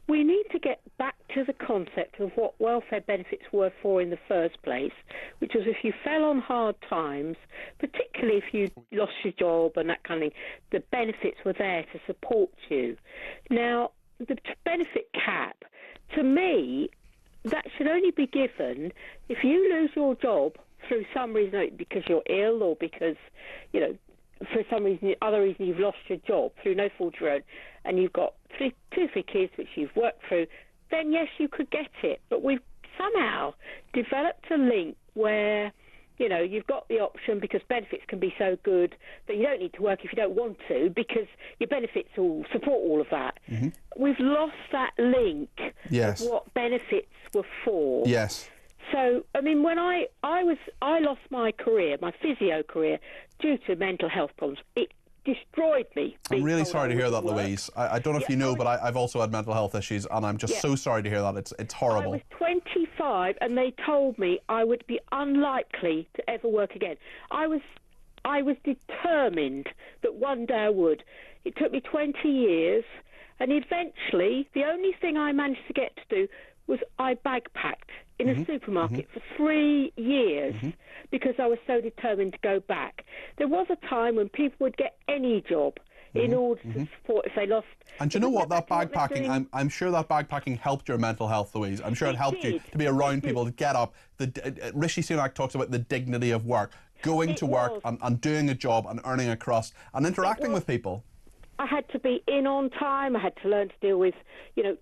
we need to get back to the concept of what welfare benefits were for in the first place, which was if you fell on hard times, particularly if you lost your job and that kind of thing, the benefits were there to support you. Now, the benefit cap, to me, that should only be given if you lose your job through some reason, because you're ill or because, for some reason, other reason you've lost your job through no fault of your own, and you've got two or three kids which you've worked through, then yes, you could get it. But we've somehow developed a link where, you've got the option because benefits can be so good that you don't need to work if you don't want to because your benefits all support all of that. Mm-hmm. We've lost that link Yes. of what benefits were for. Yes. So, I mean, when I lost my career, my physio career, due to mental health problems, it destroyed me. I'm really sorry to hear that, Louise. I don't know if you know, but I've also had mental health issues, and I'm just so sorry to hear that. It's horrible. I was 25, and they told me I would be unlikely to ever work again. I was determined that one day I would. It took me 20 years, and eventually, the only thing I managed to get to do was I bagpacked in a supermarket for 3 years because I was so determined to go back. There was a time when people would get any job in order to support if they lost. And do you know what? That backpacking, I'm sure that backpacking helped your mental health, Louise. I'm sure it helped you to be around people, to get up. Rishi Sunak talks about the dignity of work, going to work and doing a job and earning a crust and interacting with people. I had to be in on time. I had to learn to deal with,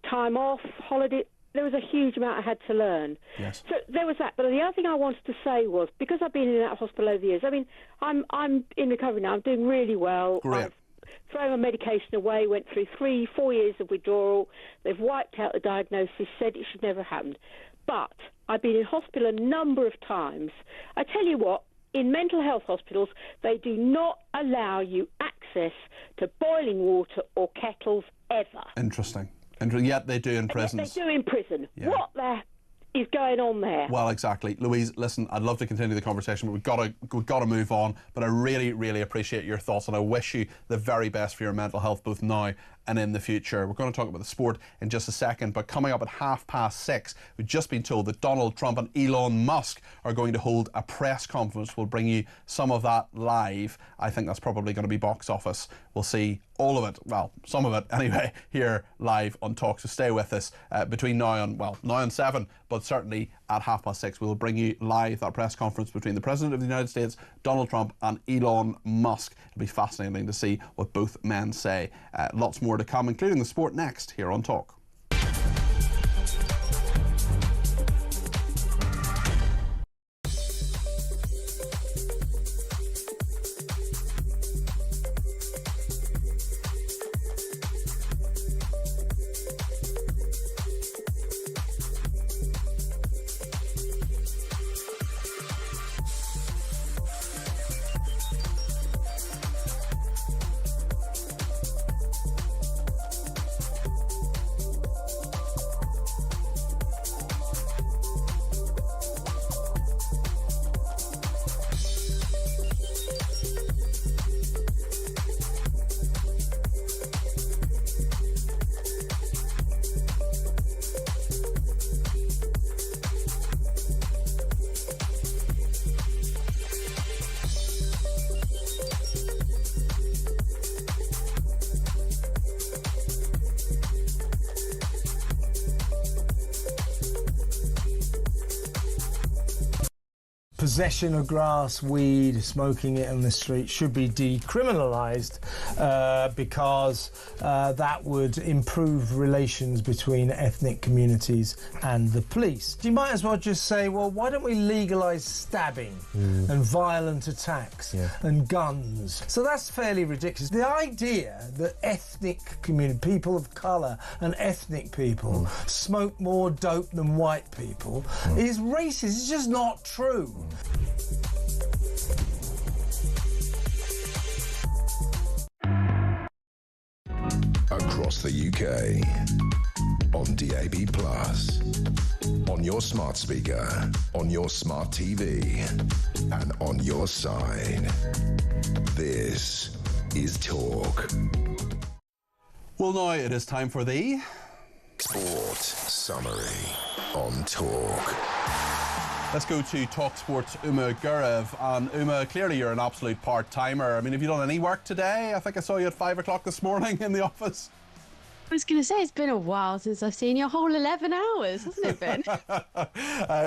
time off, holiday. There was a huge amount I had to learn. Yes. So there was that. But the other thing I wanted to say was, because I've been in that hospital over the years, I mean, I'm in recovery now. I'm doing really well. Great. I've thrown my medication away, went through 3-4 years of withdrawal. They've wiped out the diagnosis, said it should never happen. But I've been in hospital a number of times. I tell you what, in mental health hospitals, they do not allow you access to boiling water or kettles ever. Interesting. Yet they do in prisons. They do in prison. Yeah. What the is going on there? Well, exactly. Louise, listen, I'd love to continue the conversation, but we've got to move on. But I really, really appreciate your thoughts, and I wish you the very best for your mental health, both now and in the future. We're going to talk about the sport in just a second, but coming up at 6:30, we've just been told that Donald Trump and Elon Musk are going to hold a press conference. We'll bring you some of that live. I think that's probably going to be box office. We'll see all of it, well, some of it anyway, here live on Talk. So stay with us between now and 7, but certainly at 6:30 we'll bring you live that press conference between the President of the United States, Donald Trump, and Elon Musk. It'll be fascinating to see what both men say. Lots more to come, including the sport next here on Talk. Possession of grass, weed, smoking it on the street should be decriminalised because that would improve relations between ethnic communities and the police. You might as well just say, well, why don't we legalise stabbing and violent attacks and guns? So that's fairly ridiculous. The idea that ethnic community, people of colour and ethnic people smoke more dope than white people is racist. It's just not true. Across the UK, on DAB+, on your smart speaker, on your smart TV, and on your side. This is Talk. Well, now it is time for the Sport Summary on Talk. Let's go to Talk Sports' Uma Gurev. And Uma, clearly you're an absolute part-timer. I mean, have you done any work today? I think I saw you at 5 o'clock this morning in the office. I was going to say, it's been a while since I've seen your whole 11 hours, hasn't it been?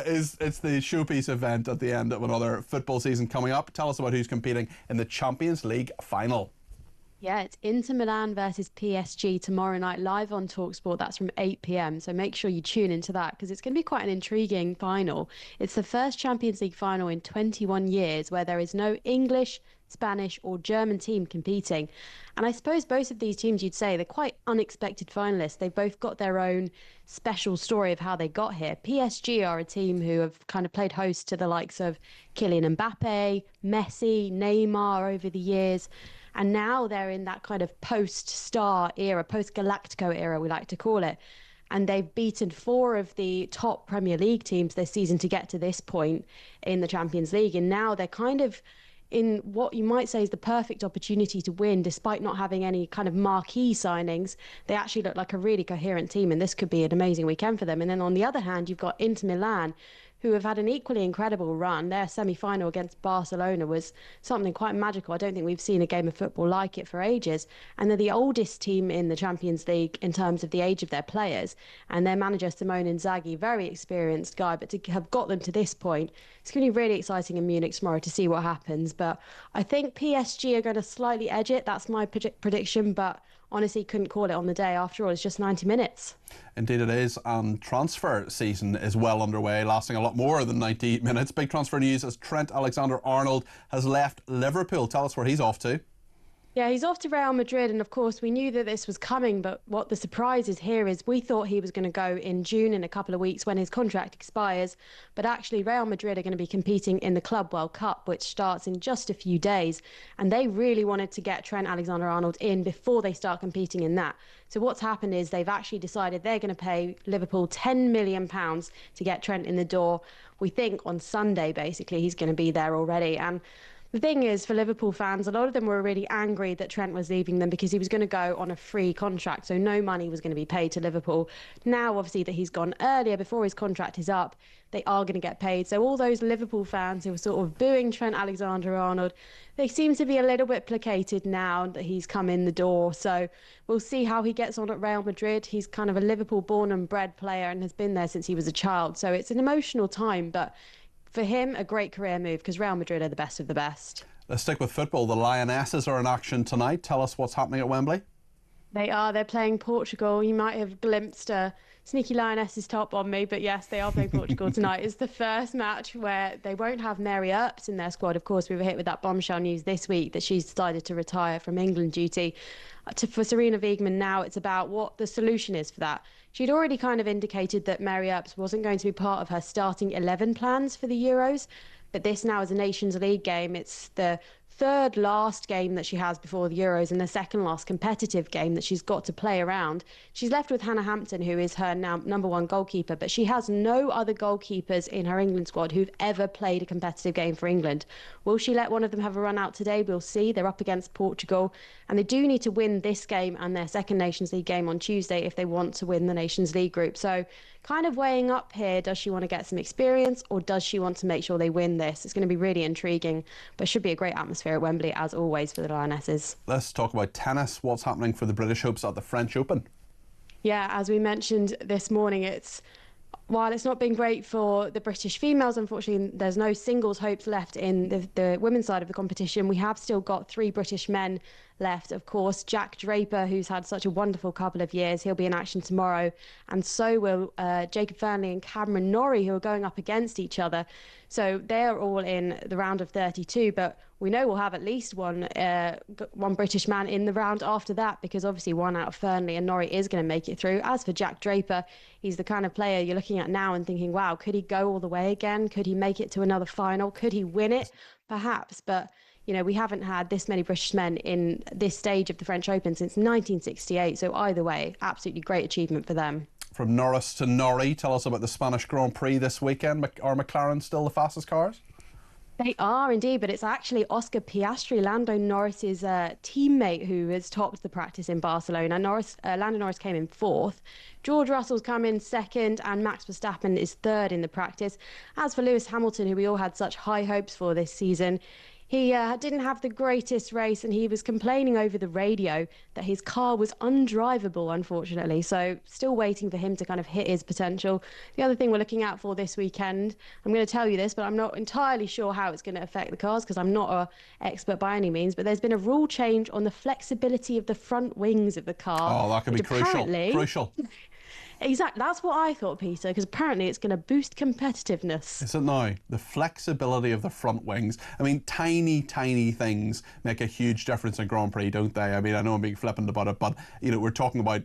It's the showpiece event at the end of another football season coming up. Tell us about who's competing in the Champions League final. Yeah, it's Inter Milan versus PSG tomorrow night, live on talkSPORT. That's from 8 p.m. So make sure you tune into that, because it's going to be quite an intriguing final. It's the first Champions League final in 21 years where there is no English, Spanish or German team competing. And I suppose both of these teams, you'd say, they're quite unexpected finalists. They've both got their own special story of how they got here. PSG are a team who have kind of played host to the likes of Kylian Mbappe, Messi, Neymar over the years. And now they're in that kind of post-star era, post-Galactico era, we like to call it. And they've beaten 4 of the top Premier League teams this season to get to this point in the Champions League. And now they're kind of in what you might say is the perfect opportunity to win, despite not having any kind of marquee signings. They actually look like a really coherent team, and this could be an amazing weekend for them. And then on the other hand, you've got Inter Milan, who have had an equally incredible run. Their semi-final against Barcelona was something quite magical. I don't think we've seen a game of football like it for ages. And they're the oldest team in the Champions League in terms of the age of their players. And their manager, Simone Inzaghi, very experienced guy, but to have got them to this point, it's going to be really exciting in Munich tomorrow to see what happens. But I think PSG are going to slightly edge it. That's my prediction, but honestly couldn't call it on the day. After all, it's just 90 minutes. Indeed it is, and transfer season is well underway, lasting a lot more than 90 minutes. Big transfer news as Trent Alexander-Arnold has left Liverpool. Tell us where he's off to. Yeah, he's off to Real Madrid, and of course we knew that this was coming, but what the surprise is here is we thought he was going to go in June, in a couple of weeks when his contract expires, but actually Real Madrid are going to be competing in the Club World Cup, which starts in just a few days, and they really wanted to get Trent Alexander-Arnold in before they start competing in that. So what's happened is they've actually decided they're going to pay Liverpool £10 million to get Trent in the door. We think on Sunday, basically, he's going to be there already. And the thing is, for Liverpool fans, a lot of them were really angry that Trent was leaving them because he was going to go on a free contract, so no money was going to be paid to Liverpool. Now, obviously, that he's gone earlier, before his contract is up, they are going to get paid. So all those Liverpool fans who were sort of booing Trent Alexander-Arnold, they seem to be a little bit placated now that he's come in the door. So we'll see how he gets on at Real Madrid. He's kind of a Liverpool-born and bred player and has been there since he was a child. So it's an emotional time, but for him, a great career move, because Real Madrid are the best of the best. Let's stick with football. The Lionesses are in action tonight. Tell us what's happening at Wembley. They are. They're playing Portugal. You might have glimpsed a sneaky Lionesses top on me, but yes, they are playing Portugal tonight. It's the first match where they won't have Mary Earps in their squad. Of course, we were hit with that bombshell news this week that she's decided to retire from England duty. For Sarina Wiegman now, it's about what the solution is for that. She'd already kind of indicated that Mary Earps wasn't going to be part of her starting 11 plans for the Euros, but this now is a Nations League game. It's the third last game that she has before the Euros and the second last competitive game that she's got to play around. She's left with Hannah Hampton, who is her now #1 goalkeeper, but she has no other goalkeepers in her England squad who've ever played a competitive game for England. Will she let one of them have a run out today? We'll see. They're up against Portugal, and they do need to win this game and their second Nations League game on Tuesday if they want to win the Nations League group. So kind of weighing up here, does she want to get some experience or does she want to make sure they win this? It's going to be really intriguing, but should be a great atmosphere at Wembley, as always, for the Lionesses. Let's talk about tennis. What's happening for the British hopes at the French Open? Yeah, as we mentioned this morning, while it's not been great for the British females, unfortunately, there's no singles hopes left in the women's side of the competition. We have still got 3 British men left, of course. Jack Draper, who's had such a wonderful couple of years, he'll be in action tomorrow, and so will Jacob Fernley and Cameron Norrie, who are going up against each other. So they're all in the round of 32, but we know we'll have at least one British man in the round after that, because obviously one out of Fernley and Norrie is going to make it through. As for Jack Draper, he's the kind of player you're looking at now and thinking, wow, could he go all the way again? Could he make it to another final? Could he win it? Perhaps, but you know, we haven't had this many British men in this stage of the French Open since 1968. So either way, absolutely great achievement for them. From Norris to Norrie, tell us about the Spanish Grand Prix this weekend. Are McLaren still the fastest cars? They are indeed, but it's actually Oscar Piastri, Lando Norris's teammate, who has topped the practice in Barcelona. Lando Norris came in 4th. George Russell's come in 2nd, and Max Verstappen is 3rd in the practice. As for Lewis Hamilton, who we all had such high hopes for this season, He didn't have the greatest race, and he was complaining over the radio that his car was undrivable, unfortunately. So still waiting for him to kind of hit his potential. The other thing we're looking out for this weekend, I'm going to tell you this, but I'm not entirely sure how it's going to affect the cars because I'm not an expert by any means, but there's been a rule change on the flexibility of the front wings of the car. Oh, that could be crucial. Crucial. Exactly. That's what I thought, Peter, because apparently it's going to boost competitiveness. Is it now? The flexibility of the front wings. I mean, tiny, tiny things make a huge difference in Grand Prix, don't they? I mean, I know I'm being flippant about it, but, you know, we're talking about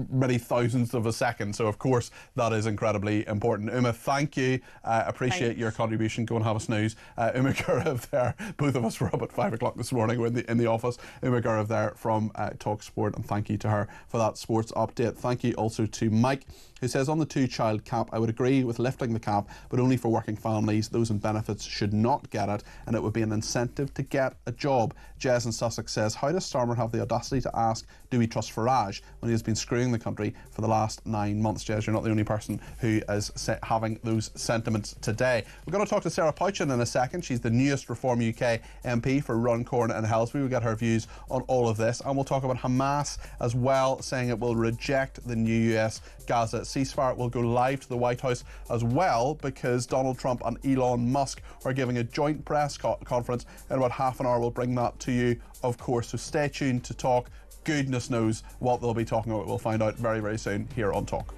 many thousandths of a second, so of course that is incredibly important. Uma, thank you. Appreciate your contribution. Go and have a snooze. Uma Gaurav there. Both of us were up at 5 o'clock this morning. We're in the office. Uma Gaurav there from talkSPORT, and thank you to her for that sports update. Thank you also to Mike, who says, on the 2-child cap, I would agree with lifting the cap, but only for working families. Those in benefits should not get it, and it would be an incentive to get a job. Jez in Sussex says, how does Starmer have the audacity to ask, do we trust Farage, when he has been screwing the country for the last 9 months? Jez, you're not the only person who is having those sentiments today. We're going to talk to Sarah Pouchin in a second. She's the newest Reform UK MP for Runcorn and Helsby. We'll get her views on all of this, and we'll talk about Hamas as well, saying it will reject the new US Gaza ceasefire. Will go live to the White House as well, because Donald Trump and Elon Musk are giving a joint press conference in about half an hour. We'll bring that to you, of course, so stay tuned to Talk. Goodness knows what they'll be talking about. We'll find out very, very soon here on Talk.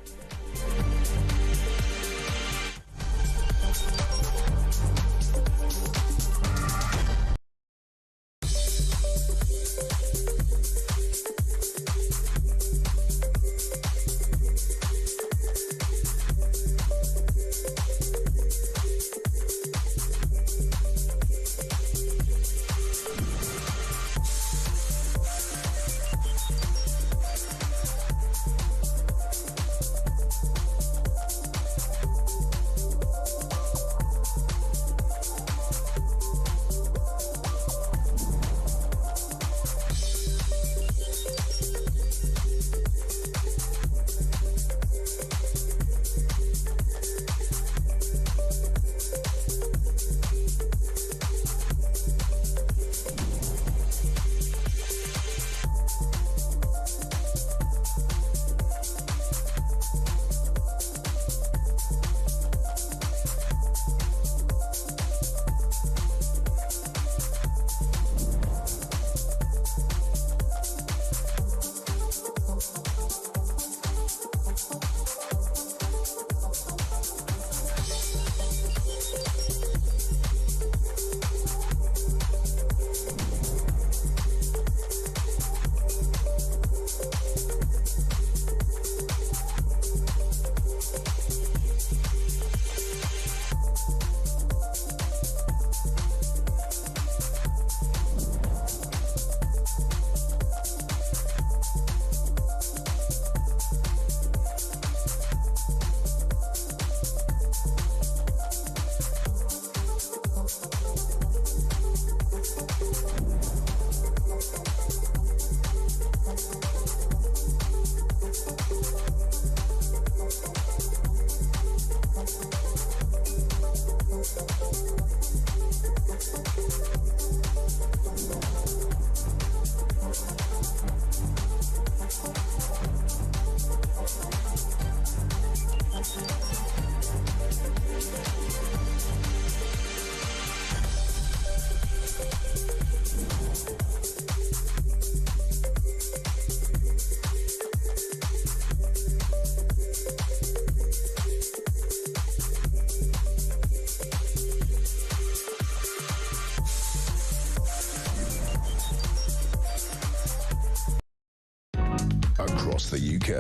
Across the UK,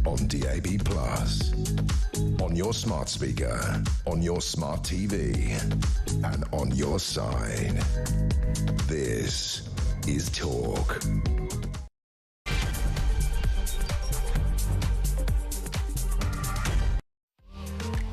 on DAB+, on your smart speaker, on your smart TV, and on your side. This is Talk.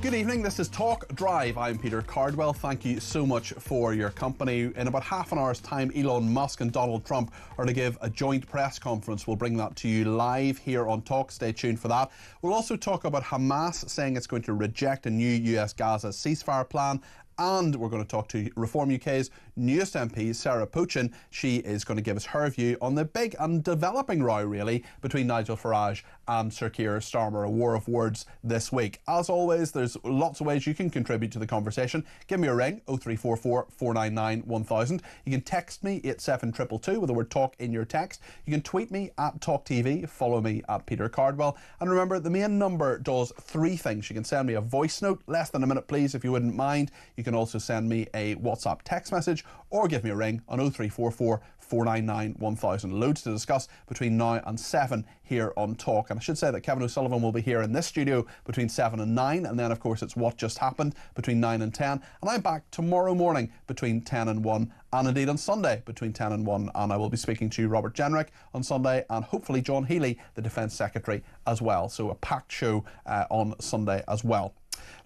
Good evening, this is Talk Drive. I'm Peter Cardwell. Thank you so much for your company. In about half an hour's time, Elon Musk and Donald Trump are to give a joint press conference. We'll bring that to you live here on Talk. Stay tuned for that. We'll also talk about Hamas saying it's going to reject a new US Gaza ceasefire plan, And we're going to talk to Reform UK's newest MP, Sarah Poin. She is going to give us her view on the big and developing row, really, between Nigel Farage and Sir Keir Starmer, a war of words this week. As always, there's lots of ways you can contribute to the conversation. Give me a ring, 0344 499 1000. You can text me 87222 with the word talk in your text. You can tweet me at talkTV, follow me at Peter Cardwell. And remember, the main number does three things. You can send me a voice note, less than a minute please, if you wouldn't mind. You can also send me a WhatsApp text message or give me a ring on 0344 499 1000. Loads to discuss between now and 7 here on Talk. And I should say that Kevin O'Sullivan will be here in this studio between 7 and 9. And then, of course, it's What Just Happened between 9 and 10. And I'm back tomorrow morning between 10 and 1. And indeed on Sunday between 10 and 1. And I will be speaking to Robert Jenrick on Sunday and hopefully John Healy, the Defence Secretary, as well. So a packed show on Sunday as well.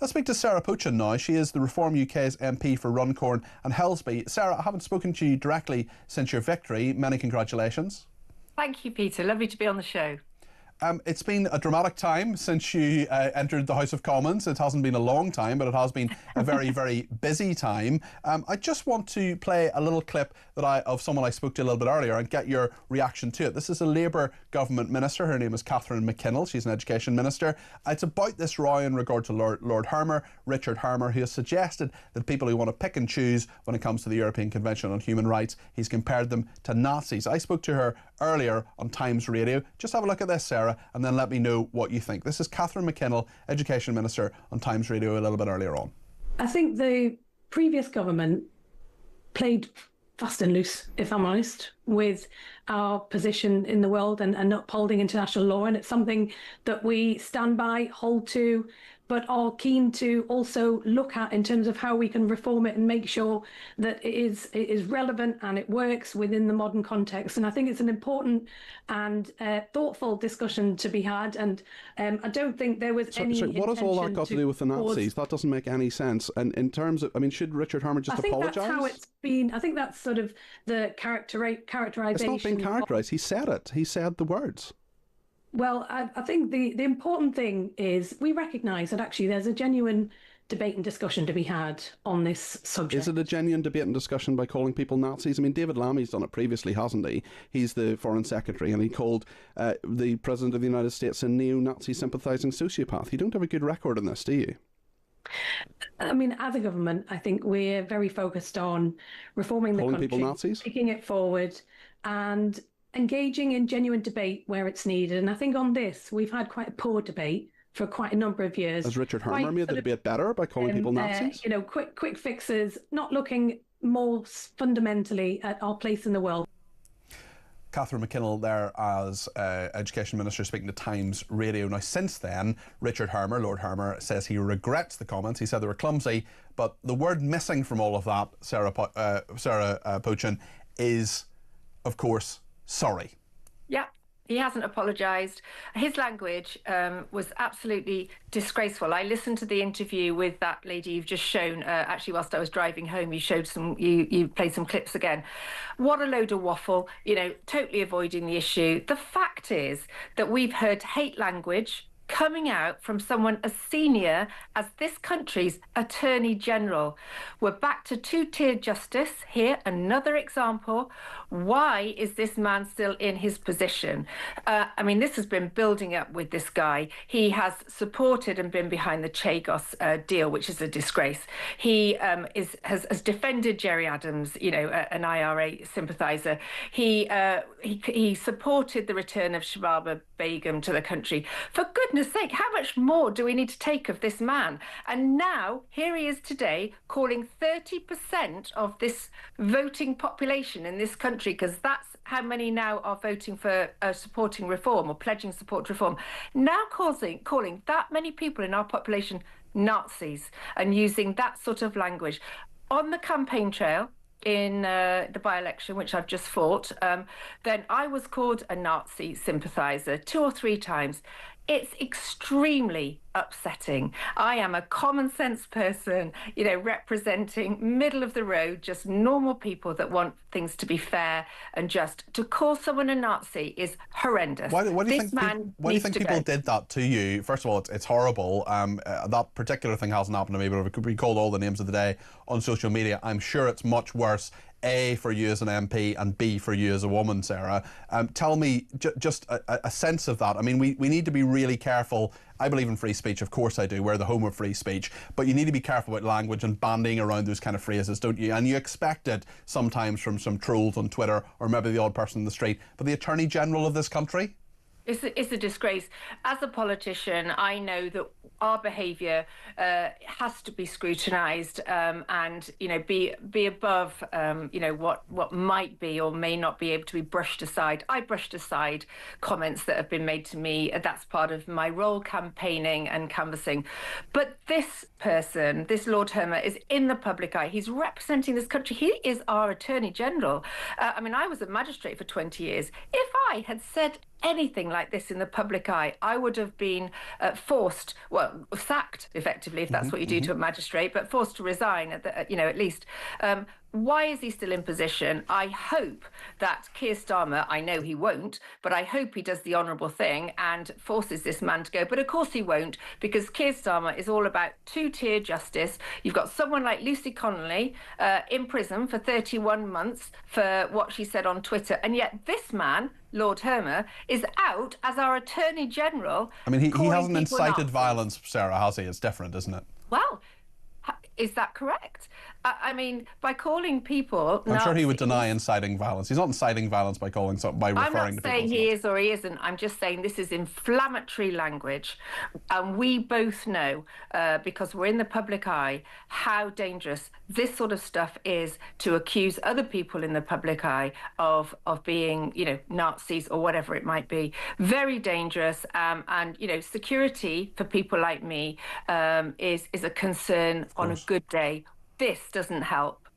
Let's speak to Sarah Poin now. She is the Reform UK's MP for Runcorn and Helsby. Sarah, I haven't spoken to you directly since your victory. Many congratulations. Thank you, Peter. Lovely to be on the show. It's been a dramatic time since you entered the House of Commons. It hasn't been a long time, but it has been a very, very busy time. I just want to play a little clip of someone I spoke to a little bit earlier and get your reaction to it. This is a Labour government minister. Her name is Catherine McKinnell. She's an education minister. It's about this row in regard to Lord Hermer, Richard Hermer, who has suggested that people who want to pick and choose when it comes to the European Convention on Human Rights, he's compared them to Nazis. I spoke to her earlier on Times Radio. Just have a look at this, Sarah, and then let me know what you think. This is Catherine McKinnell, Education Minister, on Times Radio a little bit earlier on. I think the previous government played fast and loose, if I'm honest, with our position in the world and upholding international law. And it's something that we stand by, hold to, but are keen to also look at in terms of how we can reform it and make sure that it is relevant and it works within the modern context. And I think it's an important and thoughtful discussion to be had. And I don't think there was any. So what has all that got to do with the Nazis? That doesn't make any sense. And in terms of, I mean, should Richard Hermer just apologise? That's how it's been. I think that's sort of the characterisation. It's not been characterised. He said it. He said the words. Well, I think the important thing is we recognise that actually there's a genuine debate and discussion to be had on this subject. Is it a genuine debate and discussion by calling people Nazis? I mean, David Lammy's done it previously, hasn't he? He's the Foreign Secretary and he called the President of the United States a neo-Nazi sympathising sociopath. You don't have a good record on this, do you? I mean, as a government, I think we're very focused on reforming the country, people Nazis? taking it forward and engaging in genuine debate where it's needed. And I think on this, we've had quite a poor debate for quite a number of years. Has Richard Hermer made the debate better by calling people Nazis? Quick fixes, not looking more fundamentally at our place in the world. Catherine McKinnell there as Education Minister speaking to Times Radio. Now, since then, Richard Hermer, Lord Hermer, says he regrets the comments. He said they were clumsy, but the word missing from all of that, Sarah Poin, is, of course, sorry. Yeah, he hasn't apologised. His language was absolutely disgraceful. I listened to the interview with that lady you've just shown. Actually, whilst I was driving home, you played some clips again. What a load of waffle, totally avoiding the issue. The fact is that we've heard hate language coming out from someone as senior as this country's Attorney General. We're back to two-tiered justice here, another example. Why is this man still in his position? I mean, this has been building up with this guy. He has supported and been behind the Chagos deal, which is a disgrace. He has defended Gerry Adams, an IRA sympathiser. He supported the return of Shababa Begum to the country. For goodness sake, how much more do we need to take of this man? And now, here he is today calling 30% of this voting population in this country, because that's how many now are voting for supporting reform or pledging support to reform, now calling that many people in our population Nazis and using that sort of language. On the campaign trail, in the by-election, which I've just fought, then I was called a Nazi sympathiser 2 or 3 times. It's extremely upsetting. I am a common sense person, representing middle of the road, just normal people that want things to be fair and just. To call someone a Nazi is horrendous. Why do you think people did that to you? First of all, it's horrible. That particular thing hasn't happened to me, but if it could be called all the names of the day on social media, I'm sure it's much worse. A, for you as an MP, and B, for you as a woman, Sarah. Tell me just a sense of that. I mean, we need to be really careful. I believe in free speech, of course I do. We're the home of free speech. But you need to be careful about language and bandying around those kind of phrases, don't you? And you expect it sometimes from some trolls on Twitter or maybe the odd person in the street. But the Attorney General of this country? It's a disgrace. As a politician, I know that our behaviour has to be scrutinised and be above what might be or may not be able to be brushed aside. I brushed aside comments that have been made to me. That's part of my role, campaigning and canvassing. But this person, this Lord Hermer, is in the public eye. He's representing this country. He is our Attorney General. I was a magistrate for 20 years. If I had said anything like this in the public eye, I would have been sacked, effectively, if that's what you do to a magistrate, but forced to resign, at least. Why is he still in position? I hope that Keir Starmer, I know he won't, but I hope he does the honourable thing and forces this man to go. But of course he won't, because Keir Starmer is all about two-tier justice. You've got someone like Lucy Connolly in prison for 31 months for what she said on Twitter. And yet this man, Lord Hermer, is out as our Attorney General. I mean, he hasn't incited violence, Sarah, has he? It's different, isn't it? Well, is that correct? By calling people I'm sure he would deny inciting violence. He's not inciting violence by calling something, by referring to people. I'm not saying he is or he isn't. I'm just saying this is inflammatory language. And we both know, because we're in the public eye, how dangerous this sort of stuff is to accuse other people in the public eye of being, Nazis or whatever it might be. Very dangerous. And security for people like me is a concern on a good day. This doesn't help.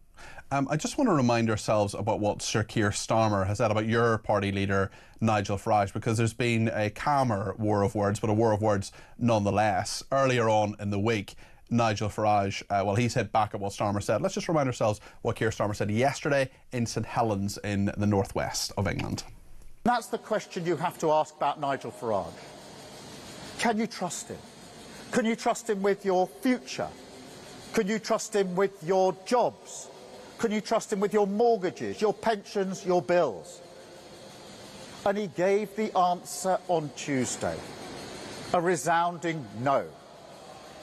I just want to remind ourselves about what Sir Keir Starmer has said about your party leader, Nigel Farage, because there's been a calmer war of words, but a war of words nonetheless. Earlier on in the week, Nigel Farage, he's hit back at what Starmer said. Let's just remind ourselves what Keir Starmer said yesterday in St Helens in the northwest of England. That's the question you have to ask about Nigel Farage. Can you trust him? Can you trust him with your future? Can you trust him with your jobs? Can you trust him with your mortgages, your pensions, your bills? And he gave the answer on Tuesday, a resounding no.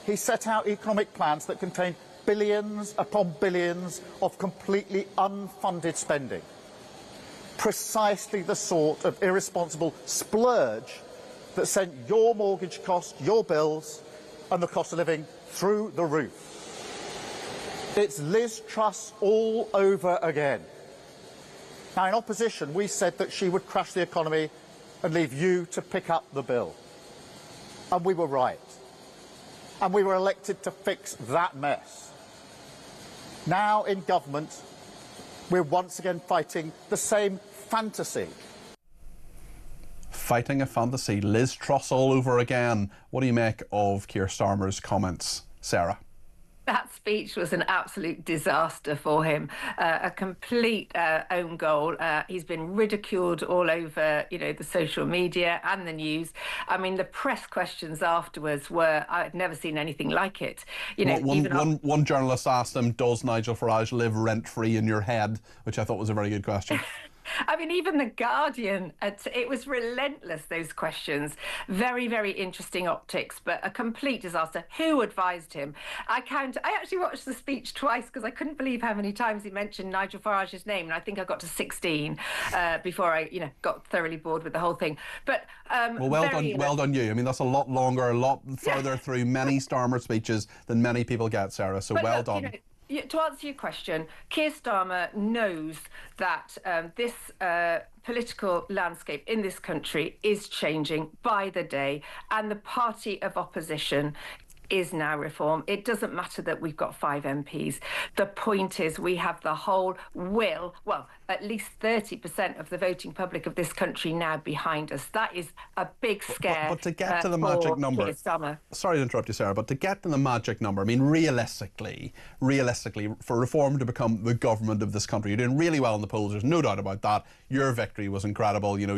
He set out economic plans that contained billions upon billions of completely unfunded spending. Precisely the sort of irresponsible splurge that sent your mortgage cost, your bills, and the cost of living through the roof. It's Liz Truss all over again. Now, in opposition, we said that she would crash the economy and leave you to pick up the bill. And we were right. And we were elected to fix that mess. Now, in government, we're once again fighting the same fantasy. Fighting a fantasy. Liz Truss all over again. What do you make of Keir Starmer's comments, Sarah? That speech was an absolute disaster for him, a complete own goal. He's been ridiculed all over, the social media and the news. I mean, the press questions afterwards were, I've never seen anything like it. One journalist asked him, does Nigel Farage live rent-free in your head? Which I thought was a very good question. I mean, even The Guardian, it was relentless, those questions. Very, very interesting optics, but a complete disaster. Who advised him? I actually watched the speech twice because I couldn't believe how many times he mentioned Nigel Farage's name, and I think I got to 16 before I, got thoroughly bored with the whole thing. But well done you. I mean, that's a lot longer, a lot further through many Starmer speeches than many people get, Sarah, so well done. To answer your question, Keir Starmer knows that this political landscape in this country is changing by the day, and the party of opposition is now Reform. It doesn't matter that we've got 5 MPs. The point is we have the whole will, at least 30% of the voting public of this country now behind us. That is a big scare. But to get to the magic number, sorry to interrupt you, Sarah, but to get to the magic number, I mean, realistically, for Reform to become the government of this country, you're doing really well in the polls. There's no doubt about that. Your victory was incredible. You know,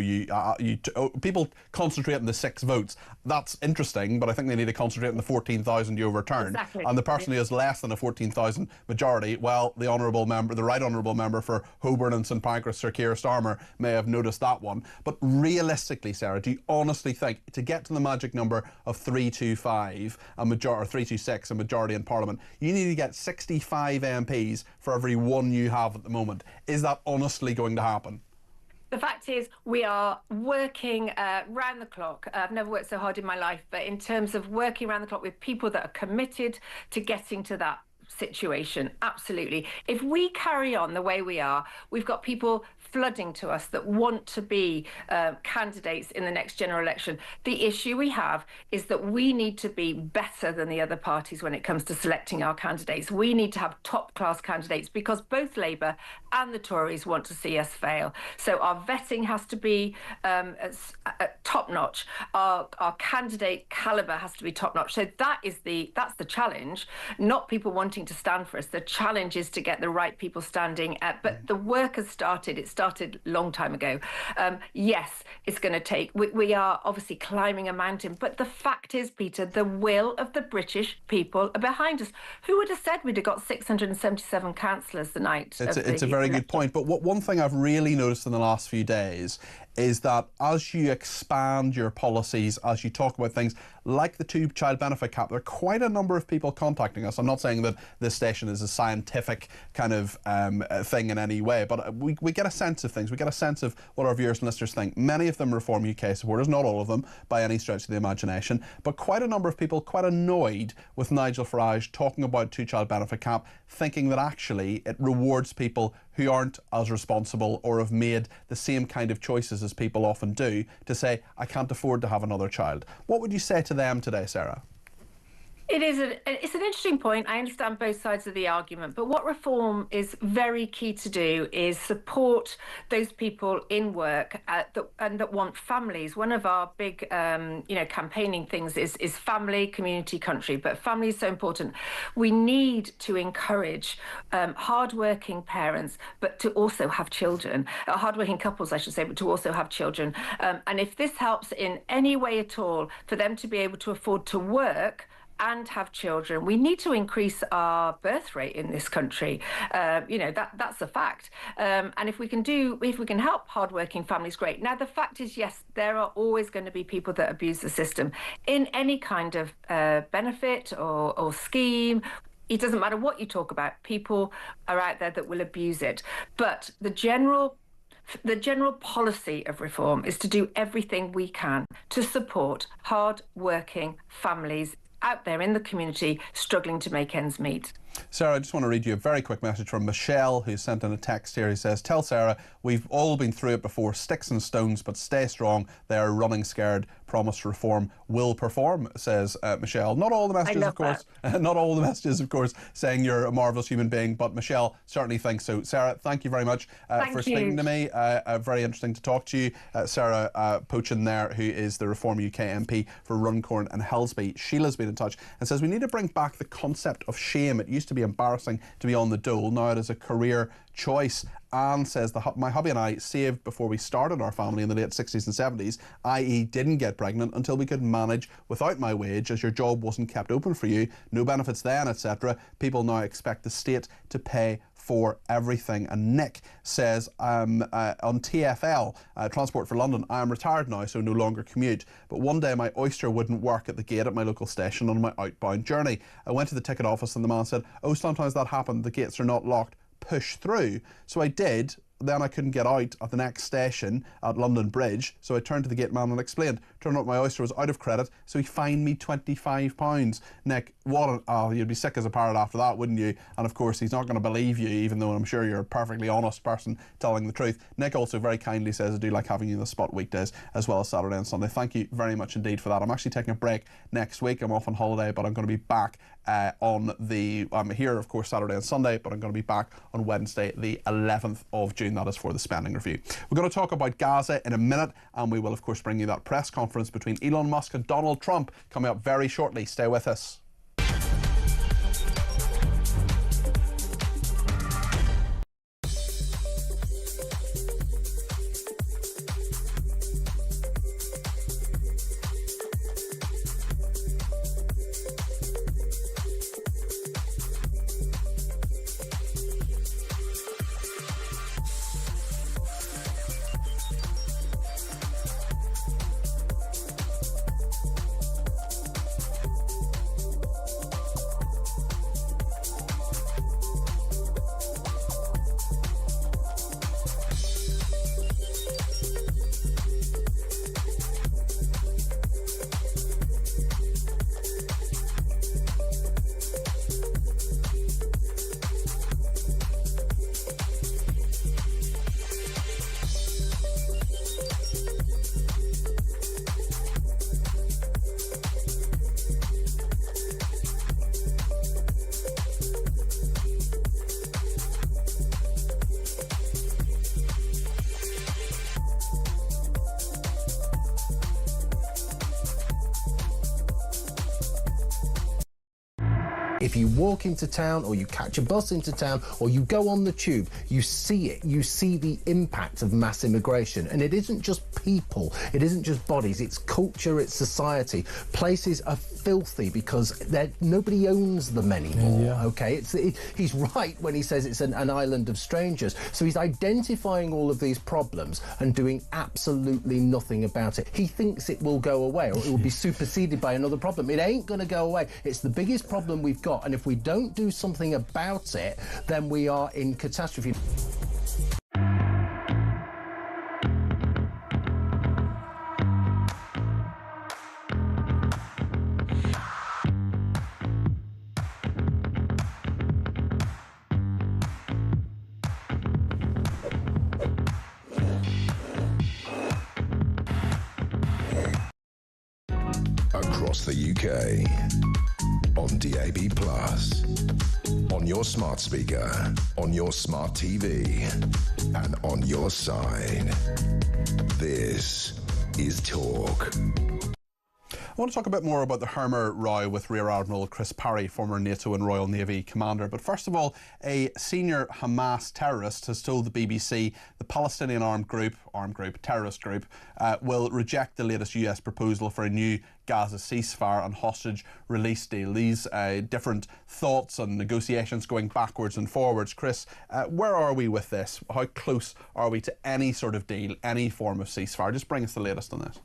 people concentrate on the 6 votes. That's interesting, but I think they need to concentrate on the 14,000 you overturned. Exactly. And the person who has less than a 14,000 majority, well, the right honourable member for Holborn and St Pancras, Sir Keir Starmer, may have noticed that one. But realistically, Sarah, do you honestly think to get to the magic number of 325 or 326, a majority in Parliament, you need to get 65 MPs for every one you have at the moment? Is that honestly going to happen? The fact is, we are working round the clock. I've never worked so hard in my life, but in terms of working round the clock with people that are committed to getting to that situation, absolutely. If we carry on the way we are, we've got people flooding to us that want to be candidates in the next general election. The issue we have is that we need to be better than the other parties when it comes to selecting our candidates. We need to have top-class candidates because both Labour and the Tories want to see us fail. So our vetting has to be top-notch. Our candidate calibre has to be top-notch. So that's the challenge, not people wanting to stand for us. The challenge is to get the right people standing. But the work has started. It started a long time ago. Yes, it's going to take... We are obviously climbing a mountain. But the fact is, Peter, the will of the British people are behind us. Who would have said we'd have got 677 councillors the night? It's a very good point. But one thing I've really noticed in the last few days is that as you expand your policies, as you talk about things like the 2-child benefit cap, there are quite a number of people contacting us. I'm not saying that this station is a scientific kind of thing in any way, but we get a sense of things. We get a sense of what our viewers and listeners think. Many of them Reform UK supporters, not all of them by any stretch of the imagination, but quite a number of people quite annoyed with Nigel Farage talking about 2-child benefit cap, thinking that actually it rewards people who aren't as responsible or have made the same kind of choices as people often do to say, I can't afford to have another child. What would you say to them today, Sarah? It's an interesting point. I understand both sides of the argument, but what Reform is very key to do is support those people in work that want families. One of our big, campaigning things is family, community, country, but family is so important. We need to encourage hardworking parents, but to also have children, hardworking couples, I should say, but to also have children. And if this helps in any way at all for them to be able to afford to work and have children, we need to increase our birth rate in this country. That's a fact. And if we can help hardworking families, great. Now, the fact is, yes, there are always going to be people that abuse the system in any kind of benefit or scheme. It doesn't matter what you talk about. People are out there that will abuse it. But the general policy of Reform is to do everything we can to support hard-working families out there in the community struggling to make ends meet. Sarah, I just want to read you a very quick message from Michelle, who sent in a text here. He says, tell Sarah, we've all been through it before, sticks and stones, but stay strong. They are running scared. Promise Reform will perform, says Michelle. Not all the messages, of course. Not all the messages, of course, saying you're a marvellous human being, but Michelle certainly thinks so. Sarah, thank you very much for speaking to me. Very interesting to talk to you. Sarah Poin there, who is the Reform UK MP for Runcorn and Helsby. Sheila's been in touch and says we need to bring back the concept of shame. It used to be embarrassing to be on the dole. Now it is a career choice. Anne says, my hubby and I saved before we started our family in the late 60s and 70s, i.e. didn't get pregnant until we could manage without my wage, as your job wasn't kept open for you, no benefits then, etc. People now expect the state to pay for everything. And Nick says, on TfL, Transport for London, I am retired now, so no longer commute. But one day my Oyster wouldn't work at the gate at my local station on my outbound journey. I went to the ticket office and the man said, oh, sometimes that happened, the gates are not locked, push through. So I did. Then I couldn't get out at the next station at London Bridge, so I turned to the gate man and explained. Turned out my Oyster was out of credit, so he fined me £25. Nick, you'd be sick as a parrot after that, wouldn't you? And of course, he's not going to believe you, even though I'm sure you're a perfectly honest person telling the truth. Nick also very kindly says, I do like having you in the spot weekdays as well as Saturday and Sunday. Thank you very much indeed for that. I'm actually taking a break next week. I'm off on holiday, but I'm going to be back I'm here, of course, Saturday and Sunday, but I'm going to be back on Wednesday, the 11th of June. June, that is, for the spending review. We're going to talk about Gaza in a minute, and we will, of course, bring you that press conference between Elon Musk and Donald Trump coming up very shortly. Stay with us. If you walk into town or you catch a bus into town or you go on the tube, you see it. You see the impact of mass immigration. And it isn't just people, it isn't just bodies, it's culture, it's society. Places are filthy because nobody owns them anymore, okay? He's right when he says it's an island of strangers. So he's identifying all of these problems and doing absolutely nothing about it. He thinks it will go away or it will be superseded by another problem. It ain't going to go away. It's the biggest problem we've got, and if we don't do something about it, then we are in catastrophe. Across the UK, on DAB+, on your smart speaker, on your smart TV, and on your side. This is Talk. I want to talk a bit more about the Hermer row with Rear Admiral Chris Parry, former NATO and Royal Navy commander. But first of all, a senior Hamas terrorist has told the BBC the Palestinian armed group, terrorist group, will reject the latest US proposal for a new Gaza ceasefire and hostage release deal. These different thoughts and negotiations going backwards and forwards. Chris, where are we with this? How close are we to any sort of deal, any form of ceasefire? Just bring us the latest on this.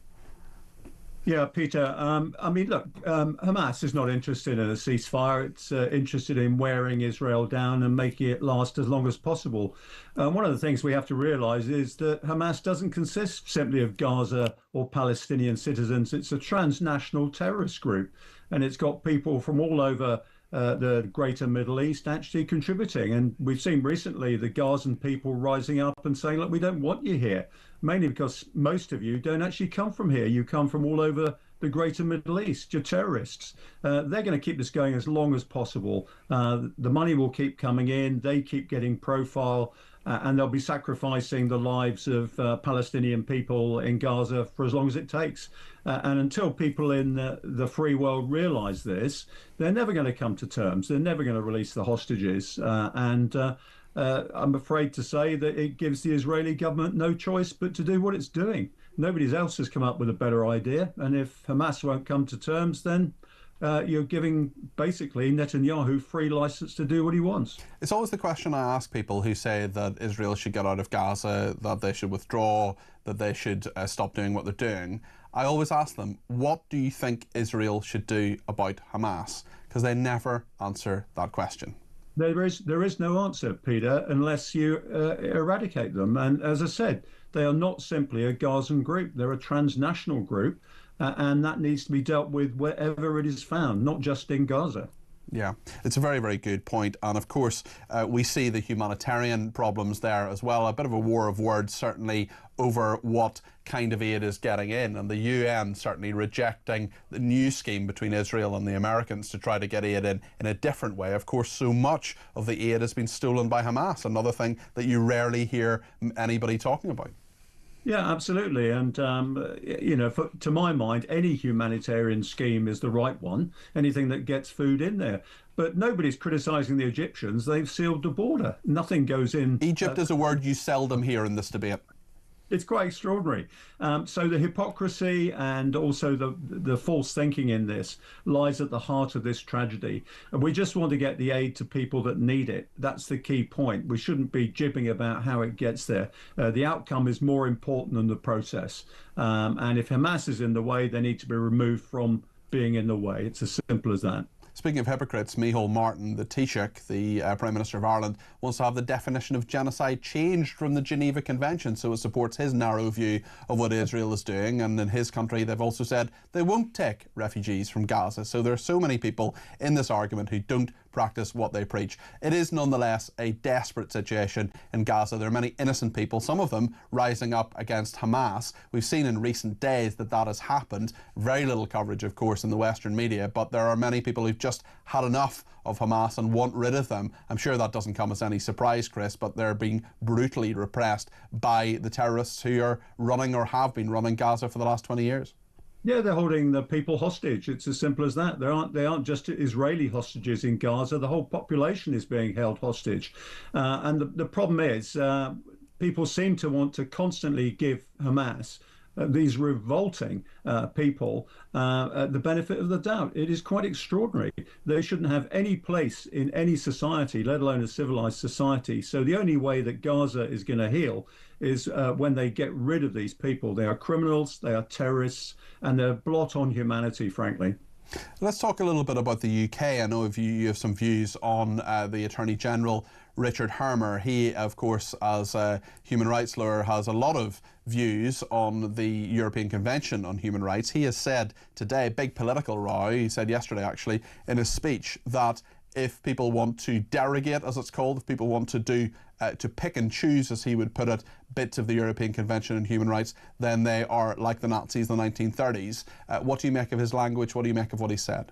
Yeah, Peter, I mean, look, Hamas is not interested in a ceasefire. It's interested in wearing Israel down and making it last as long as possible. One of the things we have to realise is that Hamas doesn't consist simply of Gaza or Palestinian citizens. It's a transnational terrorist group, and it's got people from all over the greater Middle East actually contributing. And we've seen recently the Gazan people rising up and saying, look, we don't want you here, mainly because most of you don't actually come from here. You come from all over the greater Middle East. You're terrorists. They're going to keep this going as long as possible. The money will keep coming in. They keep getting profile. And they'll be sacrificing the lives of Palestinian people in Gaza for as long as it takes. And until people in the free world realise this, they're never going to come to terms. They're never going to release the hostages. And I'm afraid to say that it gives the Israeli government no choice but to do what it's doing. Nobody else has come up with a better idea. And if Hamas won't come to terms, then you're giving basically Netanyahu free license to do what he wants. It's always the question I ask people who say that Israel should get out of Gaza, that they should withdraw, that they should stop doing what they're doing. I always ask them, what do you think Israel should do about Hamas? Because they never answer that question. There is no answer, Peter, unless you eradicate them. And as I said, they are not simply a Gazan group. They're a transnational group. And that needs to be dealt with wherever it is found, not just in Gaza. Yeah, it's a very, very good point. And of course, we see the humanitarian problems there as well. A bit of a war of words, certainly, over what kind of aid is getting in. And the UN certainly rejecting the new scheme between Israel and the Americans to try to get aid in a different way. Of course, so much of the aid has been stolen by Hamas, another thing that you rarely hear anybody talking about. Yeah, absolutely. And, to my mind, any humanitarian scheme is the right one, anything that gets food in there. But nobody's criticising the Egyptians. They've sealed the border. Nothing goes in. Egypt is a word you seldom hear in this debate. It's quite extraordinary. So the hypocrisy and also the false thinking in this lies at the heart of this tragedy. And we just want to get the aid to people that need it. That's the key point. We shouldn't be jibbing about how it gets there. The outcome is more important than the process. And if Hamas is in the way, they need to be removed from being in the way. It's as simple as that. Speaking of hypocrites, Micheál Martin, the Taoiseach, the Prime Minister of Ireland, wants to have the definition of genocide changed from the Geneva Convention, so it supports his narrow view of what Israel is doing. And in his country, they've also said they won't take refugees from Gaza. So there are so many people in this argument who don't practice what they preach. It is nonetheless a desperate situation in Gaza. There are many innocent people, some of them rising up against Hamas. We've seen in recent days that that has happened. Very little coverage, of course, in the Western media, but there are many people who've just had enough of Hamas and want rid of them. I'm sure that doesn't come as any surprise, Chris, but they're being brutally repressed by the terrorists who are running or have been running Gaza for the last 20 years. Yeah, they're holding the people hostage. It's as simple as that. They aren't just Israeli hostages in Gaza. The whole population is being held hostage. And the problem is people seem to want to constantly give Hamas, these revolting people, the benefit of the doubt. It is quite extraordinary. They shouldn't have any place in any society, let alone a civilized society. So the only way that Gaza is going to heal is when they get rid of these people. They are criminals, they are terrorists, and they're a blot on humanity, frankly. Let's talk a little bit about the UK. I know you have some views on the Attorney General, Richard Hermer. He, of course, as a human rights lawyer, has a lot of views on the European Convention on Human Rights. He has said today, big political row, he said yesterday actually, in his speech, that if people want to derogate, as it's called, if people want to do to pick and choose, as he would put it, bits of the European Convention on Human Rights, then they are like the Nazis in the 1930s. What do you make of his language? What do you make of what he said?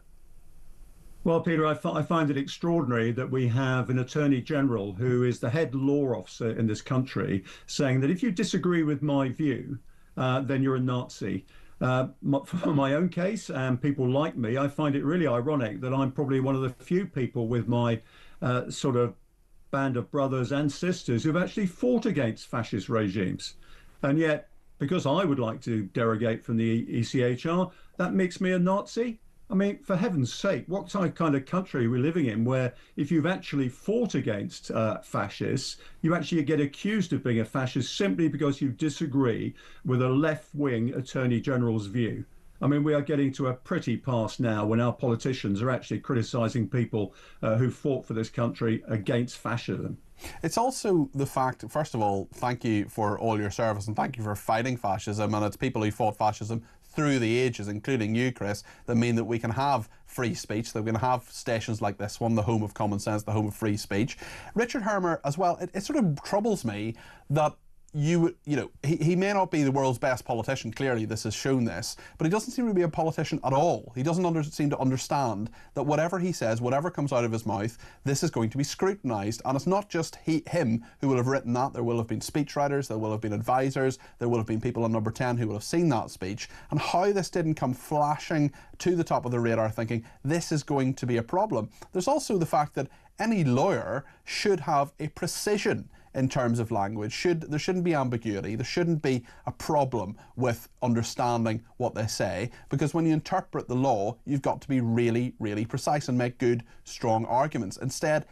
Well, Peter, I find it extraordinary that we have an Attorney General who is the head law officer in this country saying that if you disagree with my view, then you're a Nazi. For my own case, and people like me, I find it really ironic that I'm probably one of the few people with my sort of band of brothers and sisters who've actually fought against fascist regimes. And yet, because I would like to derogate from the ECHR, that makes me a Nazi? I mean, for heaven's sake, what kind of country are we living in where if you've actually fought against fascists, you actually get accused of being a fascist simply because you disagree with a left-wing Attorney General's view? I mean, we are getting to a pretty pass now when our politicians are actually criticising people who fought for this country against fascism. It's also the fact, first of all, thank you for all your service and thank you for fighting fascism, and it's people who fought fascism through the ages, including you, Chris, that mean that we can have free speech, that we can have stations like this one, the home of common sense, the home of free speech. Richard Hermer as well, it sort of troubles me that he may not be the world's best politician, clearly this has shown this, but he doesn't seem to be a politician at all. He doesn't seem to understand that whatever he says, whatever comes out of his mouth, this is going to be scrutinised. And it's not just him who will have written that. There will have been speechwriters, there will have been advisors, there will have been people on Number 10 who will have seen that speech. And how this didn't come flashing to the top of the radar thinking, this is going to be a problem. There's also the fact that any lawyer should have a precision in terms of language. There shouldn't be ambiguity. There shouldn't be a problem with understanding what they say, because when you interpret the law, you've got to be really, really precise and make good, strong arguments. Instead,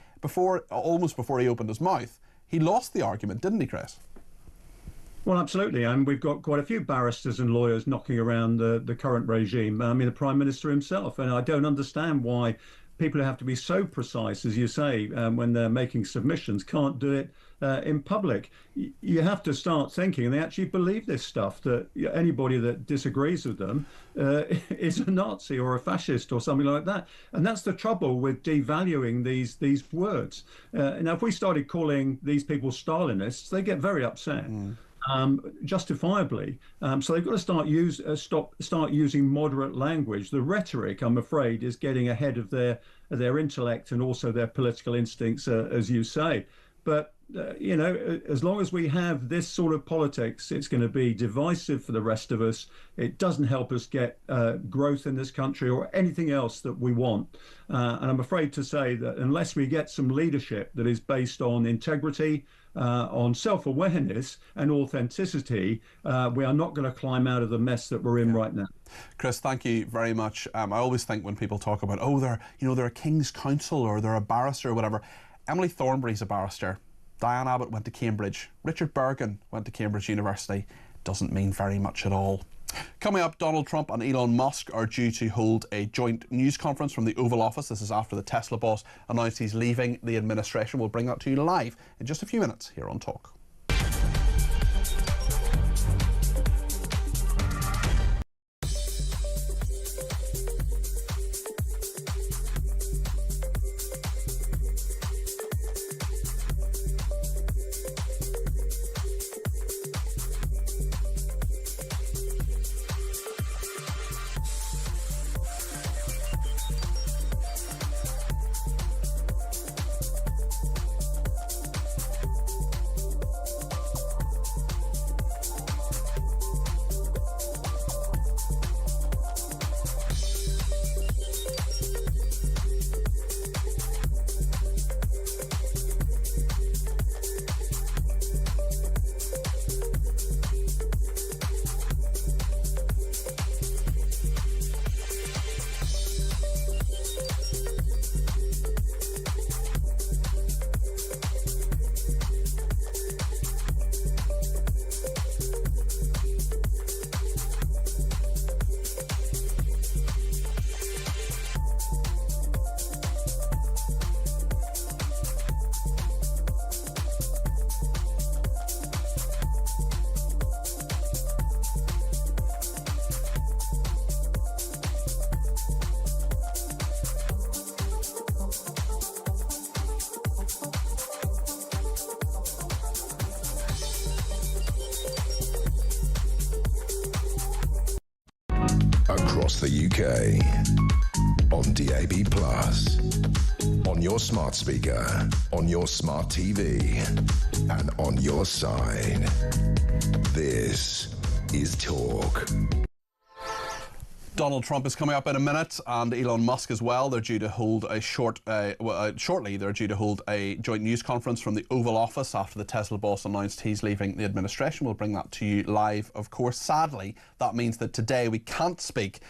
almost before he opened his mouth, he lost the argument, didn't he, Chris? Well, absolutely. And we've got quite a few barristers and lawyers knocking around the current regime. I mean, the Prime Minister himself. And I don't understand why people who have to be so precise, as you say, when they're making submissions, can't do it in public. You have to start thinking, and they actually believe this stuff, that anybody that disagrees with them is a Nazi or a fascist or something like that. And that's the trouble with devaluing these words. Now, if we started calling these people Stalinists, they get very upset. Justifiably. So they've got to start using moderate language. The rhetoric, I'm afraid, is getting ahead of their intellect and also their political instincts, as you say. But as long as we have this sort of politics, it's going to be divisive for the rest of us. It doesn't help us get growth in this country or anything else that we want. And I'm afraid to say that unless we get some leadership that is based on integrity, on self-awareness and authenticity, we are not going to climb out of the mess that we're in right now. Chris, thank you very much. I always think when people talk about, oh, they're a King's Counsel or they're a barrister or whatever. Emily Thornberry's a barrister. Diane Abbott went to Cambridge. Richard Bergen went to Cambridge University. Doesn't mean very much at all. Coming up, Donald Trump and Elon Musk are due to hold a joint news conference from the Oval Office. This is after the Tesla boss announced he's leaving the administration. We'll bring that to you live in just a few minutes here on Talk. Across the UK, on DAB+, on your smart speaker, on your smart TV, and on your side. This is Talk. Donald Trump is coming up in a minute, and Elon Musk as well. They're due to hold a shortly. They're due to hold a joint news conference from the Oval Office after the Tesla boss announced he's leaving the administration. We'll bring that to you live, of course. Sadly, that means that today we can't speak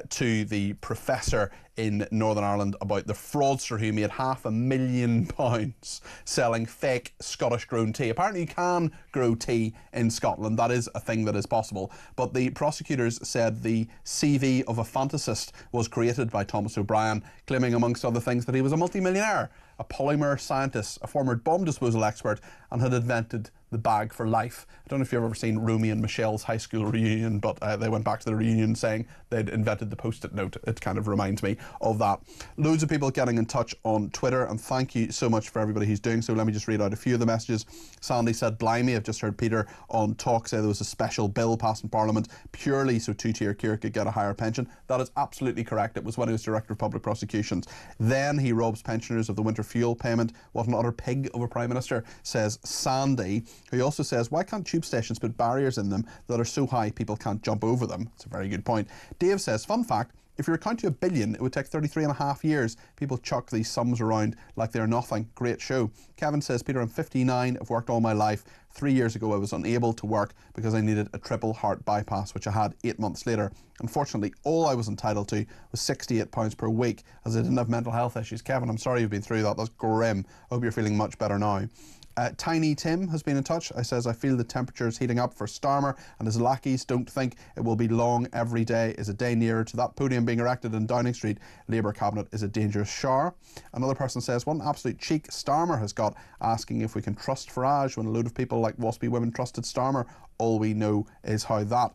to the professor in Northern Ireland about the fraudster who made £500,000 selling fake Scottish-grown tea. Apparently you can grow tea in Scotland. That is a thing that is possible. But the prosecutors said the CV of a fantasist was created by Thomas O'Brien, claiming amongst other things that he was a multimillionaire, a polymer scientist, a former bomb disposal expert, and had invented the bag for life. I don't know if you've ever seen Romy and Michelle's high school reunion, but they went back to the reunion saying they'd invented the post-it note. It kind of reminds me of that. Loads of people getting in touch on Twitter, and thank you so much for everybody who's doing so. Let me just read out a few of the messages. Sandy said, blimey, I've just heard Peter on Talk say there was a special bill passed in Parliament purely so two-tier Keir could get a higher pension. That is absolutely correct. It was when he was Director of Public Prosecutions. Then he robs pensioners of the winter fuel payment. What an utter pig of a Prime Minister, says Sandy, who also says, why can't tube stations put barriers in them that are so high people can't jump over them? It's a very good point. Dave says, fun fact, if you were counting to £1 billion, it would take 33.5 years. People chuck these sums around like they're nothing. Great show. Kevin says, Peter, I'm 59. I've worked all my life. 3 years ago, I was unable to work because I needed a triple heart bypass, which I had 8 months later. Unfortunately, all I was entitled to was £68 per week, as I didn't have mental health issues. Kevin, I'm sorry you've been through that. That's grim. I hope you're feeling much better now. Tiny Tim has been in touch. I says, I feel the temperature is heating up for Starmer and his lackeys. Don't think it will be long. Every day is a day nearer to that podium being erected in Downing Street. Labour cabinet is a dangerous shower. Another person says, what an absolute cheek Starmer has got, asking if we can trust Farage when a load of people like Waspy Women trusted Starmer. All we know is how that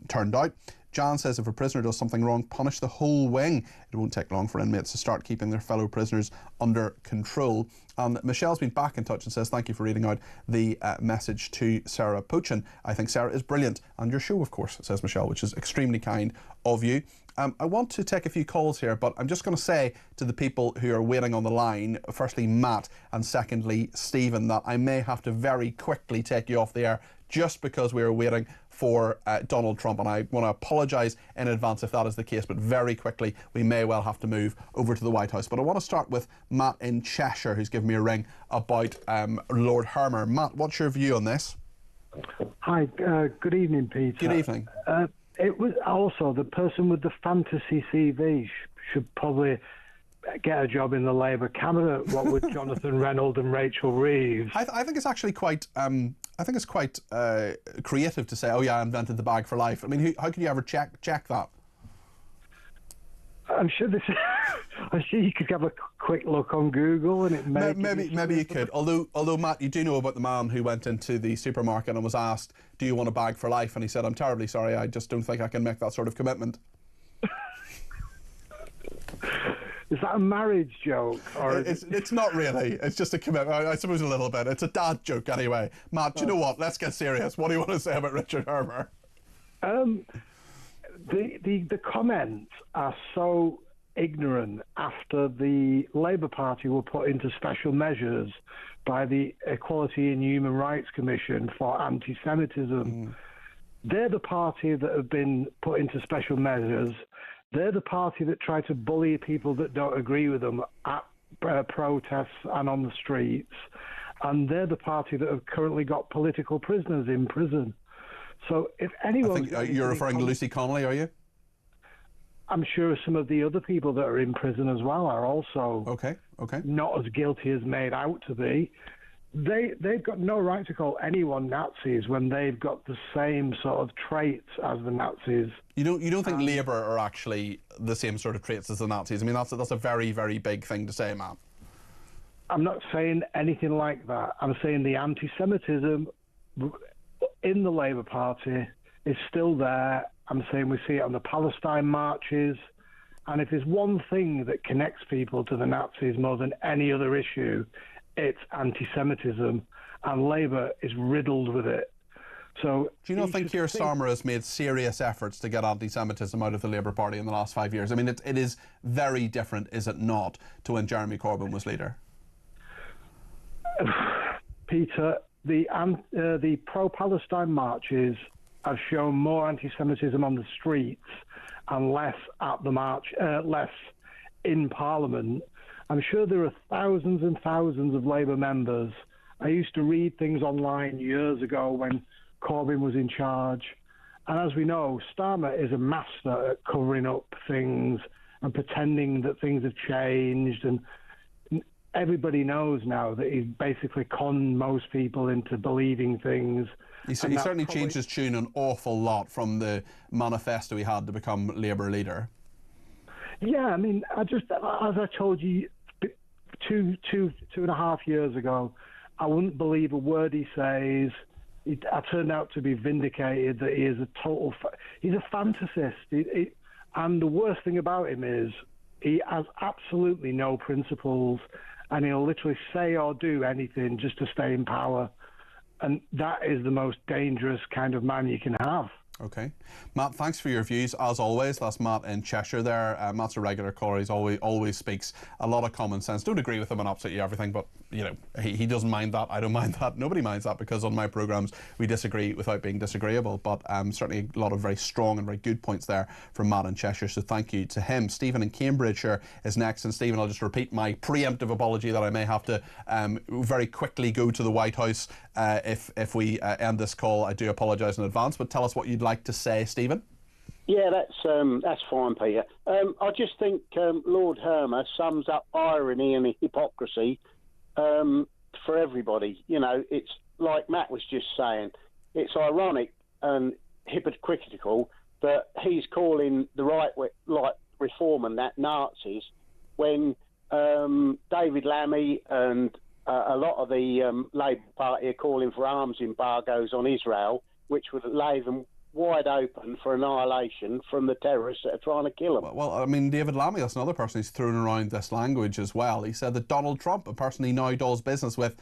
turned out. Jan says, if a prisoner does something wrong, punish the whole wing. It won't take long for inmates to start keeping their fellow prisoners under control. And Michelle's been back in touch and says, thank you for reading out the message to Sarah Pochen. I think Sarah is brilliant. And your show, of course, says Michelle, which is extremely kind of you. I want to take a few calls here, but I'm just going to say to the people who are waiting on the line, firstly, Matt, and secondly, Stephen, that I may have to very quickly take you off the air just because we are waiting for Donald Trump, and I want to apologise in advance if that is the case, but very quickly we may well have to move over to the White House. But I want to start with Matt in Cheshire, who's given me a ring about Lord Hermer. Matt, what's your view on this? Hi, good evening, Peter. Good evening. It was also the person with the fantasy CV should probably get a job in the Labour cabinet. What with Jonathan Reynolds and Rachel Reeves? I think it's actually quite. I think it's quite creative to say, "Oh yeah, I invented the bag for life." I mean, how can you ever check that? I'm sure this. I'm sure you could have a quick look on Google and it may. Maybe you could. Although Matt, you do know about the man who went into the supermarket and was asked, "Do you want a bag for life?" And he said, "I'm terribly sorry. I just don't think I can make that sort of commitment." Is that a marriage joke? Or it's not really. It's just a commitment. I suppose a little bit. It's a dad joke anyway. Matt, do you know what? Let's get serious. What do you want to say about Richard Hermer? The comments are so ignorant after the Labour Party were put into special measures by the Equality and Human Rights Commission for anti-Semitism. They're the party that have been put into special measures. They're the party that try to bully people that don't agree with them at protests and on the streets. And they're the party that have currently got political prisoners in prison. So if anyone... I think you're referring to Lucy Connolly, are you? I'm sure some of the other people that are in prison as well are also not as guilty as made out to be. They've got no right to call anyone Nazis when they've got the same sort of traits as the Nazis. You don't think Labour are actually the same sort of traits as the Nazis? I mean, that's a very, very big thing to say, Matt. I'm not saying anything like that. I'm saying the anti-Semitism in the Labour Party is still there. I'm saying we see it on the Palestine marches. And if there's one thing that connects people to the Nazis more than any other issue, it's anti-Semitism, and Labour is riddled with it. So, do you not think Keir Starmer has made serious efforts to get anti-Semitism out of the Labour Party in the last 5 years? I mean, it is very different, is it not, to when Jeremy Corbyn was leader? Peter, the pro-Palestine marches have shown more anti-Semitism on the streets and less at the march, less in Parliament. I'm sure there are thousands and thousands of Labour members. I used to read things online years ago when Corbyn was in charge. And as we know, Starmer is a master at covering up things and pretending that things have changed. And everybody knows now that he's basically conned most people into believing things. He certainly changed his tune an awful lot from the manifesto he had to become Labour leader. Yeah, I mean, as I told you, two and a half years ago, I wouldn't believe a word he says. I turned out to be vindicated that he is he's a fantasist. And the worst thing about him is he has absolutely no principles, and he'll literally say or do anything just to stay in power. And that is the most dangerous kind of man you can have. Okay. Matt, thanks for your views, as always. That's Matt in Cheshire there. Matt's a regular caller. He's always speaks a lot of common sense. Don't agree with him on absolutely everything, but, you know, he doesn't mind that. I don't mind that. Nobody minds that, because on my programmes we disagree without being disagreeable. But certainly a lot of very strong and very good points there from Matt in Cheshire, so thank you to him. Stephen in Cambridgeshire is next. And Stephen, I'll just repeat my preemptive apology that I may have to very quickly go to the White House if we end this call. I do apologise in advance, but tell us what you'd like to say, Stephen. Yeah, that's fine, Peter. I just think Lord Hermer sums up irony and hypocrisy from for everybody. You know, it's like Matt was just saying, it's ironic and hypocritical that he's calling the right reform and that Nazis when David Lammy and a lot of the Labour Party are calling for arms embargoes on Israel, which would lay them wide open for annihilation from the terrorists that are trying to kill them. Well, I mean, David Lammy, that's another person who's thrown around this language as well. He said that Donald Trump, a person he now does business with,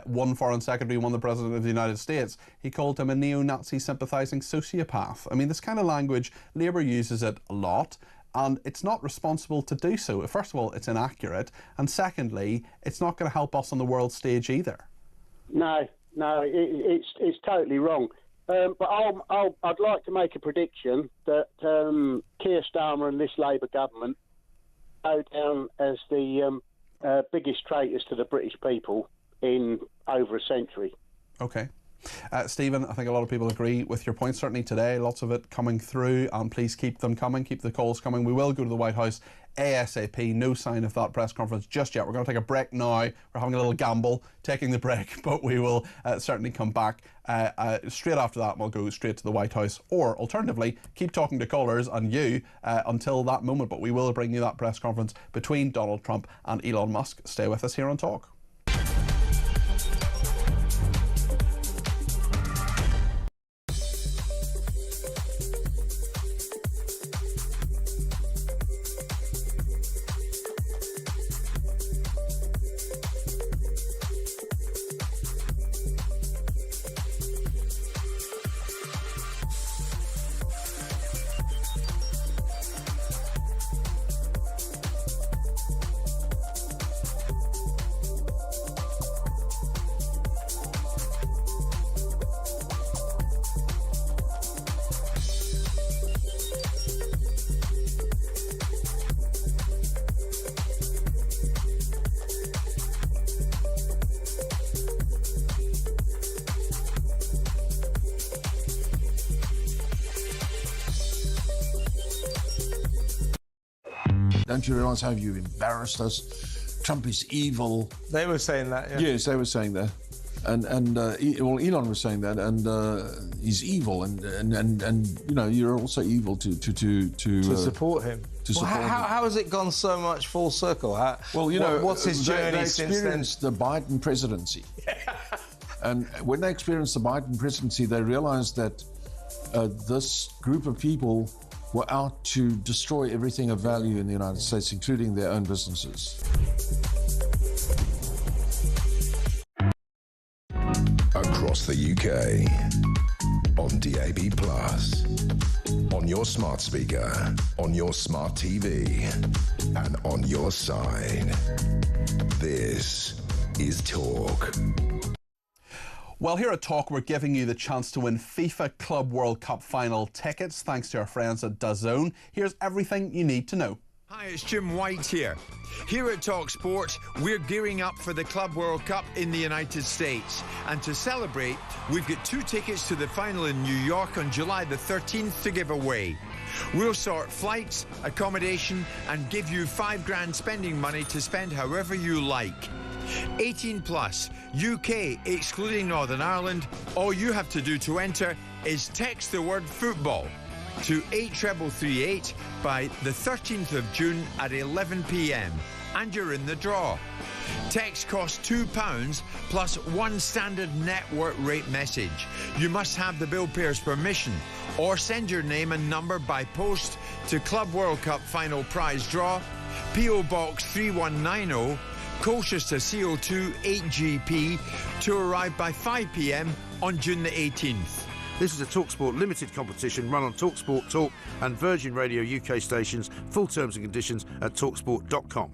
one foreign secretary, one the president of the United States, he called him a neo-Nazi sympathising sociopath. I mean, this kind of language, Labour uses it a lot, and it's not responsible to do so. First of all, it's inaccurate, and secondly, it's not going to help us on the world stage either. No, it's totally wrong. But I'd like to make a prediction that Keir Starmer and this Labour government go down as the biggest traitors to the British people in over a century. Okay. Stephen, I think a lot of people agree with your point, certainly today, lots of it coming through, and please keep them coming, keep the calls coming. We will go to the White House ASAP. No sign of that press conference just yet. We're going to take a break now. We're having a little gamble taking the break, but we will certainly come back straight after that, and we'll go straight to the White House, or alternatively keep talking to callers and you until that moment. But we will bring you that press conference between Donald Trump and Elon Musk. Stay with us here on Talk. Don't you realise how you've embarrassed us? Trump is evil. They were saying that, yeah. Yes, they were saying that. And Elon was saying that, and he's evil, and you know, you're also evil to support him. How has it gone so much full circle? What's his journey they since then? experienced the Biden presidency, and when they experienced the Biden presidency, they realised that this group of people were out to destroy everything of value in the United States, including their own businesses. Across the UK, on DAB+, on your smart speaker, on your smart TV, and on your side. This is Talk. Well, here at Talk, we're giving you the chance to win FIFA Club World Cup final tickets thanks to our friends at DAZN. Here's everything you need to know. Hi, it's Jim White here. Here at TalkSport, we're gearing up for the Club World Cup in the United States. And to celebrate, we've got 2 tickets to the final in New York on July the 13th to give away. We'll sort flights, accommodation, and give you $5,000 spending money to spend however you like. 18 plus, UK excluding Northern Ireland. All you have to do to enter is text the word football to 83338 by the 13th of June at 11 p.m. and you're in the draw. Text costs £2 plus 1 standard network rate message. You must have the bill payer's permission, or send your name and number by post to Club World Cup Final Prize Draw, PO Box 3190, Colchester CO2 8GP, to arrive by 5 p.m. on June the 18th. This is a TalkSport limited competition run on TalkSport Talk and Virgin Radio UK stations. Full terms and conditions at talksport.com.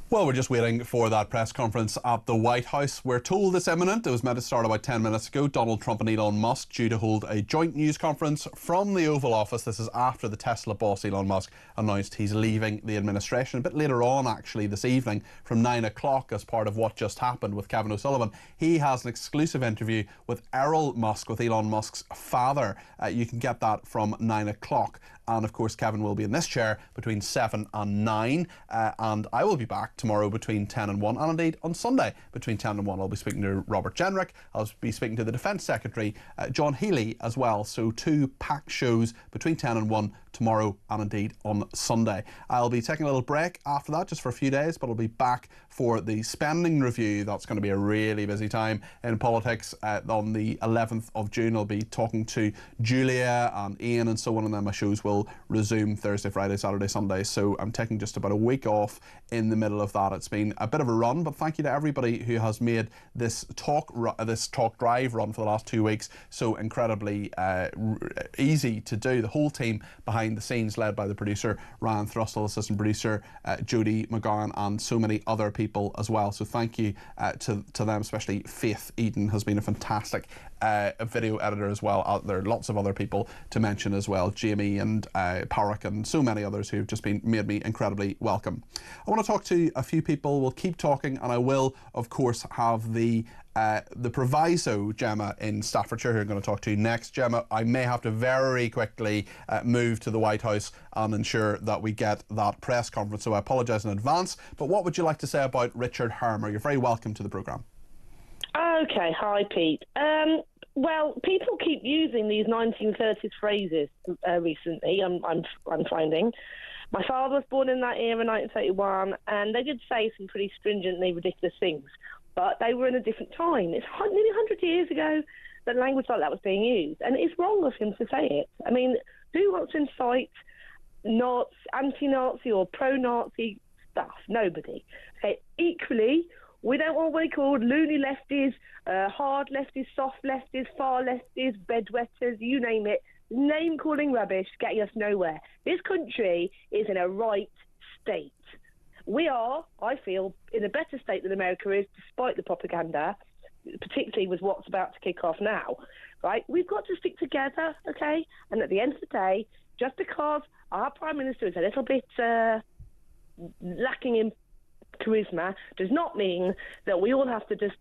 Well, we're just waiting for that press conference at the White House. We're told it's imminent. It was meant to start about 10 minutes ago. Donald Trump and Elon Musk due to hold a joint news conference from the Oval Office. This is after the Tesla boss, Elon Musk, announced he's leaving the administration. A bit later on, actually, this evening from 9 o'clock, as part of what just happened with Kevin O'Sullivan, he has an exclusive interview with Errol Musk, with Elon Musk's father. You can get that from 9 o'clock. and of course Kevin will be in this chair between 7 and 9, and I will be back tomorrow between 10 and 1, and indeed on Sunday between 10 and 1 I'll be speaking to Robert Jenrick. I'll be speaking to the Defence Secretary John Healy as well, so 2 packed shows between 10 and 1 tomorrow and indeed on Sunday. I'll be taking a little break after that just for a few days, but I'll be back for the spending review. That's going to be a really busy time in politics. On the 11th of June I'll be talking to Julia and Ian and so on, and then my shows will resume Thursday, Friday, Saturday, Sunday, so I'm taking just about a week off in the middle of that. It's been a bit of a run, but thank you to everybody who has made this talk drive run for the last 2 weeks so incredibly easy to do. The whole team behind the scenes, led by the producer Ryan Thrustle, assistant producer Jodie McGowan, and so many other people as well. So thank you to them, especially Faith Eden has been a fantastic video editor as well. There are lots of other people to mention as well, Jamie and Parrick and so many others who've just made me incredibly welcome. I want to talk to a few people. We'll keep talking, and I will of course have the proviso Gemma in Staffordshire who I'm going to talk to next. Gemma, I may have to very quickly move to the White House and ensure that we get that press conference, so I apologise in advance, but what would you like to say about Richard Hermer? You're very welcome to the programme. Okay, hi Pete. Well, people keep using these 1930s phrases recently, I'm finding. My father was born in that era, 1931, and they did say some pretty stringently ridiculous things, but they were in a different time. It's nearly 100 years ago that language like that was being used, and it's wrong of him to say it. I mean, who wants to incite anti-Nazi or pro-Nazi stuff? Nobody. Okay, equally, we don't want what we call loony lefties, hard lefties, soft lefties, far lefties, bedwetters, you name it. Name-calling rubbish getting us nowhere. This country is in a right state. We are, I feel, in a better state than America is, despite the propaganda, particularly with what's about to kick off now, right? We've got to stick together, okay? And at the end of the day, just because our Prime Minister is a little bit lacking in charisma does not mean that we all have to just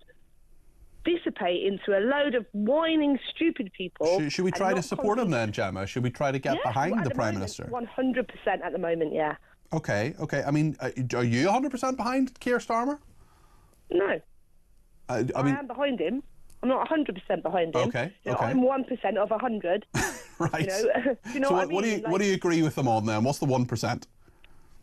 dissipate into a load of whining, stupid people. Should we try to support him then, Gemma? Should we try to get behind the Prime Minister? 100% at the moment, yeah. Okay. I mean, are you 100% behind Keir Starmer? No. I am behind him. I'm not 100% behind him. Okay. I'm 1% of 100. Right. You know so what I mean? What do you agree with them on then? What's the 1%?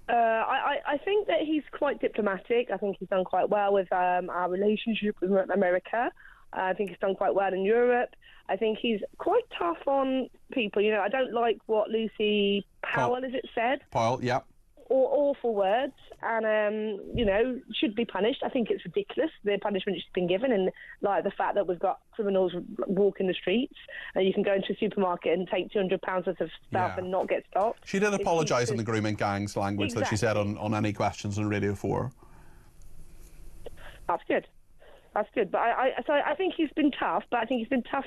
I think that he's quite diplomatic. I think he's done quite well with our relationship with America. I think he's done quite well in Europe. I think he's quite tough on people. I don't like what Lucy Powell, is it said? Powell, yeah. Or awful words, and should be punished. I think it's ridiculous, the punishment she's been given, and like the fact that we've got criminals walking the streets, and you can go into a supermarket and take £200 worth of stuff and not get stopped. She did apologise in the grooming gangs language that she said on Any Questions on Radio 4. That's good. But I think he's been tough, but I think he's been tough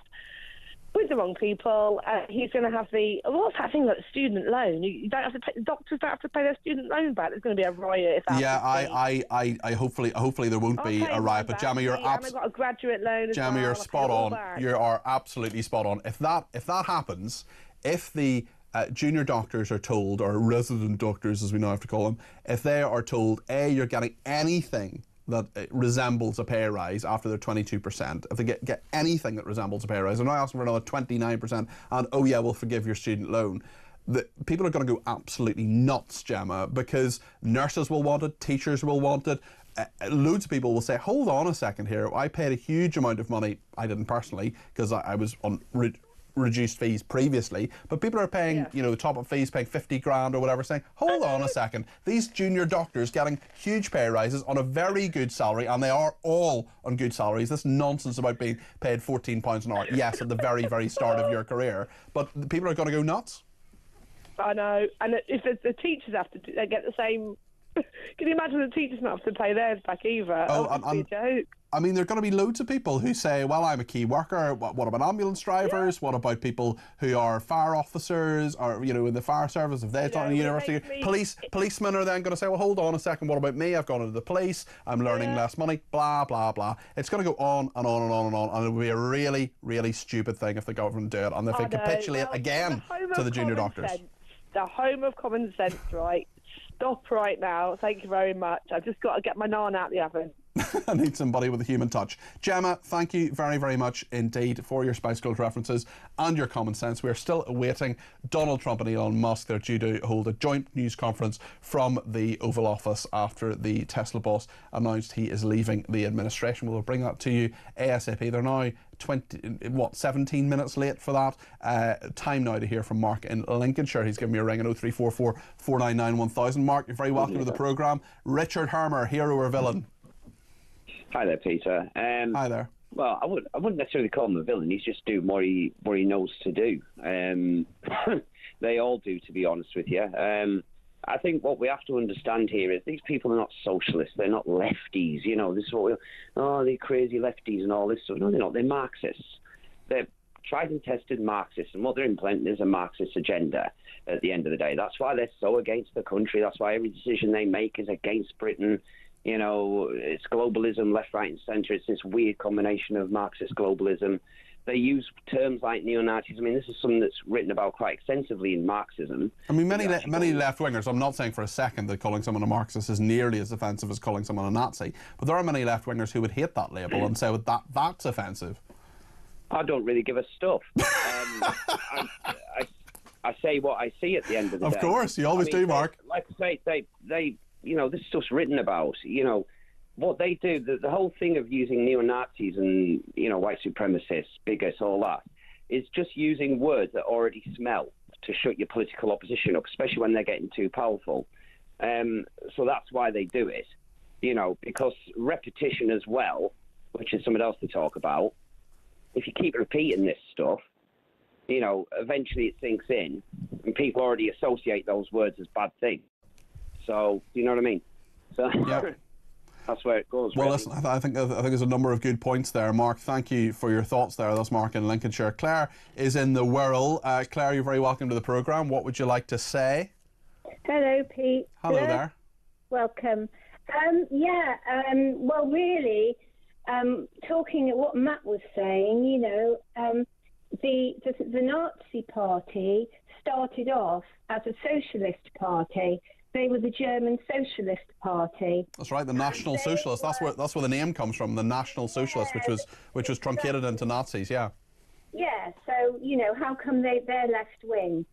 with the wrong people. He's going to have what's that thing like the student loan? You don't have to pay, doctors don't have to pay their student loan back. There's going to be a riot if that happens. I hopefully there won't be a riot. But Gemma, you're I've got a graduate loan. Gemma, you're spot on. You are absolutely spot on. If that happens, if the junior doctors are told, or resident doctors as we now have to call them, if they are told, you're getting anything that resembles a pay rise after their 22%, if they get anything that resembles a pay rise, they're now asking for another 29%, and we'll forgive your student loan. People are going to go absolutely nuts, Gemma, because nurses will want it, teachers will want it. Loads of people will say, hold on a second here, I paid a huge amount of money. I didn't personally, because I was on reduced fees previously, but people are paying, top-up fees, paying 50 grand or whatever, saying, hold on a second, these junior doctors getting huge pay rises on a very good salary, and they are all on good salaries. This nonsense about being paid £14 an hour, yes, at the very, very start of your career, but people are going to go nuts. I know, and if the teachers have to get the same, can you imagine the teachers not have to pay theirs back either? Be a joke. I mean, there are going to be loads of people who say, well, I'm a key worker. What about ambulance drivers? What about people who are fire officers or, in the fire service, if they've done a university? Policemen are then going to say, well, hold on a second, what about me? I've gone into the police, I'm learning less money, blah, blah, blah. It's going to go on and on and on and on, and it will be a really, really stupid thing if the government do it, and if they capitulate again to the junior doctors. the home of common sense, right? Stop right now. Thank you very much. I've just got to get my naan out the oven. I need somebody with a human touch. Gemma, thank you very, very much indeed for your Spice Girls references and your common sense. We are still awaiting Donald Trump and Elon Musk. They're due to hold a joint news conference from the Oval Office after the Tesla boss announced he is leaving the administration. We'll bring that to you ASAP. They're now 17 minutes late for that. Time now to hear from Mark in Lincolnshire. He's given me a ring at 0344 499 1000. Mark, you're very welcome to the programme. Richard Hermer, hero or villain? Hi there, Peter. Hi there. Well, I wouldn't necessarily call him a villain. He's just doing what he knows to do. They all do, to be honest with you. I think what we have to understand here is these people are not socialists. They're not lefties. You know, this is what they're crazy lefties and all this stuff. No, they're not. They're Marxists. They're tried and tested Marxists, and what they're implementing is a Marxist agenda at the end of the day. That's why they're so against the country. That's why every decision they make is against Britain. You know, it's globalism, left, right, and centre. It's this weird combination of Marxist globalism. They use terms like neo-Nazis. I mean, this is something that's written about quite extensively in Marxism. I mean, many left-wingers, I'm not saying for a second that calling someone a Marxist is nearly as offensive as calling someone a Nazi, but there are many left-wingers who would hate that label and say that's offensive. I don't really give a stuff. I say what I see at the end of the day. Of course, you always do, Mark. Like I say, they you know, this stuff's written about. You know, what they do, the whole thing of using neo-Nazis and, you know, white supremacists, bigots, all that, is just using words that already smell to shut your political opposition up, especially when they're getting too powerful. So that's why they do it, you know, because repetition as well, which is something else to talk about, if you keep repeating this stuff, you know, eventually it sinks in and people already associate those words as bad things. So, you know what I mean? So yep. That's where it goes. Well, really. listen, I think there's a number of good points there, Mark. Thank you for your thoughts there. That's Mark in Lincolnshire. Claire is in the Wirral. Claire, you're very welcome to the programme. What would you like to say? Hello, Pete. Hello there. Welcome. Well, really, talking at what Matt was saying, you know, the Nazi Party started off as a socialist party. They were the German Socialist Party. That's right, the National Socialists. That's where the name comes from, the National Socialists, which was truncated into Nazis. Yeah. Yeah. So you know, how come they're left wing?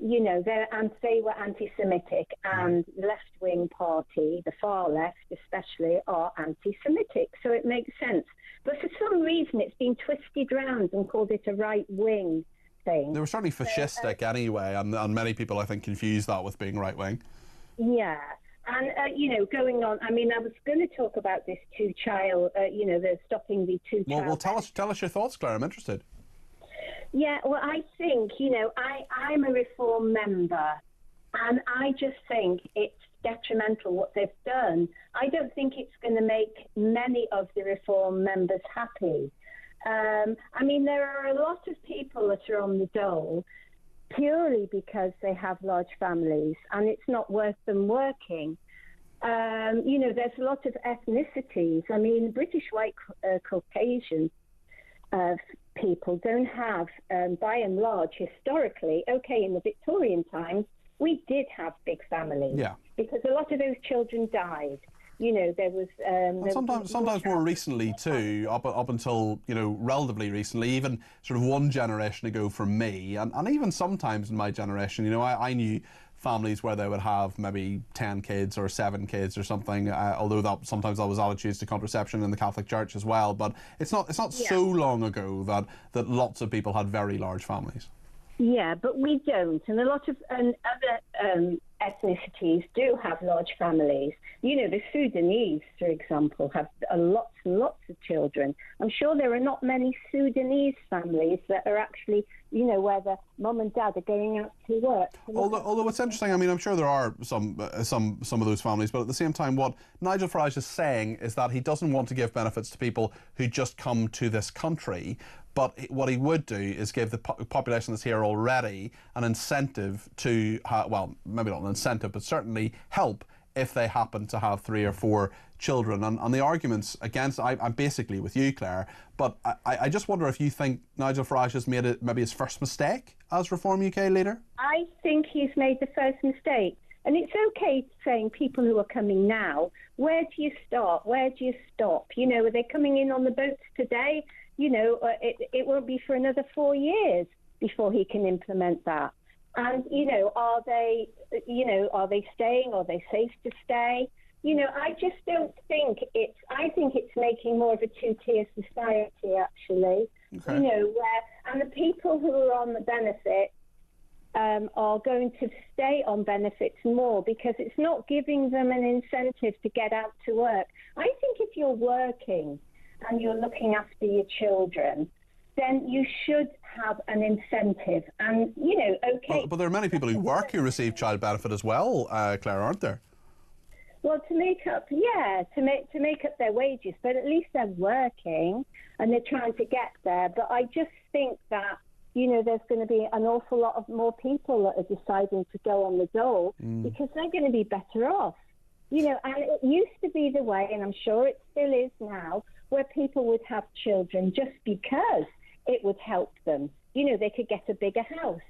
You know, they were anti-Semitic, and the left wing party, the far left especially, are anti-Semitic. So it makes sense. But for some reason, it's been twisted round and called it a right wing thing. They were certainly fascistic anyway, and many people, I think, confuse that with being right-wing. Yeah, and, you know, going on, I mean, I was going to talk about this two-child, you know, the stopping the two-child... Well, tell us your thoughts, Claire, I'm interested. Yeah, well, I think, you know, I'm a Reform member, and I just think it's detrimental what they've done. I don't think it's going to make many of the Reform members happy. I mean, there are a lot of people that are on the dole purely because they have large families and it's not worth them working. You know, there's a lot of ethnicities. I mean, British white Caucasian people don't have, by and large, historically, okay, in the Victorian times, we did have big families. Yeah. Because a lot of those children died. You know, there was... sometimes more recently too, up until, you know, relatively recently, even sort of one generation ago for me, and even sometimes in my generation, you know, I knew families where they would have maybe 10 kids or 7 kids or something, although sometimes that was attitudes to contraception in the Catholic Church as well. But it's not so long ago that lots of people had very large families. Yeah, but we don't. And a lot of other ethnicities do have large families. You know, the Sudanese, for example, have lots and lots of children. I'm sure there are not many Sudanese families that are actually, you know, where the mum and dad are going out to work. Although it's interesting, I mean, I'm sure there are some of those families, but at the same time, what Nigel Farage is saying is that he doesn't want to give benefits to people who just come to this country. But what he would do is give the population that's here already an incentive to, well, maybe not an incentive, but certainly help if they happen to have 3 or 4 children. And the arguments against, I'm basically with you, Claire, but I just wonder if you think Nigel Farage has made it maybe his first mistake as Reform UK leader? I think he's made the first mistake. And it's okay saying people who are coming now, where do you start? Where do you stop? You know, are they coming in on the boats today? You know, it won't be for another 4 years before he can implement that. And, you know, are they staying? Are they safe to stay? You know, I just don't think I think it's making more of a two-tier society, actually. Okay. You know, and the people who are on the benefit are going to stay on benefits more because it's not giving them an incentive to get out to work. I think if you're working and you're looking after your children, then you should have an incentive. And, you know, okay. But there are many people who work who receive child benefit as well, Claire, aren't there? Well, to make up their wages, but at least they're working and they're trying to get there. But I just think that, you know, there's going to be an awful lot of more people that are deciding to go on the dole because they're going to be better off. You know, and it used to be the way, and I'm sure it still is now, where people would have children just because it would help them. You know, they could get a bigger house.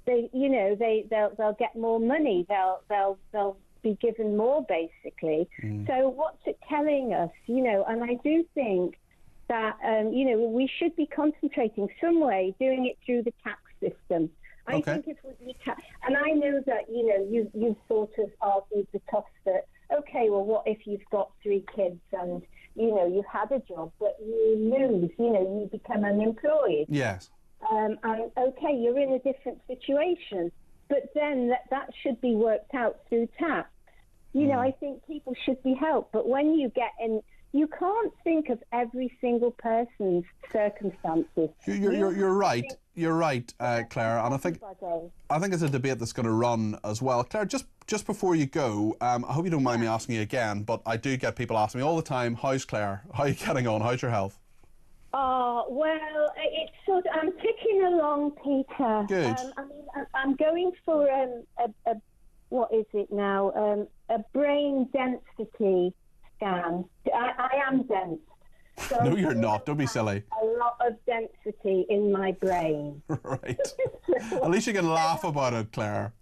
They'll get more money. They'll be given more, basically. So what's it telling us? You know, and I do think that you know, we should be concentrating some way, doing it through the tax system. I think if we and I know that, you know, you've sort of argued the toss that, okay, well, what if you've got 3 kids and, you know, you've had a job, but you lose, you know, you become unemployed. Yes. And okay, you're in a different situation, but then that should be worked out through tax. You know, I think people should be helped, but when you get in, you can't think of every single person's circumstances. You're right. You're right, Claire. And I think it's a debate that's going to run as well. Claire, just before you go, I hope you don't mind me asking you again, but I do get people asking me all the time, how's Claire? How are you getting on? How's your health? Oh, well, it's sort of, I'm ticking along, Peter. Good. I mean, I'm going for a what is it now? A brain density scan. I am dense. So no, you're not. Don't be silly. A lot of density in my brain. Right. At least you can laugh about it, Claire.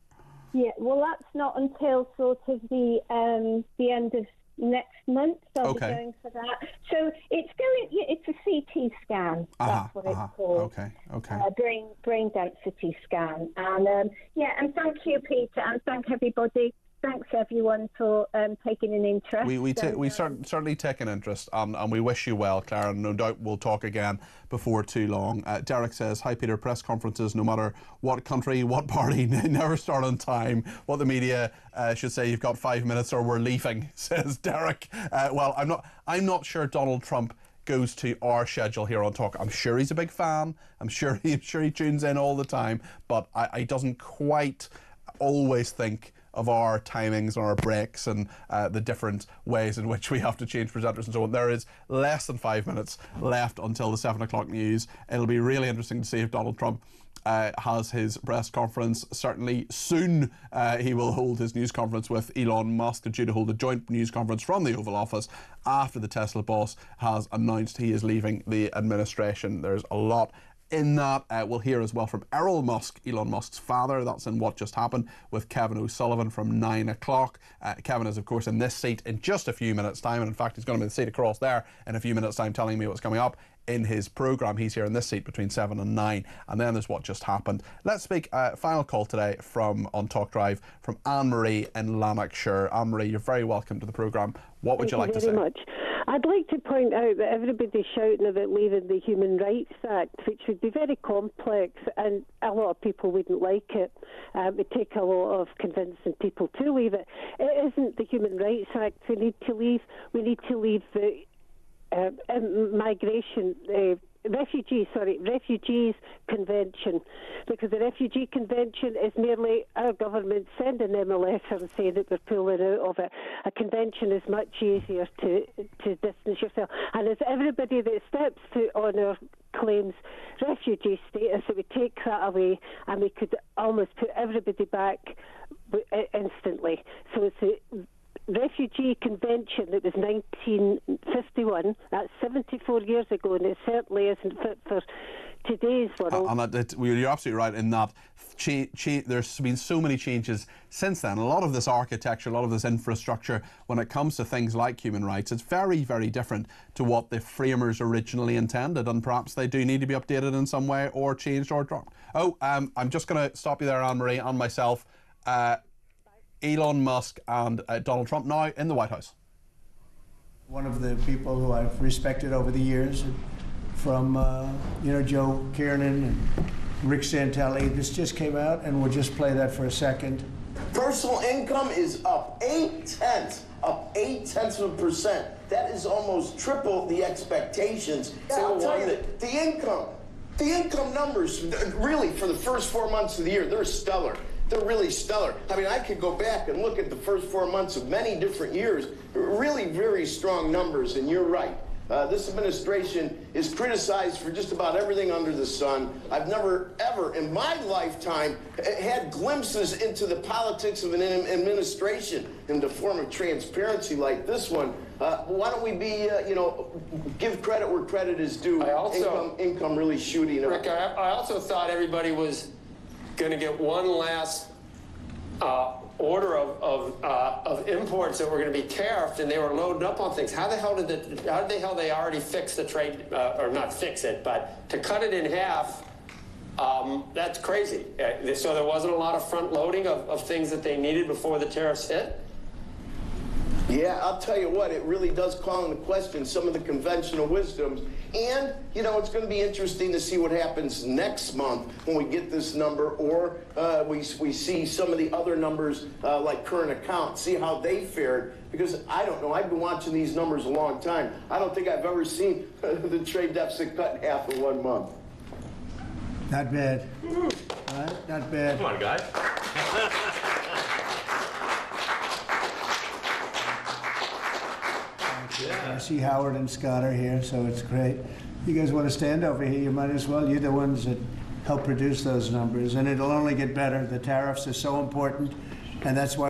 Yeah. Well, that's not until sort of the end of next month. So I'll be going for that. So it's a CT scan. That's what it's called. Okay. Brain density scan. And and thank you, Peter, and thank everybody. Thanks everyone for taking an interest. We certainly take an interest, and we wish you well, Claire, and no doubt we'll talk again before too long. Derek says, hi Peter, press conferences, no matter what country, what party, never start on time. What the media should say, you've got 5 minutes or we're leaving, says Derek. Well, I'm not sure Donald Trump goes to our schedule here on Talk. I'm sure he's a big fan. I'm sure he tunes in all the time, but I doesn't quite always think of our timings and our breaks and the different ways in which we have to change presenters and so on. There is less than 5 minutes left until the 7 o'clock news. It'll be really interesting to see if Donald Trump has his press conference. Certainly soon he will hold his news conference with Elon Musk. They're due to hold a joint news conference from the Oval Office after the Tesla boss has announced he is leaving the administration. There's a lot in that. We'll hear as well from Errol Musk, Elon Musk's father. That's in What Just Happened with Kevin O'Sullivan from 9 o'clock. Kevin is, of course, in this seat in just a few minutes' time. And in fact, he's going to be in the seat across there in a few minutes' time telling me what's coming up in his programme. He's here in this seat between 7 and 9. And then there's What Just Happened. Let's speak final call today on Talk Drive from Anne-Marie in Lanarkshire. Anne-Marie, you're very welcome to the programme. What would you like to say? Thank you very much. I'd like to point out that everybody's shouting about leaving the Human Rights Act, which would be very complex, and a lot of people wouldn't like it. It would take a lot of convincing people to leave it. It isn't the Human Rights Act we need to leave. We need to leave the Refugees Convention, because the Refugee Convention is merely our government sending them a letter and saying that we're pulling out of it. A convention is much easier to distance yourself, and as everybody that steps to honour claims refugee status, it would take that away and we could almost put everybody back instantly. So it's refugee convention that was 1951. That's 74 years ago, and it certainly isn't fit for today's world. You're absolutely right in that there's been so many changes since then. A lot of this architecture, a lot of this infrastructure, when it comes to things like human rights, it's very, very different to what the framers originally intended, and perhaps they do need to be updated in some way or changed or dropped. I'm just going to stop you there, Anne-Marie, and myself. Elon Musk and Donald Trump now in the White House. One of the people who I've respected over the years, from Joe Kiernan and Rick Santelli. This just came out, and we'll just play that for a second. Personal income is up 0.8%. That is almost triple the expectations. Yeah, I'll tell you that the income numbers, really, for the first 4 months of the year, they're stellar. They're really stellar. I mean, I could go back and look at the first 4 months of many different years. Really very strong numbers, and you're right. This administration is criticized for just about everything under the sun. I've never, ever in my lifetime had glimpses into the politics of an administration in the form of transparency like this one. Why don't we be, give credit where credit is due? Income really shooting up. Rick, I also thought everybody was going to get one last order of imports that were going to be tariffed, and they were loading up on things. How the hell they already fix the trade, or not fix it, but to cut it in half? That's crazy. So there wasn't a lot of front loading of things that they needed before the tariffs hit? Yeah, I'll tell you what, it really does call into question some of the conventional wisdoms. And, it's going to be interesting to see what happens next month when we get this number, or we see some of the other numbers like current account, see how they fared. Because I don't know, I've been watching these numbers a long time. I don't think I've ever seen the trade deficit cut in half in 1 month. Not bad. Right? Not bad. Come on, guys. I see Howard and Scott are here, so it's great. You guys want to stand over here? You might as well. You're the ones that help produce those numbers, and it'll only get better. The tariffs are so important, and that's why